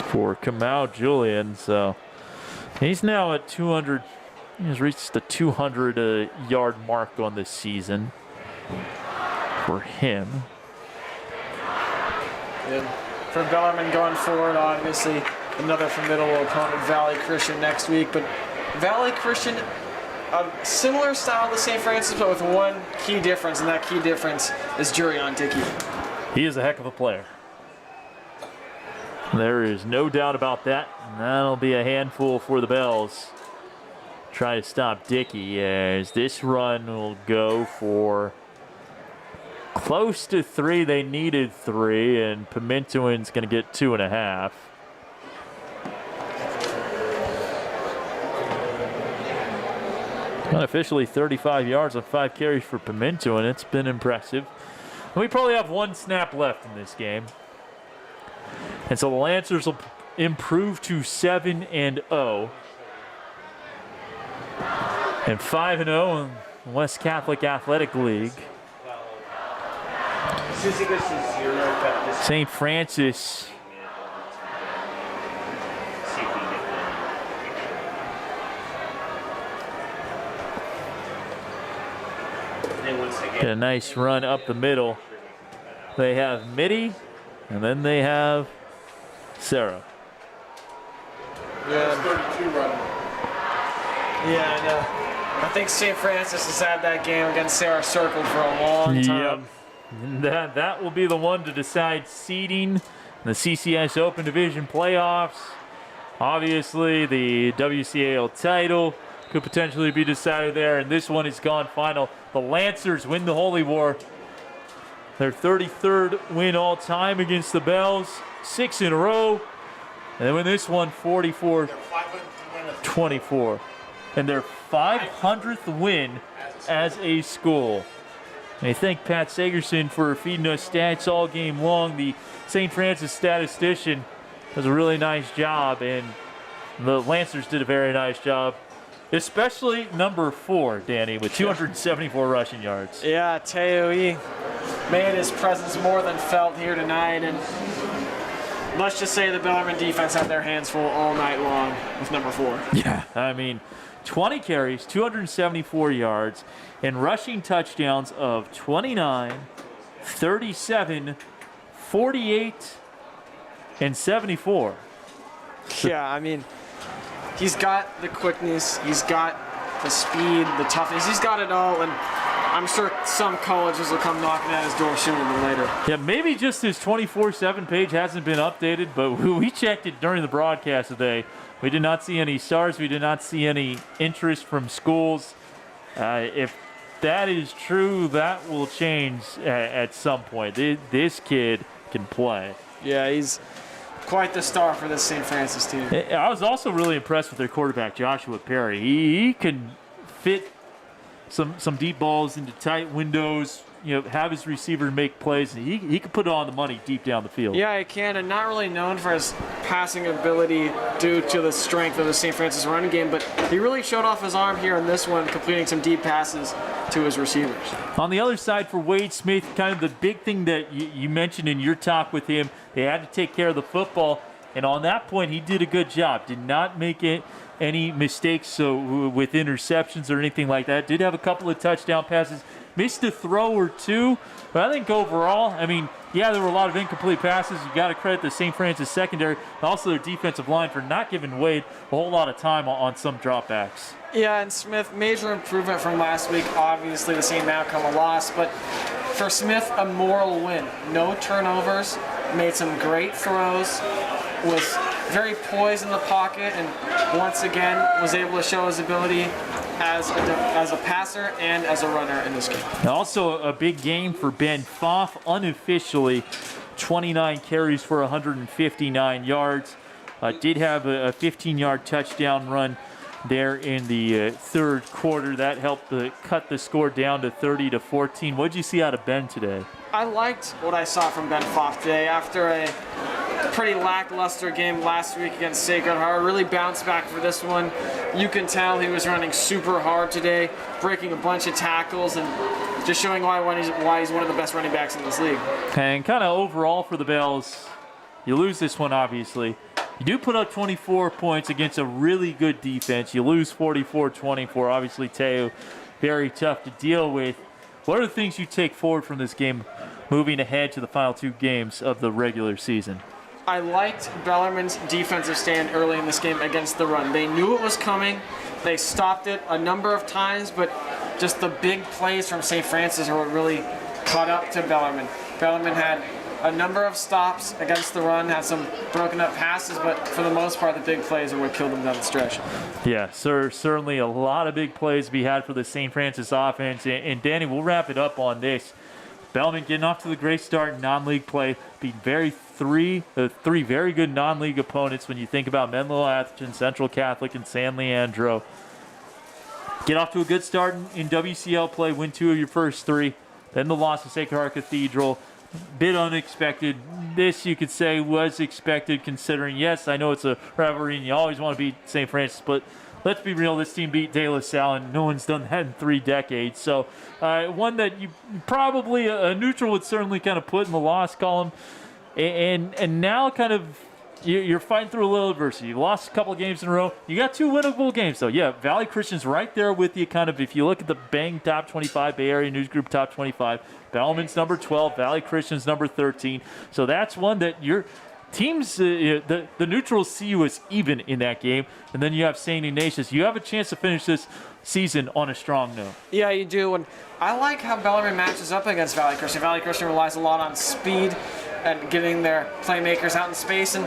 For Kamau Julian, so he's now at 200. He's reached the 200-yard mark on this season for him. And for Bellarmine going forward, obviously another formidable opponent, Valley Christian next week. But Valley Christian, a similar style to St. Francis, but with one key difference, and that key difference is Jurion Dickey. He is a heck of a player. There is no doubt about that. And that'll be a handful for the Bells. Try to stop Dickey as this run will go for close to 3. They needed 3, and Pimentuin's going to get 2.5. Unofficially 35 yards on 5 carries for Pimentuin. It's been impressive. And we probably have 1 snap left in this game. And so the Lancers will improve to 7-0. And 5-0 in West Catholic Athletic League. As soon as he goes to 0, cut this. St. Francis See if we can get one. And then once they get a nice run up the middle. They have Mitty, and then they have Sarah. Yeah, 32 running. yeah, I know. I think St. Francis has had that game against Sarah circled for a long time. And that will be the one to decide seeding in the CCS Open Division playoffs. Obviously, the WCAL title could potentially be decided there, and this one is gone final. The Lancers win the Holy War. Their 33rd win all time against the Bells, 6 in a row. And they win this one 44-24. And their 500th win as a school. And I thank Pat Sagerson for feeding us stats all game long. The St. Francis statistician does a really nice job, and the Lancers did a very nice job. Especially number 4, Danny, with 274 rushing yards. Yeah, Teo, he made his presence more than felt here tonight, and let's just say the Bellarmine defense had their hands full all night long with number 4. Yeah, I mean, 20 carries, 274 yards, and rushing touchdowns of 29, 37, 48, and 74. Yeah, I mean, he's got the quickness, he's got the speed, the toughness, he's got it all, and I'm sure some colleges will come knocking at his door sooner than later. Yeah, maybe just his 24/7 page hasn't been updated, but we checked it during the broadcast today. We did not see any stars. We did not see any interest from schools. If that is true, that will change at some point. This kid can play. Yeah, he's quite the star for this St. Francis team. I was also really impressed with their quarterback, Joshua Perry. He can fit some deep balls into tight windows, have his receiver make plays, and he can put it on the money deep down the field. Yeah, he can, and not really known for his passing ability due to the strength of the St. Francis running game, but he really showed off his arm here in this one, completing some deep passes to his receivers. On the other side for Wade Smith, kind of the big thing that you mentioned in your talk with him, they had to take care of the football, and on that point, he did a good job. Did not make any mistakes with interceptions or anything like that. Did have a couple of touchdown passes. Missed a throw or two, but I think overall, there were a lot of incomplete passes. You got to credit the St. Francis secondary, and also their defensive line for not giving Wade a whole lot of time on some dropbacks. Yeah, and Smith, major improvement from last week. Obviously, the same outcome, a loss, but for Smith, a moral win. No turnovers, made some great throws, was very poised in the pocket, and once again was able to show his ability as a passer and as a runner in this game. Also a big game for Ben Pfaff, unofficially 29 carries for 159 yards. Did have a 15-yard touchdown run there in the third quarter. That helped cut the score down to 30-14. What did you see out of Ben today? I liked what I saw from Ben Pfaff today after a pretty lackluster game last week against Sacred Heart. Really bounced back for this one. You can tell he was running super hard today, breaking a bunch of tackles and just showing why he's one of the best running backs in this league. And kind of overall for the Bells, you lose this one obviously. You do put up 24 points against a really good defense. You lose 44-24. Obviously, Teo, very tough to deal with. What are the things you take forward from this game moving ahead to the final 2 games of the regular season? I liked Bellarmine's defensive stand early in this game against the run. They knew it was coming. They stopped it a number of times, but just the big plays from St. Francis are what really caught up to Bellarmine. Bellarmine had a number of stops against the run, had some broken up passes, but for the most part, the big plays are what killed them down the stretch. Yeah, certainly a lot of big plays to be had for the St. Francis offense. And Danny, we'll wrap it up on this. Bellarmine getting off to the great start in non-league play, beat three very good non-league opponents when you think about Menlo Atherton, Central Catholic, and San Leandro. Get off to a good start in WCL play, win 2 of your first 3. Then the loss to Sacred Heart Cathedral. bit unexpected. This, you could say, was expected considering, yes, I know it's a rivalry and you always want to beat St. Francis, but let's be real, this team beat De La Salle and no one's done that in 3 decades. So one that you probably, a neutral would certainly kind of put in the loss column. And now kind of you're fighting through a little adversity. You lost a couple of games in a row. You got 2 winnable games, though. Yeah, Valley Christian's right there with you. Kind of, if you look at the Bang Top 25, Bay Area News Group Top 25, Bellarmine's number 12, Valley Christian's number 13. So that's one that your teams, the neutrals see you as even in that game. And then you have St. Ignatius. You have a chance to finish this season on a strong note. Yeah, you do. And I like how Bellarmine matches up against Valley Christian. Valley Christian relies a lot on speed and getting their playmakers out in space, and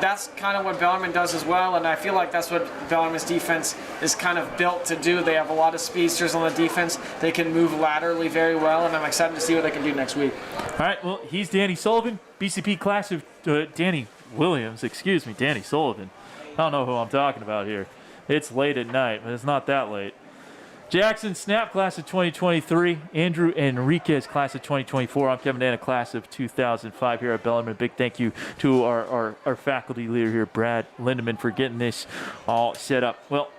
that's kind of what Bellarmine does as well, and I feel like that's what Bellarmine's defense is kind of built to do. They have a lot of speedsters on the defense. They can move laterally very well, and I'm excited to see what they can do next week. All right, well, he's Danny Sullivan, BCP class of Danny Sullivan. I don't know who I'm talking about here. It's late at night, but it's not that late. Jackson Snap, class of 2023. Andrew Enriquez, class of 2024. I'm Kevin Dana, class of 2005 here at Bellarmine. Big thank you to our faculty leader here, Brad Lindeman, for getting this all set up. Well,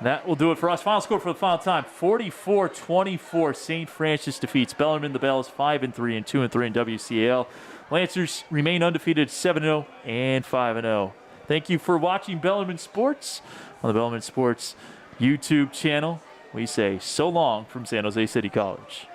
that will do it for us. Final score for the final time, 44-24. St. Francis defeats Bellarmine. The Bells 5-3 and 2-3 in WCAL. Lancers remain undefeated 7-0 and 5-0. Thank you for watching Bellarmine Sports on the Bellarmine Sports YouTube channel. We say so long from San Jose City College.